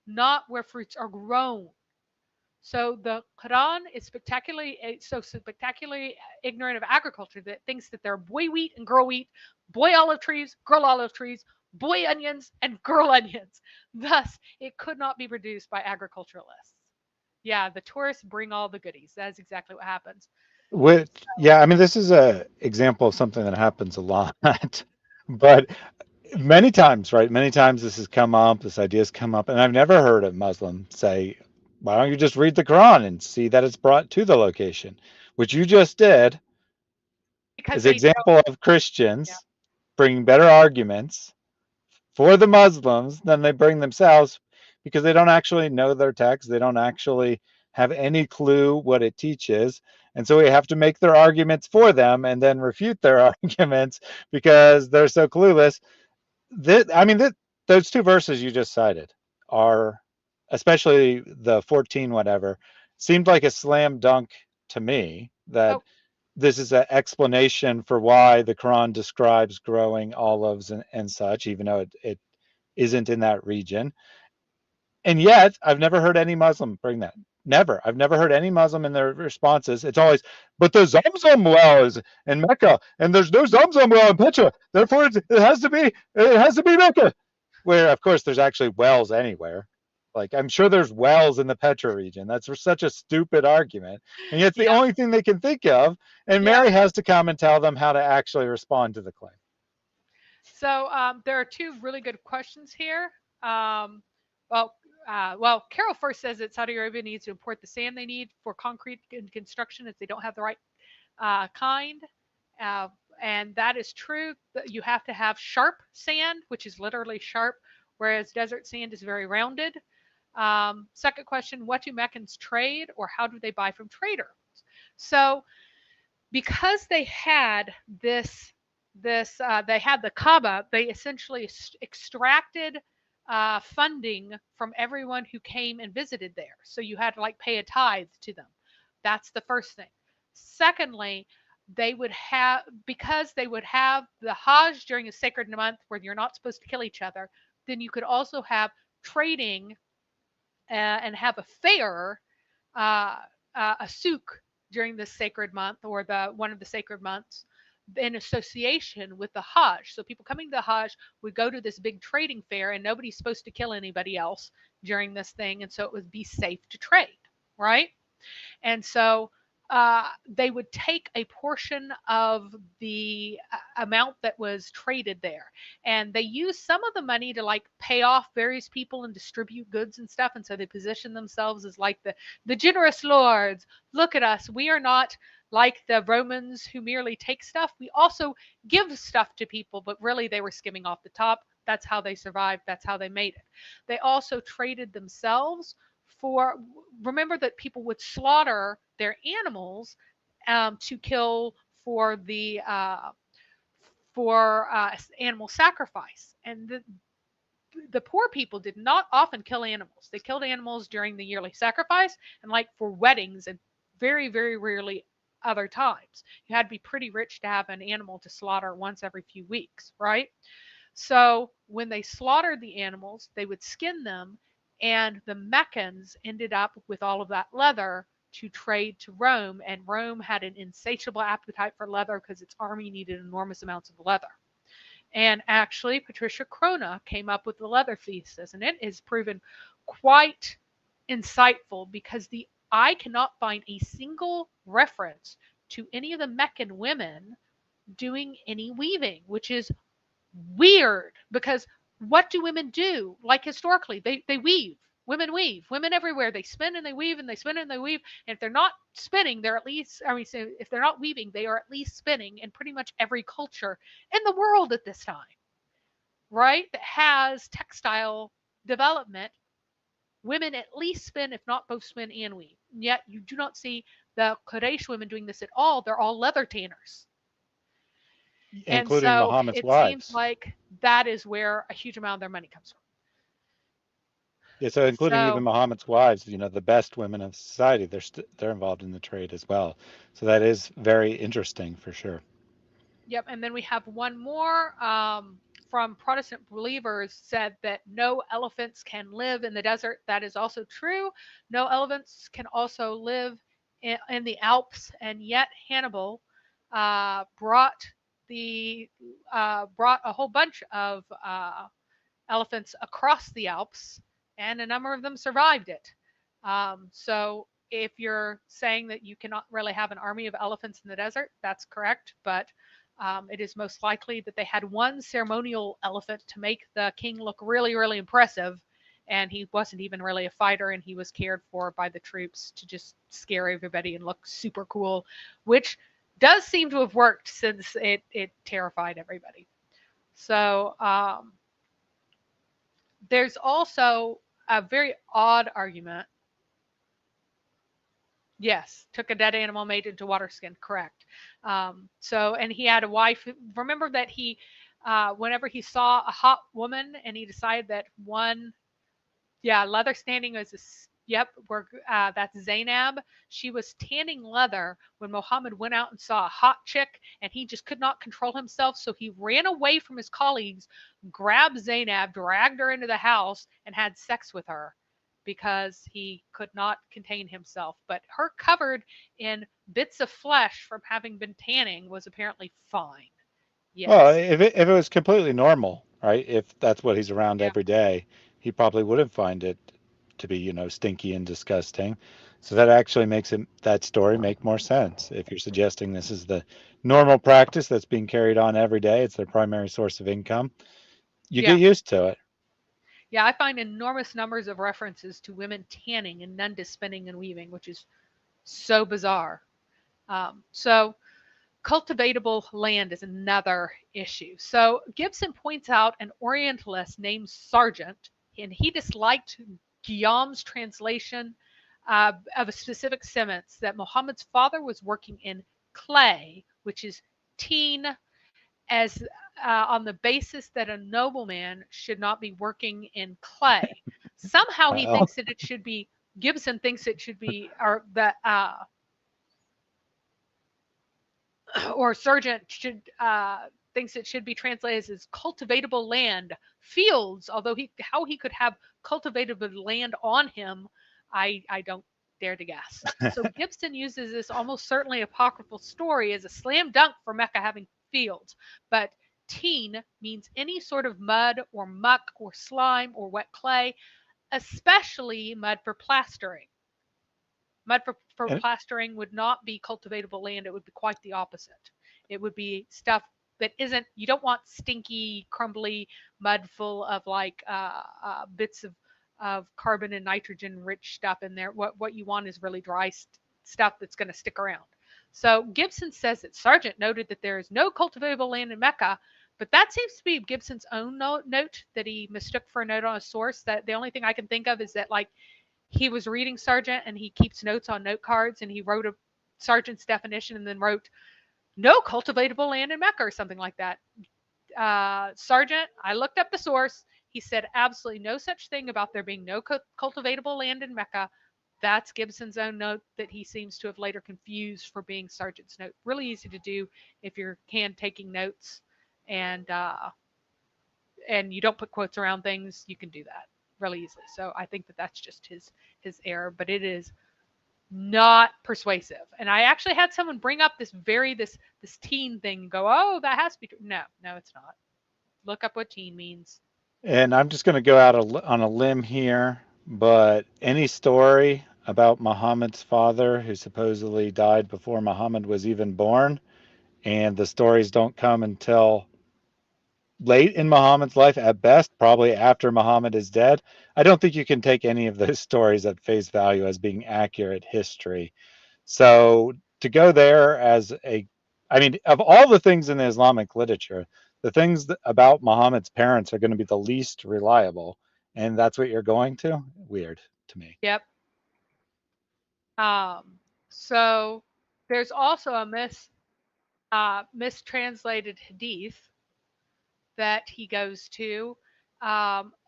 not where fruits are grown. So the Quran is spectacularly ignorant of agriculture, that thinks that there are boy wheat and girl wheat, boy olive trees, girl olive trees, boy onions and girl onions. Thus, it could not be produced by agriculturalists. Yeah, the tourists bring all the goodies. That is exactly what happens. Yeah, I mean, this is a example of something that happens a lot, but many times, right? Many times this has come up, this idea has come up, and I've never heard a Muslim say, why don't you just read the Quran and see that it's brought to the location, which you just did, Because as an example of Christians Yeah. bringing better arguments for the Muslims than they bring themselves, because they don't actually know their text. They don't actually have any clue what it teaches. And so we have to make their arguments for them and then refute their arguments because they're so clueless. Those two verses you just cited are, especially the 14 whatever, seemed like a slam dunk to me, that this is an explanation for why the Quran describes growing olives and such, even though it isn't in that region. And yet, I've never heard any Muslim bring that. Never. I've never heard any Muslim in their responses. It's always, but the Zamzam well is in Mecca, and there's no Zamzam well in Petra. Therefore, it has to be Mecca. Where, of course, there's actually wells anywhere. Like, I'm sure there's wells in the Petra region. That's such a stupid argument. And yet it's the only thing they can think of. And Mary has to come and tell them how to actually respond to the claim. So there are two really good questions here. Well, Carol first says that Saudi Arabia needs to import the sand they need for concrete construction if they don't have the right kind. And that is true. You have to have sharp sand, which is literally sharp, whereas desert sand is very rounded. Second question, what do Meccans trade, or how do they buy from traders? So because they had they had the Kaaba, they essentially extracted funding from everyone who came and visited there. So you had to like pay a tithe to them. That's the first thing. Secondly, because they would have the Hajj during a sacred month where you're not supposed to kill each other, then you could also have trading and have a fair, a souk during this sacred month, or one of the sacred months, in association with the Hajj. So people coming to the Hajj would go to this big trading fair, and nobody's supposed to kill anybody else during this thing, and so it would be safe to trade, right? And so they would take a portion of the amount that was traded there, and they used some of the money to like pay off various people and distribute goods and stuff. And so they position themselves as like the generous lords. Look at us, we are not like the Romans who merely take stuff. We also give stuff to people, but really they were skimming off the top. That's how they survived. That's how they made it. They also traded themselves for, remember that people would slaughter their animals to kill for the animal sacrifice. And the poor people did not often kill animals. They killed animals during the yearly sacrifice and like for weddings, and very, very rarely other times. You had to be pretty rich to have an animal to slaughter once every few weeks, right? So when they slaughtered the animals, they would skin them, and the Meccans ended up with all of that leather to trade to Rome, and Rome had an insatiable appetite for leather because its army needed enormous amounts of leather. And actually, Patricia Crona came up with the leather thesis, and it is proven quite insightful because I cannot find a single reference to any of the Meccan women doing any weaving, which is weird because what do women do? Like historically, they weave. Women weave. Women everywhere. They spin and they weave and they spin and they weave. And if they're not spinning, they're at least, so if they're not weaving, they are at least spinning in pretty much every culture in the world at this time, right? That has textile development. Women at least spin, if not both spin and weave. And yet you do not see the Quraysh women doing this at all. They're all leather tanners. Including Muhammad's it wives. seems like that is where a huge amount of their money comes from. Yeah, so including even So, Muhammad's wives, the best women of society, they're involved in the trade as well. So that is very interesting for sure. yep. And then we have one more from Protestant believers said that no elephants can live in the desert. That is also true. No elephants can also live in the Alps, and yet Hannibal brought the brought a whole bunch of elephants across the Alps, and a number of them survived it. So if you're saying that you cannot really have an army of elephants in the desert, that's correct, but it is most likely that they had one ceremonial elephant to make the king look really, really impressive, and he wasn't even really a fighter, and he was cared for by the troops to just scare everybody and look super cool, which does seem to have worked since it terrified everybody. So there's also a very odd argument. Yes, took a dead animal, made it into water skin. Correct. And he had a wife. Remember that whenever he saw a hot woman, and he decided that one, yeah, leather standing was yep, that's Zainab. She was tanning leather when Muhammad went out and saw a hot chick, and he just could not control himself. So he ran away from his colleagues, grabbed Zainab, dragged her into the house, and had sex with her because he could not contain himself. But her covered in bits of flesh from having been tanning was apparently fine. Well, Yes. if it was completely normal, right? If that's what he's around Yeah. every day, he probably wouldn't find it to be, stinky and disgusting. So that actually makes that story make more sense. If you're suggesting this is the normal practice that's being carried on every day, it's their primary source of income, you get Yeah. used to it. Yeah, I find enormous numbers of references to women tanning and none to spinning and weaving, which is so bizarre. So, cultivatable land is another issue. So, Gibson points out an Orientalist named Sargent, and he disliked Guillaume's translation of a specific sentence that Muhammad's father was working in clay, which is teen, as on the basis that a nobleman should not be working in clay. Somehow he Well, thinks that it should be Gibson thinks it should be, or that or Sargent should thinks it should be translated as cultivatable land, fields. Although how he could have cultivatable land on him, I don't dare to guess. So Gibson uses this almost certainly apocryphal story as a slam dunk for Mecca having fields, but teen means any sort of mud or muck or slime or wet clay, especially mud for plastering. Mud for and plastering would not be cultivatable land. It would be quite the opposite. It would be stuff that isn't, you don't want stinky, crumbly mud full of like bits of carbon and nitrogen rich stuff in there. What you want is really dry stuff that's going to stick around. So Gibson says that Sargent noted that there is no cultivatable land in Mecca, but that seems to be Gibson's own note that he mistook for a note on a source. That the only thing I can think of is that like he was reading Sargent and he keeps notes on note cards, and he wrote a Sargent's definition and then wrote no cultivatable land in Mecca or something like that. Sargent, I looked up the source. He said absolutely no such thing about there being no cultivatable land in Mecca. That's Gibson's own note that he seems to have later confused for being Sargent's note. Really easy to do if you're hand taking notes, and and you don't put quotes around things. You can do that really easily. So I think that that's just his error, but it is not persuasive. And I actually had someone bring up this teen thing and go, "Oh, that has to be true." No, no, it's not. Look up what teen means. and I'm just going to go out on a limb here, but any story about Muhammad's father who supposedly died before Muhammad was even born, and the stories don't come until late in Muhammad's life, at best, probably after Muhammad is dead. I don't think you can take any of those stories at face value as being accurate history. So to go there I mean, of all the things in the Islamic literature, the things about Muhammad's parents are going to be the least reliable. And that's what you're going to? Weird to me. Yep. So there's also a mistranslated hadith that he goes to.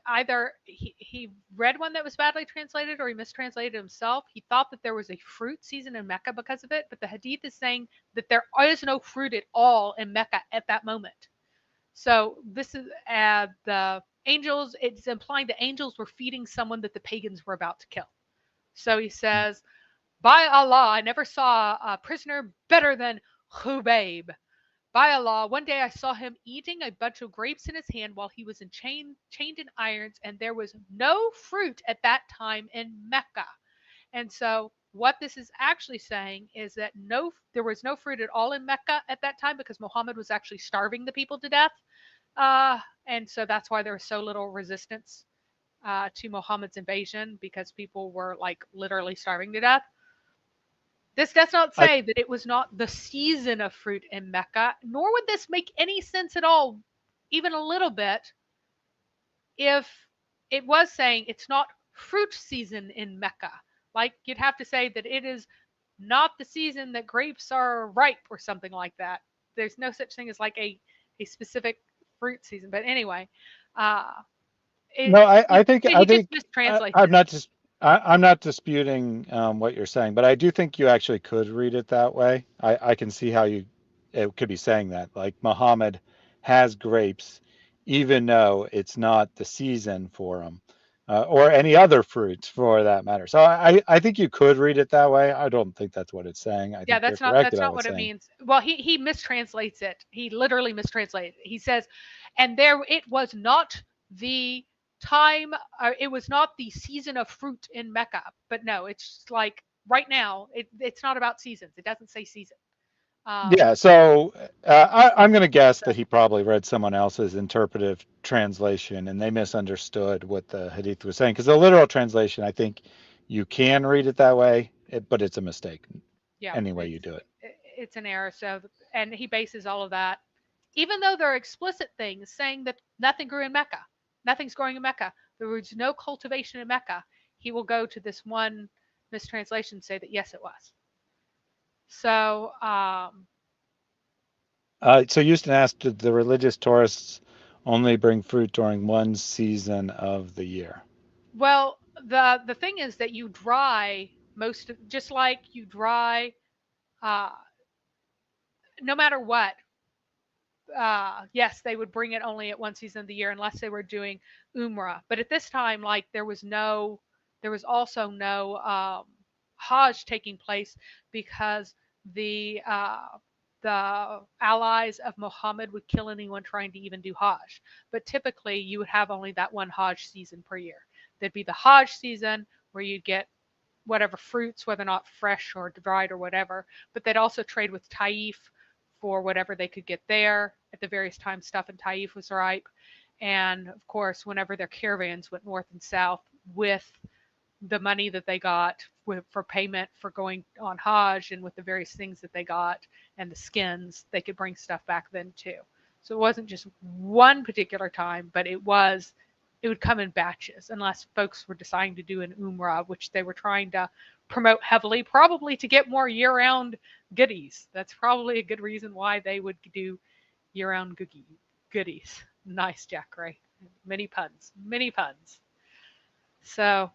either he read one that was badly translated or he mistranslated himself. He thought that there was a fruit season in Mecca because of it, but the hadith is saying that there is no fruit at all in Mecca at that moment. So this is the angels, it's implying the angels were feeding someone that the pagans were about to kill. So he says, by Allah, I never saw a prisoner better than Khubayb. By Allah, one day I saw him eating a bunch of grapes in his hand while he was chained in irons, and there was no fruit at that time in Mecca. And so what this is actually saying is that there was no fruit at all in Mecca at that time because Muhammad was actually starving the people to death. And so that's why there was so little resistance to Muhammad's invasion, because people were like literally starving to death. This does not say that it was not the season of fruit in Mecca, nor would this make any sense at all, even a little bit, if it was saying it's not fruit season in Mecca. Like you'd have to say that it is not the season that grapes are ripe or something like that. There's no such thing as like a specific fruit season. But anyway, No, I think he just mistranslates I'm it. not just I'm not disputing what you're saying, but I do think you actually could read it that way. I can see how it could be saying that, like Muhammad has grapes, even though it's not the season for them, or any other fruits for that matter. So I think you could read it that way. I don't think that's what it's saying. I Yeah, think you're correct that's about not what's what it saying. means. Well, he mistranslates it. He literally mistranslates it. He says, and there it was not the time, it was not the season of fruit in Mecca. But no, it's just like right now. It's not about seasons. It doesn't say season. Yeah, so I'm going to guess that he probably read someone else's interpretive translation and they misunderstood what the hadith was saying. Because the literal translation, I think you can read it that way, but it's a mistake Yeah, any way you do it. it's an error. So, and he bases all of that, even though there are explicit things saying that nothing grew in Mecca, nothing's growing in Mecca. There was no cultivation in Mecca. He will go to this one mistranslation and say that yes, it was. So, So Houston asked, did the religious tourists only bring fruit during one season of the year? well, the thing is that you dry just like you dry, uh, no matter what. Yes, they would bring it only at one season of the year unless they were doing Umrah. But at this time, like there was also no Hajj taking place because the allies of Muhammad would kill anyone trying to even do Hajj. But typically, you would have only that one Hajj season per year. There'd be the Hajj season where you'd get whatever fruits, whether or not fresh or dried or whatever. But they'd also trade with Taif for whatever they could get there. At the various times, stuff in Taif was ripe. And of course, whenever their caravans went north and south with the money that they got for payment for going on Hajj and with the various things that they got and the skins, they could bring stuff back then too. So it wasn't just one particular time, but it would come in batches unless folks were deciding to do an Umrah, which they were trying to promote heavily, probably to get more year-round goodies. That's probably a good reason why they would do year-round goodies. Nice, Jack Ray. Many puns. Many puns. So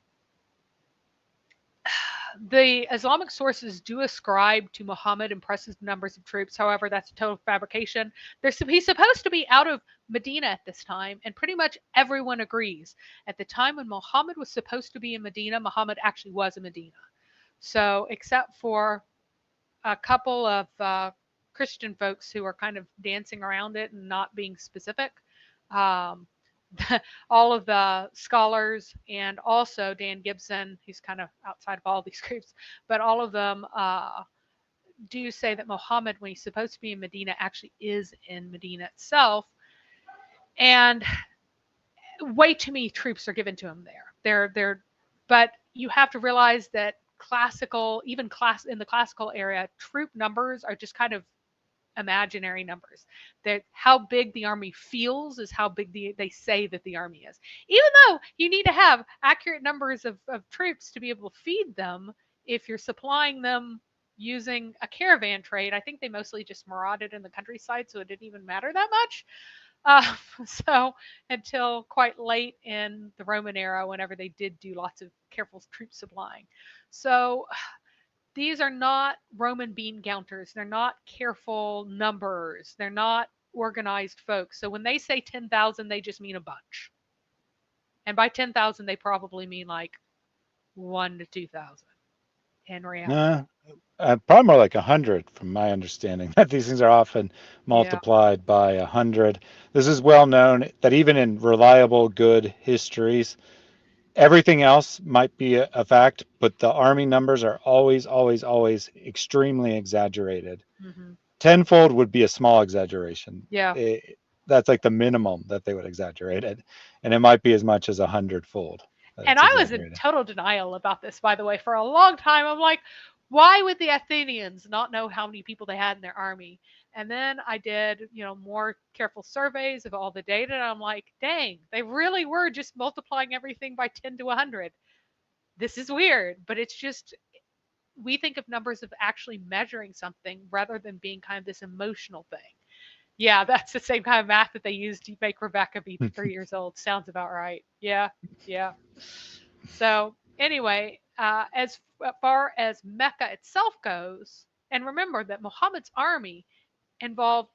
the Islamic sources do ascribe to Muhammad impressive numbers of troops. However, that's a total fabrication. He's supposed to be out of Medina at this time, and pretty much everyone agrees. At the time when Muhammad was supposed to be in Medina, Muhammad actually was in Medina. So, except for a couple of Christian folks who are kind of dancing around it and not being specific, um, all of the scholars and also Dan Gibson, who's kind of outside of all these groups, but all of them do say that Muhammad, when he's supposed to be in Medina, actually is in Medina itself. And way too many troops are given to him there. But you have to realize that in the classical area, troop numbers are just kind of imaginary numbers. That how big the army feels is how big they say that the army is. Even though you need to have accurate numbers of troops to be able to feed them, if you're supplying them using a caravan trade, I think they mostly just marauded in the countryside, so it didn't even matter that much. Uh, so until quite late in the Roman era, whenever they did do lots of careful troop supplying. So these are not Roman bean counters. They're not careful numbers. They're not organized folks. So when they say 10,000, they just mean a bunch. And by 10,000, they probably mean like 1 to 2,000 in reality. Nah, probably more like 100, from my understanding. That these things are often Yeah. multiplied by 100. This is well known that even in reliable, good histories, everything else might be a fact, but the army numbers are always, always, always extremely exaggerated. Hmm. Tenfold would be a small exaggeration. Yeah. That's like the minimum that they would exaggerate it, and it might be as much as 100-fold that And it's I was in exaggerated. total denial about this, by the way, for a long time. I'm like, why would the Athenians not know how many people they had in their army? And then I did, more careful surveys of all the data, and I'm like, dang, they really were just multiplying everything by 10 to 100. This is weird, but it's just we think of numbers of actually measuring something rather than being kind of this emotional thing. Yeah, that's the same kind of math that they used to make Rebecca be 3 years old. Sounds about right. Yeah, yeah. So anyway, as far as Mecca itself goes, and remember that Muhammad's army involved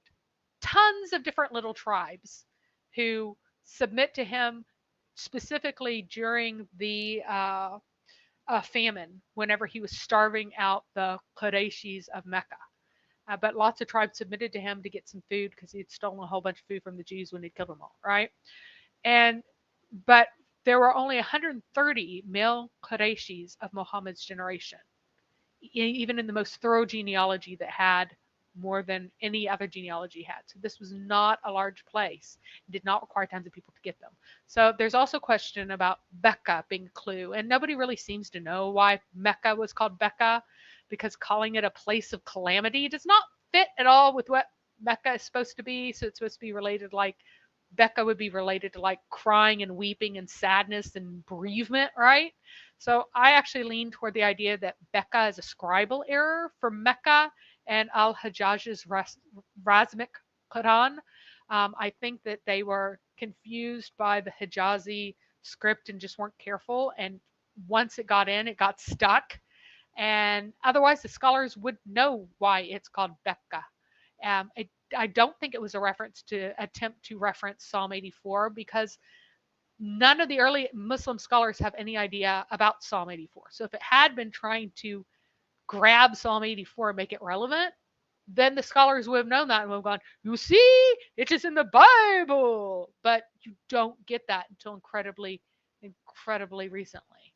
tons of different little tribes who submit to him specifically during the famine, whenever he was starving out the Qurayshis of Mecca. But lots of tribes submitted to him to get some food because he had stolen a whole bunch of food from the Jews when he'd killed them all, right? And but there were only 130 male Qurayshis of Muhammad's generation, even in the most thorough genealogy that had more than any other genealogy had. So this was not a large place. It did not require tons of people to get them. So there's also a question about Becca being a clue, and nobody really seems to know why Mecca was called Becca, because calling it a place of calamity does not fit at all with what Mecca is supposed to be. So it's supposed to be related like Becca would be related to like crying and weeping and sadness and bereavement, right? So I actually lean toward the idea that Becca is a scribal error for Mecca and al-Hajjaj's Razmic Quran. I think that they were confused by the Hijazi script and just weren't careful. And once it got in, it got stuck. And otherwise, the scholars would know why it's called Becca. I don't think it was a reference to attempt to reference Psalm 84 because none of the early Muslim scholars have any idea about Psalm 84. So if it had been trying to grab Psalm 84 and make it relevant, then the scholars would have known that and would have gone, you see, it is in the Bible. But you don't get that until incredibly, incredibly recently.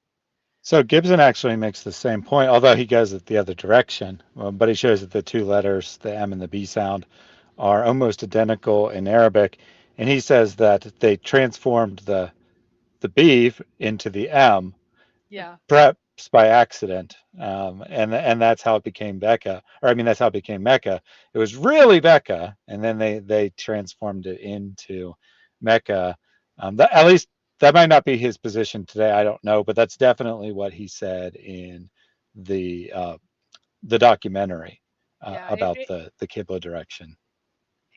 So Gibson actually makes the same point, although he goes it the other direction. But he shows that the two letters, the M and the B sound, are almost identical in Arabic, and he says that they transformed the B into the M, Yeah. perhaps by accident, and that's how it became Becca. Or I mean, that's how it became Mecca. It was really Becca, and then they transformed it into Mecca. At least that might not be his position today. I don't know, but that's definitely what he said in the documentary Yeah. about the Qibla direction.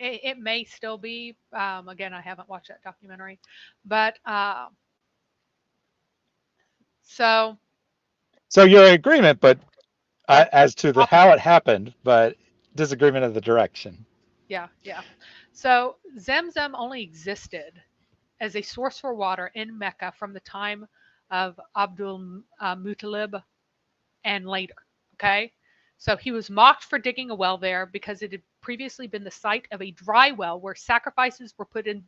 It may still be. Again, I haven't watched that documentary, but so So you're in agreement, but that's as to the how it happened, but disagreement of the direction. yeah, yeah. So Zamzam only existed as a source for water in Mecca from the time of Abdul Muttalib and later. Okay. So he was mocked for digging a well there because it had previously been the site of a dry well where sacrifices were put in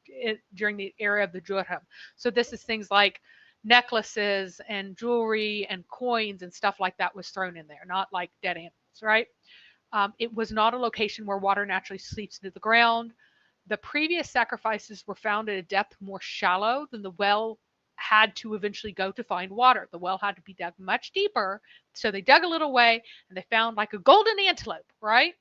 during the era of the Jurham. So this is things like necklaces and jewelry and coins and stuff like that was thrown in there, not like dead animals, right? It was not a location where water naturally seeps into the ground. The previous sacrifices were found at a depth more shallow than the well had to eventually go to find water. The well had to be dug much deeper. So they dug a little way and they found like a golden antelope, right?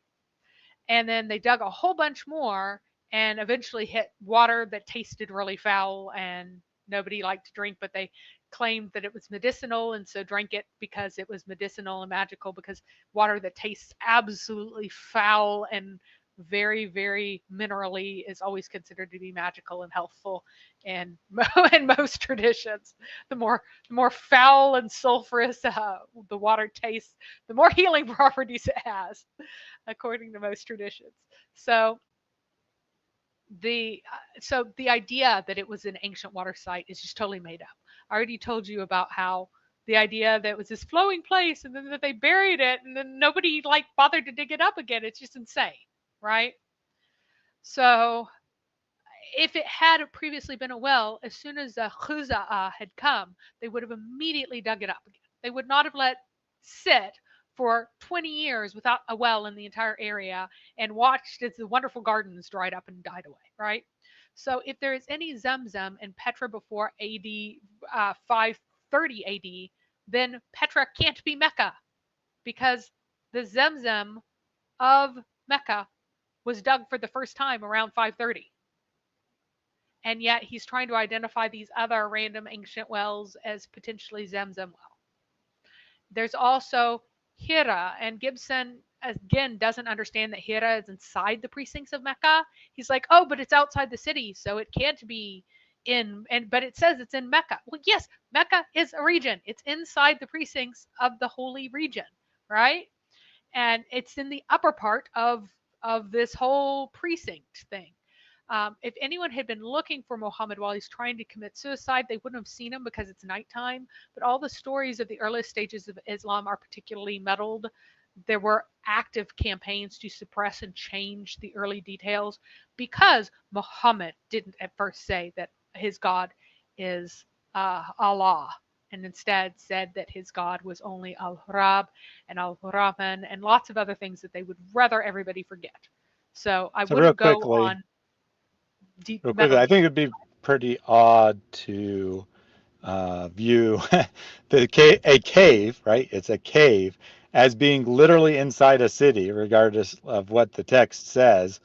And then they dug a whole bunch more and eventually hit water that tasted really foul and nobody liked to drink, but they claimed that it was medicinal and so drank it because it was medicinal and magical, because water that tastes absolutely foul and very, very minerally, is always considered to be magical and healthful in, in most traditions. The more foul and sulfurous the water tastes, the more healing properties it has, according to most traditions. So the idea that it was an ancient water site is just totally made up. I already told you about how the idea that it was this flowing place and then that they buried it and then nobody like bothered to dig it up again. It's just insane, right? So if it had previously been a well, as soon as the Khuza'ah had come, they would have immediately dug it up again. They would not have let sit for 20 years without a well in the entire area and watched as the wonderful gardens dried up and died away, right? So if there is any Zamzam in Petra before AD 530 AD, then Petra can't be Mecca because the Zamzam of Mecca was dug for the first time around 530. And yet he's trying to identify these other random ancient wells as potentially Zamzam well. There's also Hira, and Gibson again doesn't understand that Hira is inside the precincts of Mecca. He's like, oh, but it's outside the city, so it can't be but it says it's in Mecca. Well, yes, Mecca is a region. It's inside the precincts of the holy region, right? And it's in the upper part of this whole precinct thing. If anyone had been looking for Muhammad while he's trying to commit suicide, they wouldn't have seen him because it's nighttime. But all the stories of the earliest stages of Islam are particularly muddled. There were active campaigns to suppress and change the early details because Muhammad didn't at first say that his God is Allah, and instead said that his God was only Al-Rab and Al-Rahman and lots of other things that they would rather everybody forget. So I wouldn't go on real quickly, I think it'd be pretty odd to view a cave, right? It's a cave as being literally inside a city, regardless of what the text says.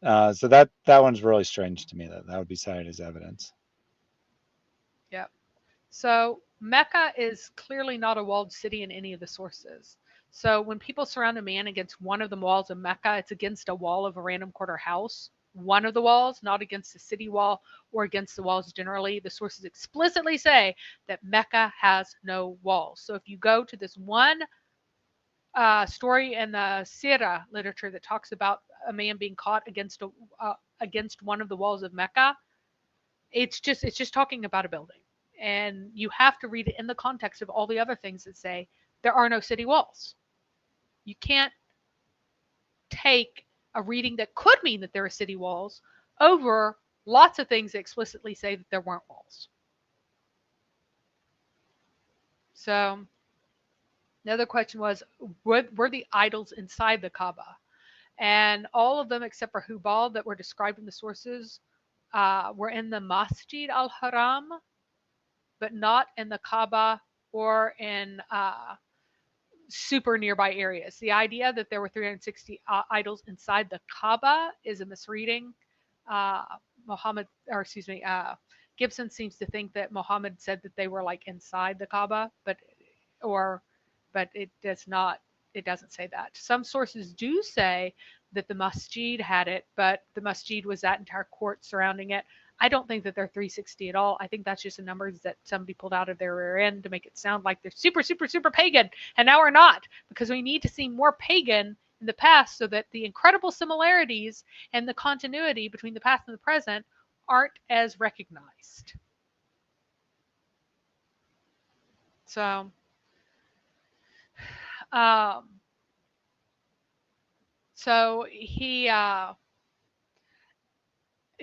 So that one's really strange to me. That would be cited as evidence. Yep. So Mecca is clearly not a walled city in any of the sources. So when people surround a man against one of the walls of Mecca, it's against a wall of a random quarter house. One of the walls, not against the city wall or against the walls generally. The sources explicitly say that Mecca has no walls. So if you go to this one story in the Sirah literature that talks about a man being caught against one of the walls of Mecca, it's just talking about a building. And you have to read it in the context of all the other things that say there are no city walls. You can't take a reading that could mean that there are city walls over lots of things that explicitly say that there weren't walls. So the other question was, were the idols inside the Kaaba? And all of them except for Hubal that were described in the sources were in the Masjid al-Haram, but not in the Kaaba or in super nearby areas. The idea that there were 360 idols inside the Kaaba is a misreading. Gibson seems to think that Muhammad said that they were like inside the Kaaba, but it does not. It doesn't say that. Some sources do say that the masjid had it, but the masjid was that entire court surrounding it. I don't think that they're 360 at all. I think that's just the numbers that somebody pulled out of their rear end to make it sound like they're super, super, super pagan. And now we're not, because we need to see more pagan in the past so that the incredible similarities and the continuity between the past and the present aren't as recognized. So,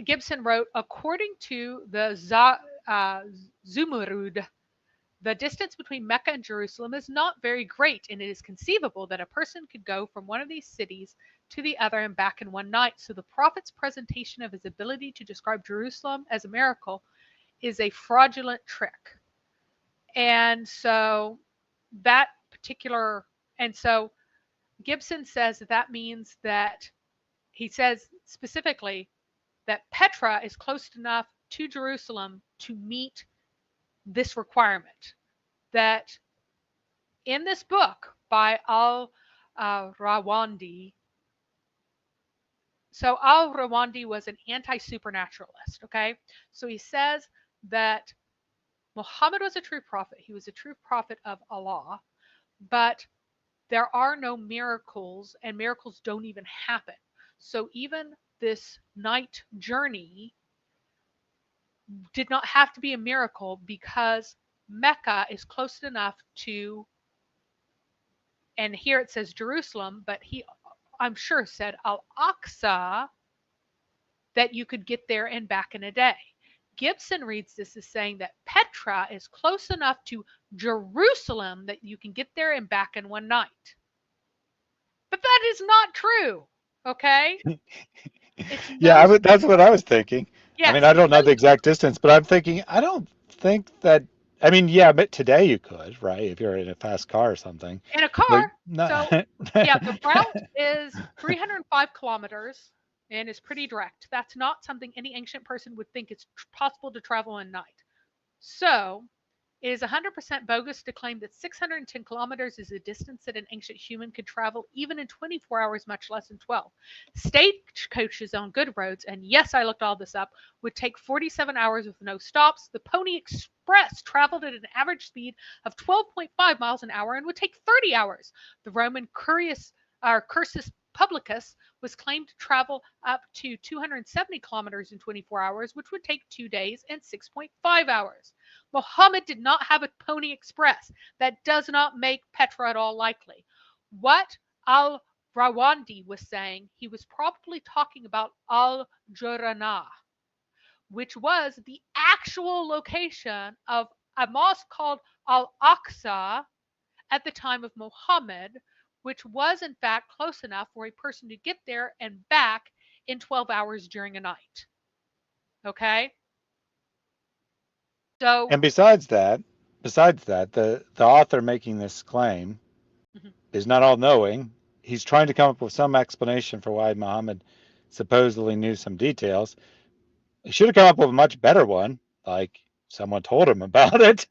Gibson wrote, according to the Zumurud, the distance between Mecca and Jerusalem is not very great, and it is conceivable that a person could go from one of these cities to the other and back in one night. So the prophet's presentation of his ability to describe Jerusalem as a miracle is a fraudulent trick. And so Gibson says that means that he says specifically that Petra is close enough to Jerusalem to meet this requirement. That in this book by Al-Rawandi, So al-Rawandi was an anti-supernaturalist, okay? So he says that Muhammad was a true prophet. He was a true prophet of Allah, but there are no miracles, and miracles don't even happen. So even this night journey did not have to be a miracle because Mecca is close enough to, and here it says Jerusalem, but he, I'm sure, said Al-Aqsa, that you could get there and back in a day. Gibson reads this as saying that Petra is close enough to Jerusalem that you can get there and back in one night. But that is not true, okay? Yeah, that's what I was thinking. I mean, Yes, I don't know the exact distance, but I'm thinking, I don't think that, I mean, yeah, but today you could, right? If you're in a fast car or something. in a But car. not, So, yeah, the route is 305 kilometers and is pretty direct. That's not something any ancient person would think it's possible to travel in night. So, it is 100% bogus to claim that 610 kilometers is a distance that an ancient human could travel even in 24 hours, much less in 12. Stagecoaches on good roads, and yes, I looked all this up, would take 47 hours with no stops. The Pony Express traveled at an average speed of 12.5 miles an hour and would take 30 hours. The Roman Cursus Publicus was claimed to travel up to 270 kilometers in 24 hours, which would take 2 days and 6.5 hours. Muhammad did not have a Pony Express. That does not make Petra at all likely. What al-Rawandi was saying, he was probably talking about al-Jurana, which was the actual location of a mosque called Al-Aqsa at the time of Muhammad, which was in fact close enough for a person to get there and back in 12 hours during a night. Okay? So, and besides that, the author making this claim mhm. is not all knowing. He's trying to come up with some explanation for why Muhammad supposedly knew some details. He should have come up with a much better one, like someone told him about it,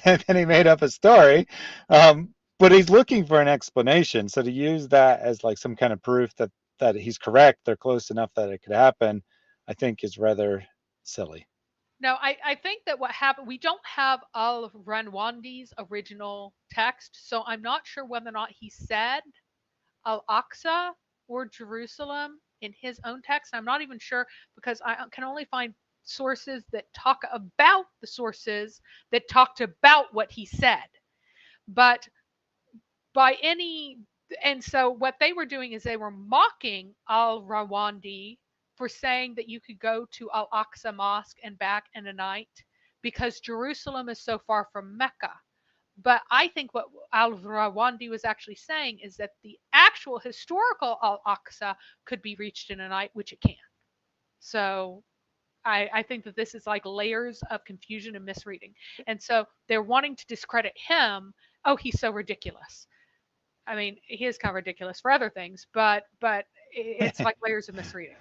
and then he made up a story. But he's looking for an explanation. So to use that as like some kind of proof that he's correct, they're close enough that it could happen, I think is rather silly. No, I think that what happened, we don't have al-Ranwandi's original text, so I'm not sure whether or not he said Al-Aqsa or Jerusalem in his own text. I'm not even sure because I can only find sources that talk about the sources that talked about what he said. But by any, and so what they were doing is they were mocking al-Rawandi for saying that you could go to Al-Aqsa Mosque and back in a night because Jerusalem is so far from Mecca. But I think what al-Rawandi was actually saying is that the actual historical Al-Aqsa could be reached in a night, which it can. So I think that this is like layers of confusion and misreading. And so they're wanting to discredit him. Oh, he's so ridiculous. I mean, he is kind of ridiculous for other things, but it's like layers of misreading,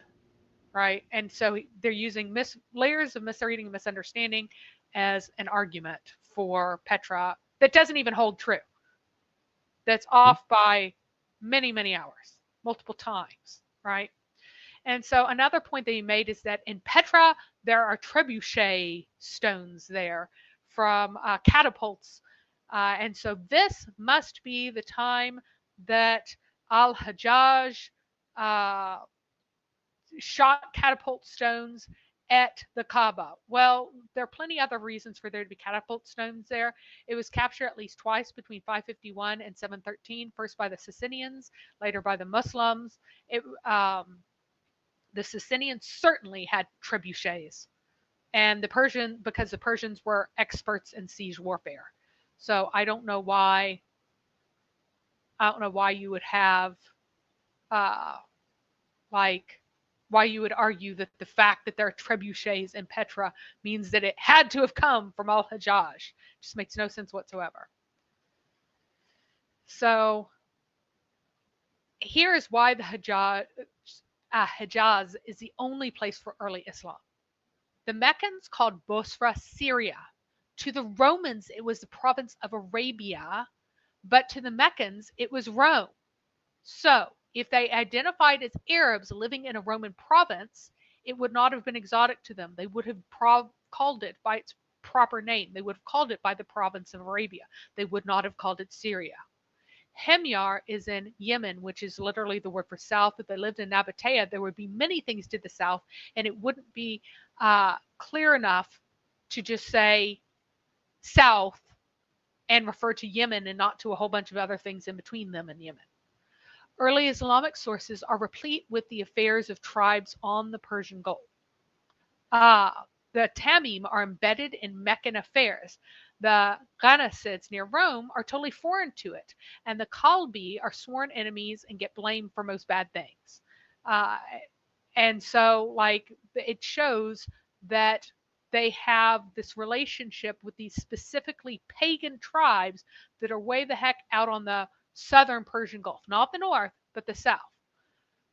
right? And so they're using layers of misreading and misunderstanding as an argument for Petra that doesn't even hold true. That's off by many, many hours, multiple times, right? And so another point that he made is that in Petra, there are trebuchet stones there from catapults. And so this must be the time that al-Hijaz shot catapult stones at the Kaaba. Well, there are plenty other reasons for there to be catapult stones there. It was captured at least twice between 551 and 713, first by the Sassanians, later by the Muslims. The Sassanians certainly had trebuchets, and because the Persians were experts in siege warfare. So I don't know why you would have why you would argue that the fact that there are trebuchets in Petra means that it had to have come from al-Hijaz. Just makes no sense whatsoever. So here is why the Hijaz is the only place for early Islam. The Meccans called Bosra Syria. To the Romans, it was the province of Arabia, but to the Meccans, it was Rome. So If they identified as Arabs living in a Roman province, it would not have been exotic to them. They would have called it by its proper name. They would have called it by the province of Arabia. They would not have called it Syria. Hemyar is in Yemen, which is literally the word for south. If they lived in Nabatea, there would be many things to the south, and it wouldn't be clear enough to just say south and refer to Yemen and not to a whole bunch of other things in between them and Yemen. Early Islamic sources are replete with the affairs of tribes on the Persian Gulf. The Tamim are embedded in Meccan affairs. The Ghanasids near Rome are totally foreign to it, and the Kalbi are sworn enemies and get blamed for most bad things. And so, like, it shows that they have this relationship with these specifically pagan tribes that are way the heck out on the southern Persian Gulf, not the north, but the south.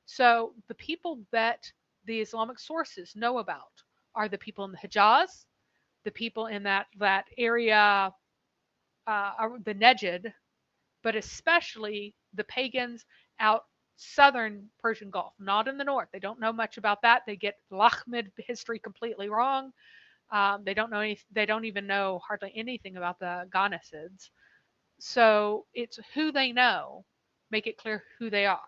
So the people that the Islamic sources know about are the people in the Hijaz, the people in that area, the Nejd, but especially the pagans out southern Persian Gulf, not in the north. They don't know much about that. They get Lakhmid history completely wrong. They don't know they don't even know hardly anything about the Ghanasids. So it's who they know, make it clear who they are.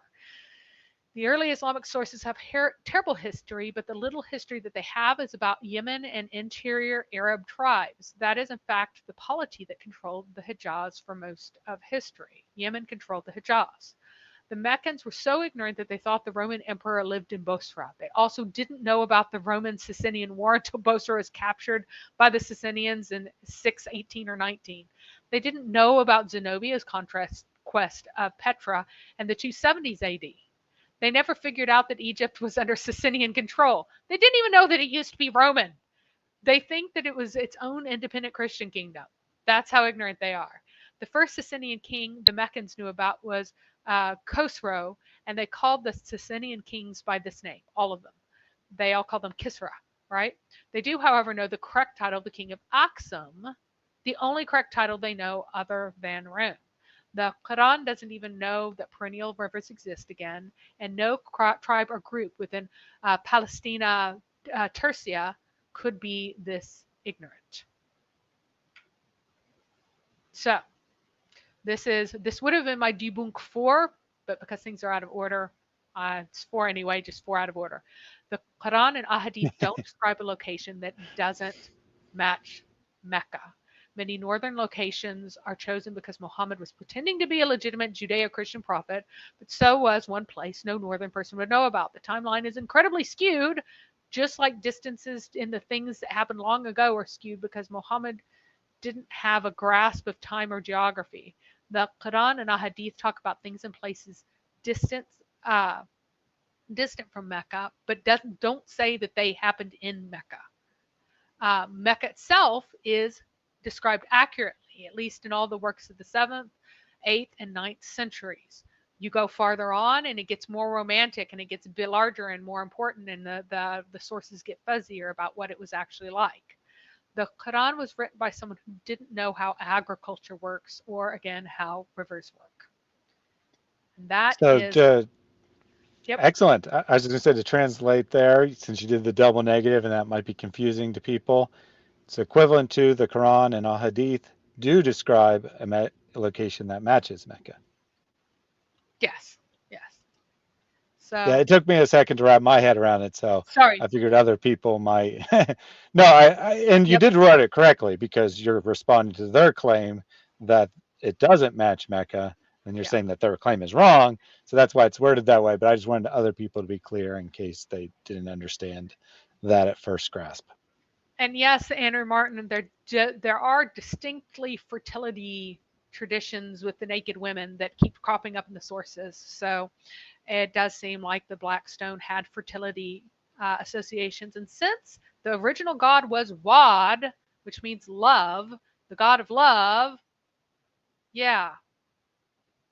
The early Islamic sources have terrible history, but the little history that they have is about Yemen and interior Arab tribes. That is, in fact, the polity that controlled the Hijaz for most of history. Yemen controlled the Hijaz. The Meccans were so ignorant that they thought the Roman emperor lived in Bosra. They also didn't know about the Roman Sicinian War until Bosra was captured by the Sicinians in 618 or 19. They didn't know about Zenobia's conquest of Petra and the 270s AD. They never figured out that Egypt was under Sicinian control. They didn't even know that it used to be Roman. They think that it was its own independent Christian kingdom. That's how ignorant they are. The first Sicinian king the Meccans knew about was Khosrow, and they called the Sicinian kings by this name, all of them. They all call them Kisra, right? They do, however, know the correct title, the king of Aksum, the only correct title they know other than Rome. The Quran doesn't even know that perennial rivers exist again, and no tribe or group within Palestina, Tercia, could be this ignorant. So this would have been my debunk 4, but because things are out of order, it's 4 anyway, just 4 out of order. The Quran and Ahadith don't describe a location that doesn't match Mecca. Many northern locations are chosen because Muhammad was pretending to be a legitimate Judeo-Christian prophet, but so was one place no northern person would know about. The timeline is incredibly skewed, just like distances in the things that happened long ago are skewed because Muhammad didn't have a grasp of time or geography. The Quran and Ahadith talk about things and places distant from Mecca, but don't say that they happened in Mecca. Mecca itself is described accurately, at least in all the works of the 7th, 8th, and 9th centuries. You go farther on and it gets more romantic and it gets a bit larger and more important, and the sources get fuzzier about what it was actually like. The Quran was written by someone who didn't know how agriculture works or, again, how rivers work. And that is... Yep. Excellent. I was going to say, to translate there, since you did the double negative and that might be confusing to people, it's equivalent to the Quran and Ahadith do describe a location that matches Mecca. Yes. So yeah, it took me a second to wrap my head around it, so sorry. I figured other people might. No, and you did write it correctly because you're responding to their claim that it doesn't match Mecca, and you're saying that their claim is wrong. So that's why it's worded that way. But I just wanted other people to be clear in case they didn't understand that at first grasp. And yes, Andrew Martin, there are distinctly fertility traditions with the naked women that keep cropping up in the sources. So it does seem like the Black Stone had fertility associations. And since the original god was Wad, which means love, the god of love, yeah.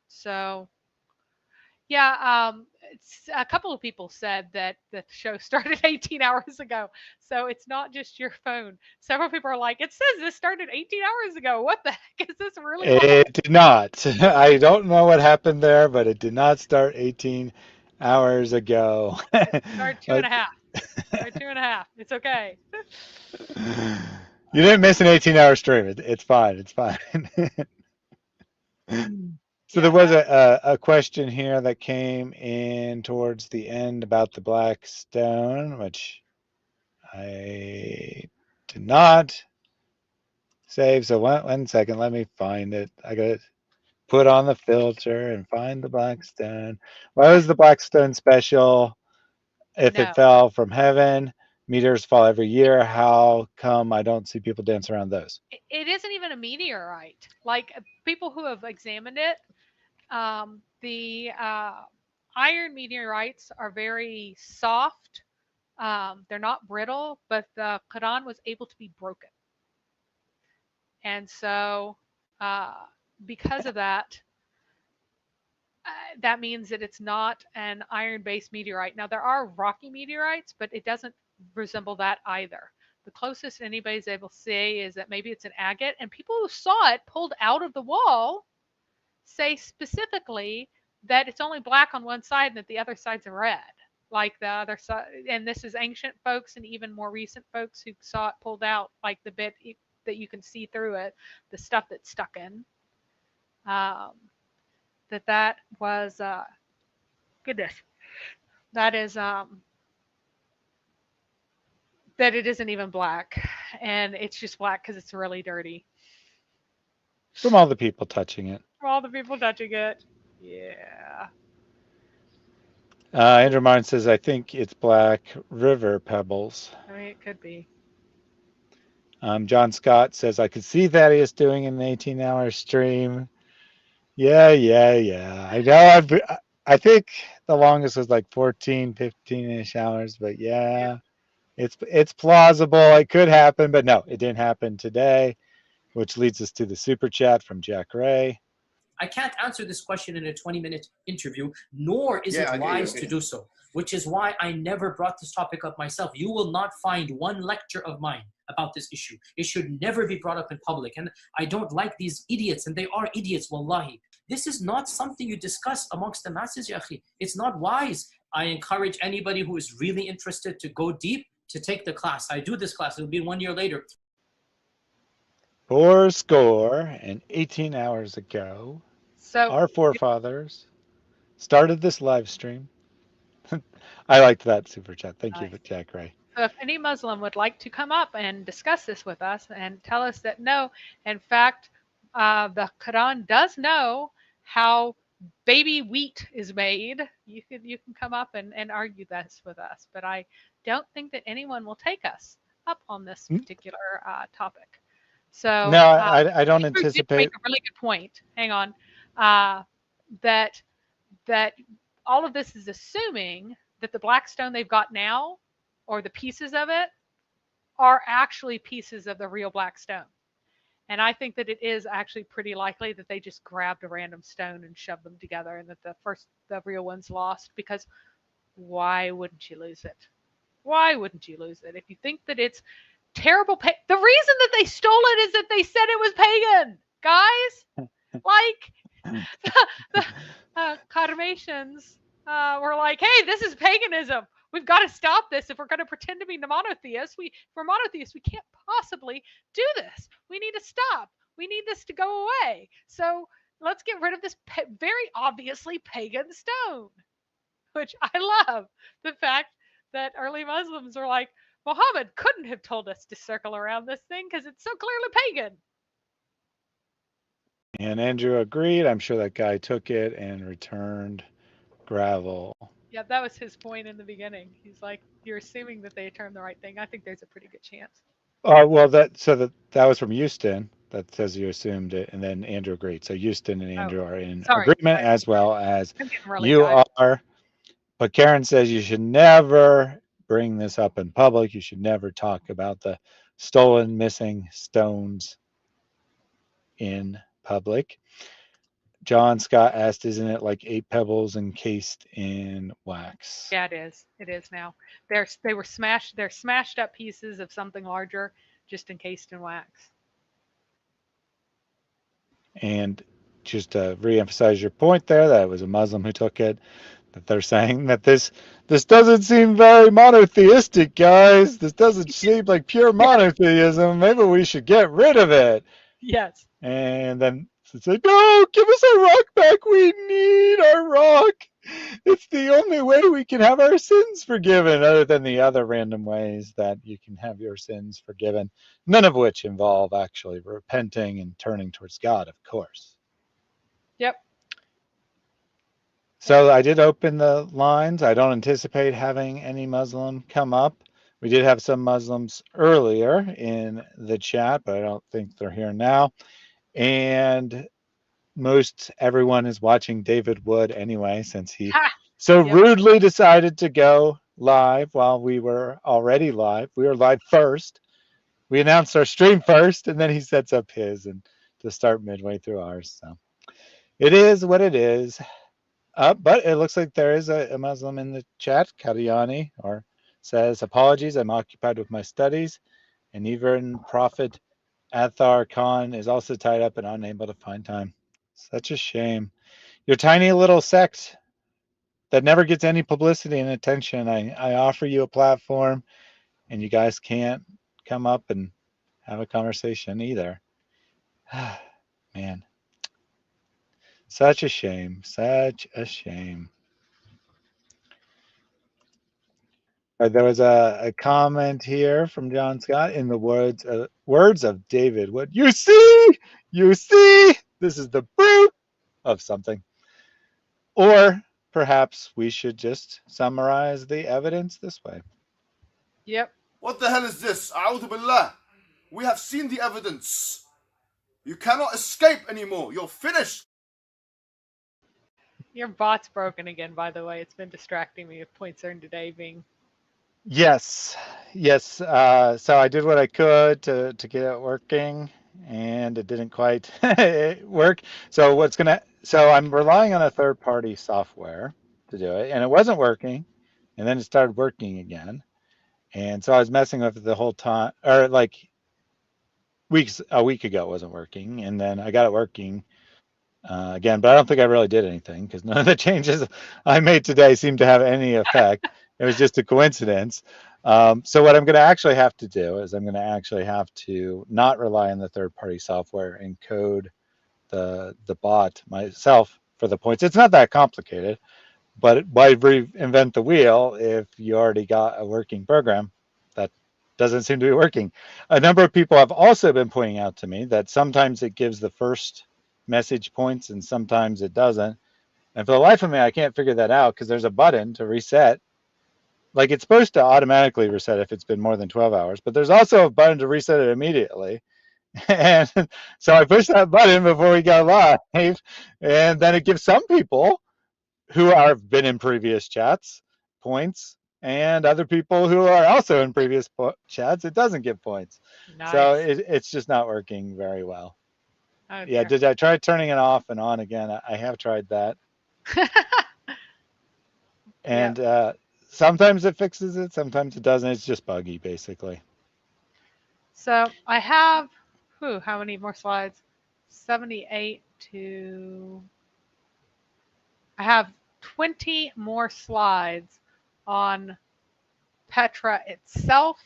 So, yeah, a couple of people said that the show started 18 hours ago. So it's not just your phone. Several people are like, it says this started 18 hours ago. What the heck? Is this really what It did not. I don't know what happened there, but it did not start 18 hours ago. it started two and a But half. Started 2.5. It's okay. you didn't miss an 18-hour stream. It's fine. It's fine. So there Yeah, was a question here that came in towards the end about the black stone, which I did not save. So one second, let me find it. I got to put on the filter and find the black stone. Why was the black stone special? If no. it fell from heaven, meteors fall every year. How come I don't see people dance around those? It isn't even a meteorite. Like people who have examined it, the iron meteorites are very soft. They're not brittle, but the Quran was able to be broken. And so, uh, because of that, that means that it's not an iron-based meteorite. Now, there are rocky meteorites, but it doesn't resemble that either. The closest anybody's able to say is that maybe it's an agate, and people who saw it pulled out of the wall say specifically that it's only black on one side and that the other side's red, like the other side. And this is ancient folks and even more recent folks who saw it pulled out, like the bit that you can see through it, the stuff that's stuck in. Um, that was goodness. That is that it isn't even black, and it's just black because it's really dirty. From all the people touching it. For all the people touching it, yeah. Andrew Martin says, I think it's black river pebbles. I mean, it could be. John Scott says, I could see Thaddeus doing an 18-hour stream. Yeah. I know. I think the longest was like 14, 15-ish hours, but yeah, it's plausible. It could happen, but no, it didn't happen today, which leads us to the super chat from Jack Ray. I can't answer this question in a 20-minute interview, nor is it wise to do so, which is why I never brought this topic up myself. You will not find one lecture of mine about this issue. It should never be brought up in public. And I don't like these idiots, and they are idiots, wallahi. This is not something you discuss amongst the masses, ya akhi. It's not wise. I encourage anybody who is really interested to go deep to take the class. I do this class. It'll be 1 year later. 18 hours ago, So our forefathers started this live stream. I liked that super chat. Thank you, Jack Ray. So if any Muslim would like to come up and discuss this with us and tell us that no, in fact, the Quran does know how baby wheat is made, you can come up and argue this with us. But I don't think that anyone will take us up on this particular topic. So no, I don't anticipate. You make a really good point. Hang on, that all of this is assuming that the black stone they've got now, or the pieces of it, are actually pieces of the real black stone. And I think that it is actually pretty likely that they just grabbed a random stone and shoved them together, and that the real one's lost. Because why wouldn't you lose it? Why wouldn't you lose it? If you think that it's terrible, the reason that they stole it is that they said it was pagan, guys. Like the Karmatians were like, hey, this is paganism. We've got to stop this if we're going to pretend to be monotheists. If we're monotheists, we can't possibly do this. We need to stop. We need this to go away. So let's get rid of this very obviously pagan stone, which I love. The fact that early Muslims are like, Muhammad couldn't have told us to circle around this thing because it's so clearly pagan. And Andrew agreed. I'm sure that guy took it and returned gravel. Yeah, that was his point in the beginning. He's like, you're assuming that they termed the right thing. I think there's a pretty good chance. Well, that was from Houston. That says you assumed it, and then Andrew agreed. So Houston and Andrew are in agreement, as well as really you are. But Karen says you should never bring this up in public. You should never talk about the stolen, missing stones in public. John Scott asked, isn't it like 8 pebbles encased in wax? Yeah, it is. It is now. They were smashed. They're smashed up pieces of something larger, just encased in wax. And just to re-emphasize your point there, that it was a Muslim who took it, that they're saying that this doesn't seem very monotheistic, guys. This doesn't seem like pure monotheism. Maybe we should get rid of it. Yes. And then it's like, no, give us our rock back. We need our rock. It's the only way we can have our sins forgiven, other than the other random ways that you can have your sins forgiven, none of which involve actually repenting and turning towards God, of course. Yep. So I did open the lines. I don't anticipate having any Muslim come up. We did have some Muslims earlier in the chat, but I don't think they're here now. And most everyone is watching David Wood anyway, since he rudely decided to go live while we were already live. We were live first. We announced our stream first, and then he sets up his and to start midway through ours. So it is what it is. But it looks like there is a Muslim in the chat, Kadiani, or says, apologies, I'm occupied with my studies. And even Prophet Athar Khan is also tied up and unable to find time. Such a shame. Your tiny little sect that never gets any publicity and attention. I offer you a platform, and you guys can't come up and have a conversation either. Man. Such a shame. Such a shame. There was a comment here from John Scott in the words of David Wood. You see, this is the proof of something. Or perhaps we should just summarize the evidence this way. Yep. What the hell is this? A'udhu billah. We have seen the evidence. You cannot escape anymore. You're finished. Your bot's broken again, by the way. It's been distracting me with points earned today being. Yes. So I did what I could to get it working, and it didn't quite work. So I'm relying on a third-party software to do it, and it wasn't working, and then it started working again. And so I was messing with it the whole time, or like a week ago it wasn't working, and then I got it working again, but I don't think I really did anything because none of the changes I made today seemed to have any effect. It was just a coincidence. So what I'm going to actually have to do is I'm going to actually have to not rely on the third-party software and code the bot myself for the points. It's not that complicated, but why reinvent the wheel if you already got a working program that doesn't seem to be working? A number of people have also been pointing out to me that sometimes it gives the first message points and sometimes it doesn't. And for the life of me, I can't figure that out because there's a button to reset. Like it's supposed to automatically reset if it's been more than 12 hours, but there's also a button to reset it immediately. And so I pushed that button before we got live, and then it gives some people who have been in previous chats points, and other people who are also in previous chats, it doesn't give points. Nice. So it's just not working very well. Oh, yeah, did I try turning it off and on again? I have tried that. And sometimes it fixes it, sometimes it doesn't. It's just buggy, basically. So I have, how many more slides? 78 to... I have 20 more slides on Petra itself.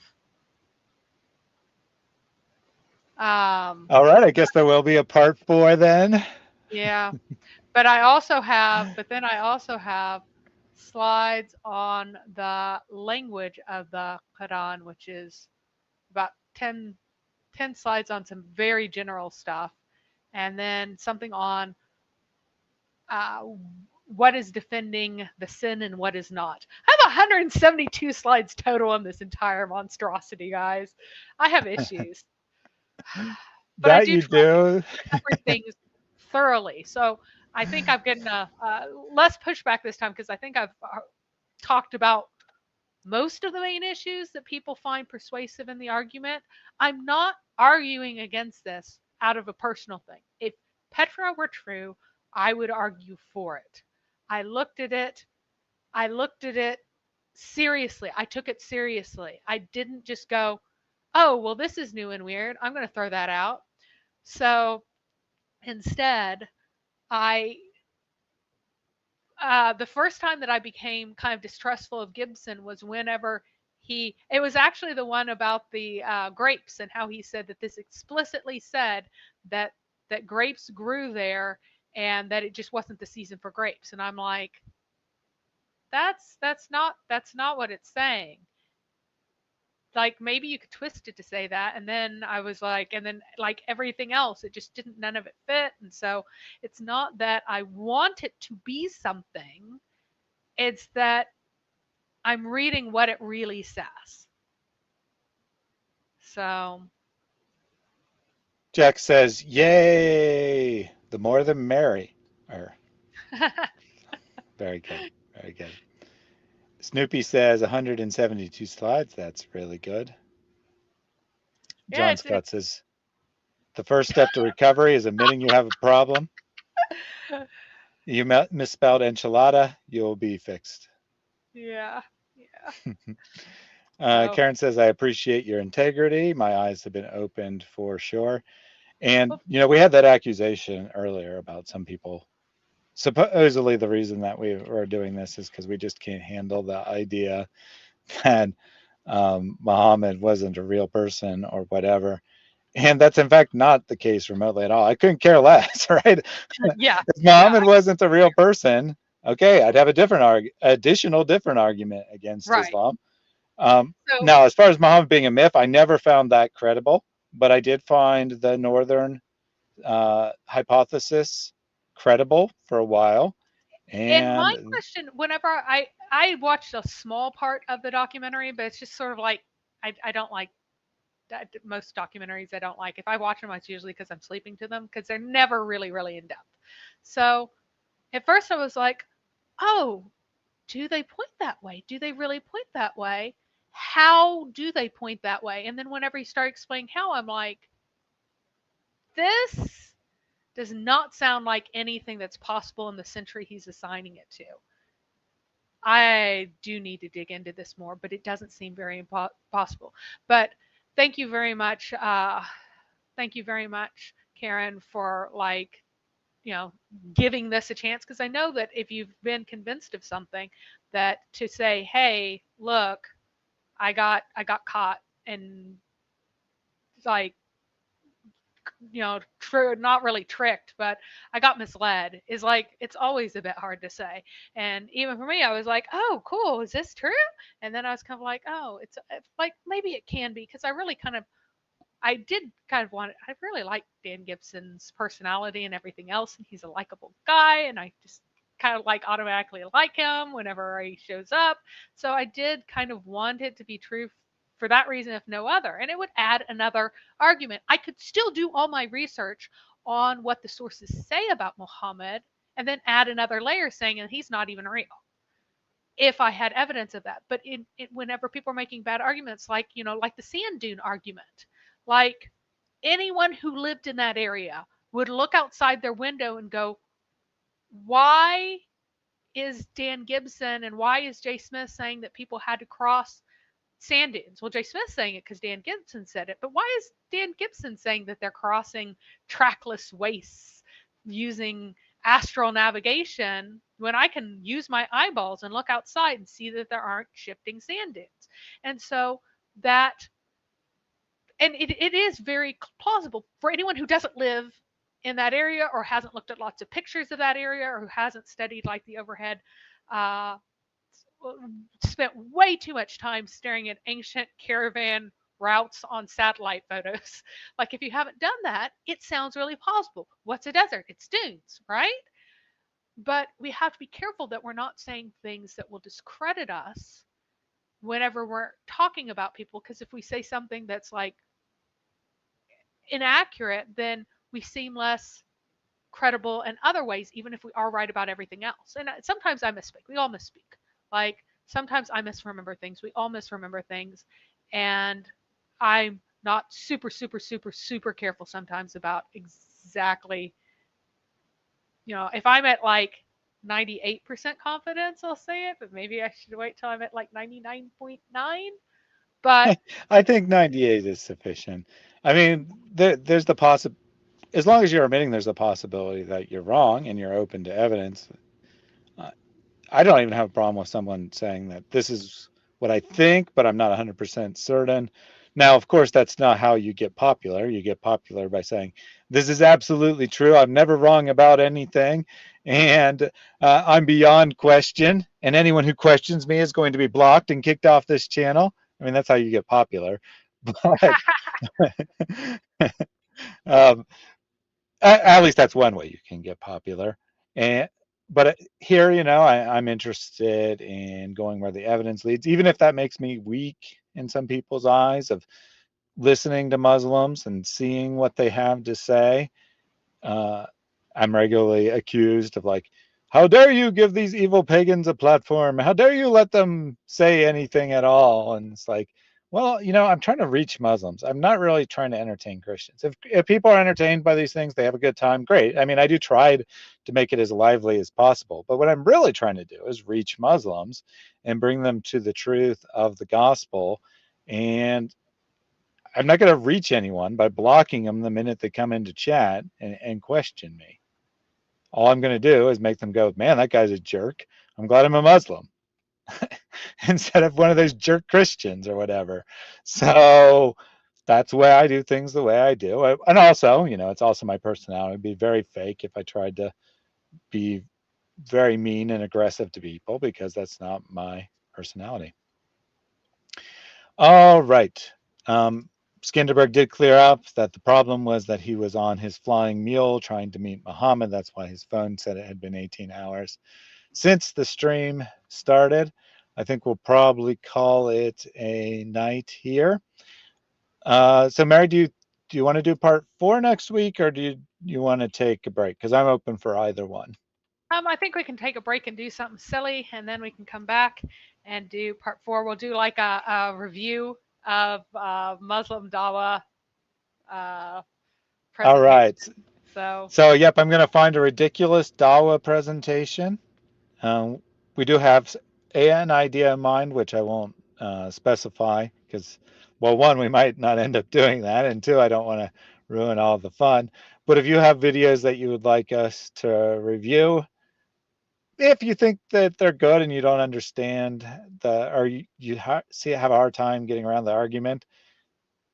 All right, I guess there will be a part 4 then. Yeah, but I also have slides on the language of the Quran, which is about 10 slides on some very general stuff, and then something on what is defending the sin and what is not. I have 172 slides total on this entire monstrosity, guys. I have issues. But that I do you do. cover things thoroughly. So I think I've gotten less pushback this time because I think I've talked about most of the main issues that people find persuasive in the argument. I'm not arguing against this out of a personal thing. If Petra were true, I would argue for it. I looked at it. I looked at it seriously. I took it seriously. I didn't just go, oh, well, this is new and weird. I'm going to throw that out. So instead, I the first time that I became kind of distrustful of Gibson was whenever it was actually the one about the grapes and how he said that this explicitly said that grapes grew there and that it just wasn't the season for grapes. And I'm like, that's not what it's saying. Like maybe you could twist it to say that. And then I was like, and then like everything else, it just didn't, none of it fit. And so it's not that I want it to be something, it's that I'm reading what it really says. So Jack says, "Yay! The more the merry." Or very good, very good. Snoopy says 172 slides. That's really good. yeah, John Scott says, "The first step to recovery is admitting you have a problem. You misspelled enchilada. You'll be fixed." yeah. So, Karen says, "I appreciate your integrity. My eyes have been opened for sure." And, we had that accusation earlier about some people. Supposedly the reason that we were doing this is because we just can't handle the idea that Muhammad wasn't a real person or whatever. And that's in fact not the case remotely at all. I couldn't care less, right? yeah. If Muhammad wasn't a real person, okay, I'd have a different different argument against Right. Islam. So, Now, as far as Muhammad being a myth, I never found that credible, but I did find the northern hypothesis credible for a while. and my And question, whenever I watched a small part of the documentary, but it's just sort of like I don't like most documentaries. I don't like. If I watch them, it's usually because I'm sleeping to them because they're never really in depth. So at first I was like, oh, do they point that way? Do they really point that way? How do they point that way? And then whenever he started explaining how, I'm like, this does not sound like anything that's possible in the century he's assigning it to. I do need to dig into this more, but it doesn't seem very possible. But thank you very much. Thank you very much, Karen, for giving this a chance, because I know that if you've been convinced of something, that to say, hey, look, I got caught and like not really tricked, but I got misled is like, it's always a bit hard to say. And even for me, I was like, oh, cool. Is this true? And then I was kind of like, oh, it's like, maybe it can be. Cause I did kind of I really like Dan Gibson's personality and everything else. And he's a likable guy. And I just kind of like automatically like him whenever he shows up. So I did kind of want it to be true for that reason, if no other. And it would add another argument. I could still do all my research on what the sources say about Muhammad and then add another layer saying that he's not even real if I had evidence of that. But whenever people are making bad arguments, like, like the sand dune argument, like anyone who lived in that area would look outside their window and go, why is Dan Gibson and why is Jay Smith saying that people had to cross sand dunes? Well, Jay Smith's saying it because Dan Gibson said it, but why is Dan Gibson saying that they're crossing trackless wastes using astral navigation when I can use my eyeballs and look outside and see that there aren't shifting sand dunes? And so it is very plausible for anyone who doesn't live in that area or hasn't looked at lots of pictures of that area or who hasn't studied like the overhead, spent way too much time staring at ancient caravan routes on satellite photos. Like, if you haven't done that, it sounds really plausible. What's a desert? It's dunes, right? But we have to be careful that we're not saying things that will discredit us whenever we're talking about people, because if we say something that's like inaccurate, then we seem less credible in other ways, even if we are right about everything else. And sometimes I misspeak. We all misspeak. Like, sometimes I misremember things. We all misremember things. And I'm not super careful sometimes about exactly if I'm at like 98% confidence, I'll say it, but maybe I should wait till I'm at like 99.9. But I think 98 is sufficient. I mean, there's the as long as you're admitting there's a possibility that you're wrong and you're open to evidence. uh, I don't even have a problem with someone saying that this is what I think, but I'm not 100% certain. Now, of course, that's not how you get popular. You get popular by saying, this is absolutely true. I'm never wrong about anything. And I'm beyond question. And anyone who questions me is going to be blocked and kicked off this channel. I mean, that's how you get popular. But um, at least that's one way you can get popular. And but here, I'm interested in going where the evidence leads, even if that makes me weak in some people's eyes of listening to Muslims and seeing what they have to say. I'm regularly accused of like, how dare you give these evil pagans a platform? How dare you let them say anything at all? And it's like, well, I'm trying to reach Muslims. I'm not really trying to entertain Christians. If people are entertained by these things, they have a good time, great. I mean, I do try to make it as lively as possible. But what I'm really trying to do is reach Muslims and bring them to the truth of the gospel. And I'm not going to reach anyone by blocking them the minute they come into chat and question me. All I'm going to do is make them go, man, that guy's a jerk. I'm glad I'm a Muslim. Instead of one of those jerk Christians or whatever. So that's why I do things the way I do. And also, it's also my personality. It'd be very fake if I tried to be very mean and aggressive to people, because that's not my personality. All right. Skinderberg did clear up that the problem was that he was on his flying mule trying to meet Muhammad. That's why his phone said it had been 18 hours since the stream started. I think we'll probably call it a night here. So Mary, do you want to do part 4 next week, or do you want to take a break? Because I'm open for either one. I think we can take a break and do something silly, and then we can come back and do part 4. We'll do like a review of Muslim Dawah. All right. So yep, I'm going to find a ridiculous Dawah presentation. We do have an idea in mind, which I won't specify because, well, one, we might not end up doing that, and two, I don't want to ruin all the fun. But if you have videos that you would like us to review, if you think that they're good and you don't understand or you have a hard time getting around the argument,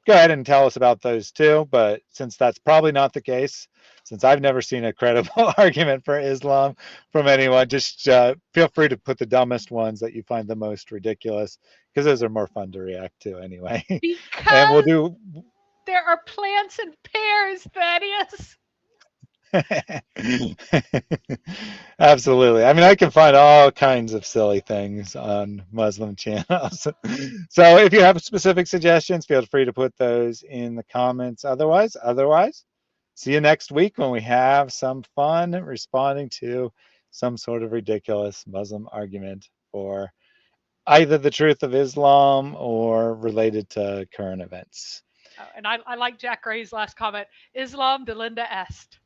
go ahead and tell us about those too. But since that's probably not the case, since I've never seen a credible argument for Islam from anyone, just feel free to put the dumbest ones that you find the most ridiculous, because those are more fun to react to anyway. Because and we'll do. There are plants and pears, Thaddeus. Absolutely. I mean, I can find all kinds of silly things on Muslim channels. So if you have specific suggestions, feel free to put those in the comments. Otherwise, see you next week when we have some fun responding to some sort of ridiculous Muslim argument for either the truth of Islam or related to current events. And I like Jack Gray's last comment. Islam delenda est.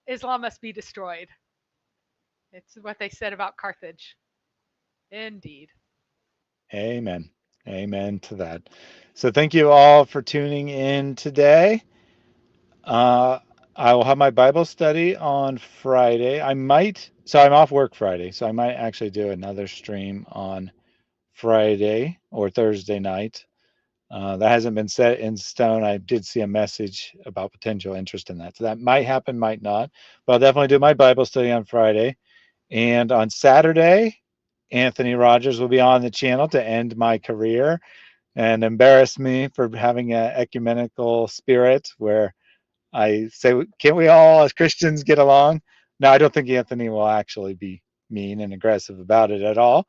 Islam must be destroyed. It's what they said about Carthage. Indeed. Amen. Amen to that. So thank you all for tuning in today. I will have my Bible study on Friday. I'm off work Friday, so I might actually do another stream on Friday or Thursday night. That hasn't been set in stone. I did see a message about potential interest in that. So that might happen, might not. But I'll definitely do my Bible study on Friday. And on Saturday, Anthony Rogers will be on the channel to end my career and embarrass me for having an ecumenical spirit where I say, can't we all as Christians get along? No, I don't think Anthony will actually be mean and aggressive about it at all.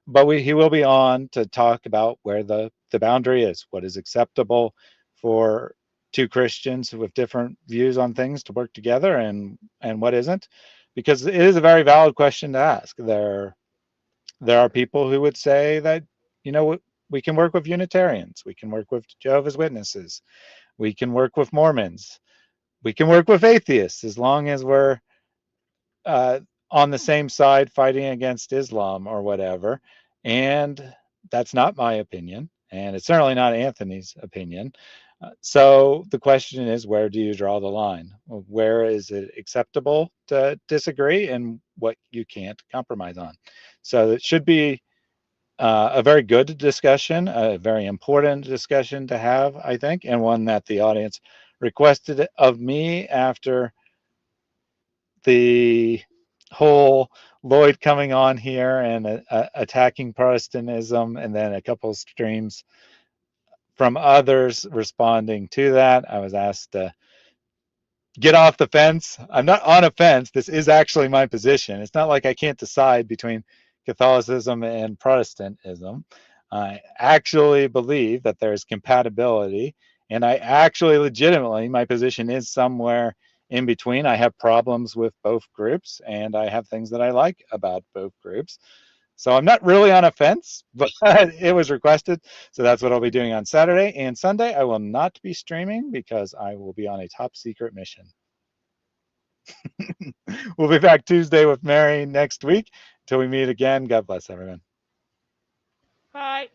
But he will be on to talk about where the boundary is, what is acceptable for two Christians with different views on things to work together, and what isn't, because it is a very valid question to ask. There are people who would say that, we can work with Unitarians, we can work with Jehovah's Witnesses, we can work with Mormons, we can work with atheists, as long as we're on the same side fighting against Islam or whatever. And that's not my opinion. And it's certainly not Anthony's opinion. So the question is, where do you draw the line? Where is it acceptable to disagree and what you can't compromise on? So it should be a very good discussion, a very important discussion to have, I think, and one that the audience requested of me after the whole Lloyd coming on here and attacking Protestantism, and then a couple streams from others responding to that. I was asked to get off the fence. I'm not on a fence. This is actually my position. It's not like I can't decide between Catholicism and Protestantism. I actually believe that there is compatibility, and I actually legitimately, my position is somewhere in between. I have problems with both groups, and I have things that I like about both groups. So I'm not really on a fence, but it was requested. So that's what I'll be doing on Saturday. And Sunday, I will not be streaming because I will be on a top secret mission. We'll be back Tuesday with Mary next week. Until we meet again, God bless everyone. Bye.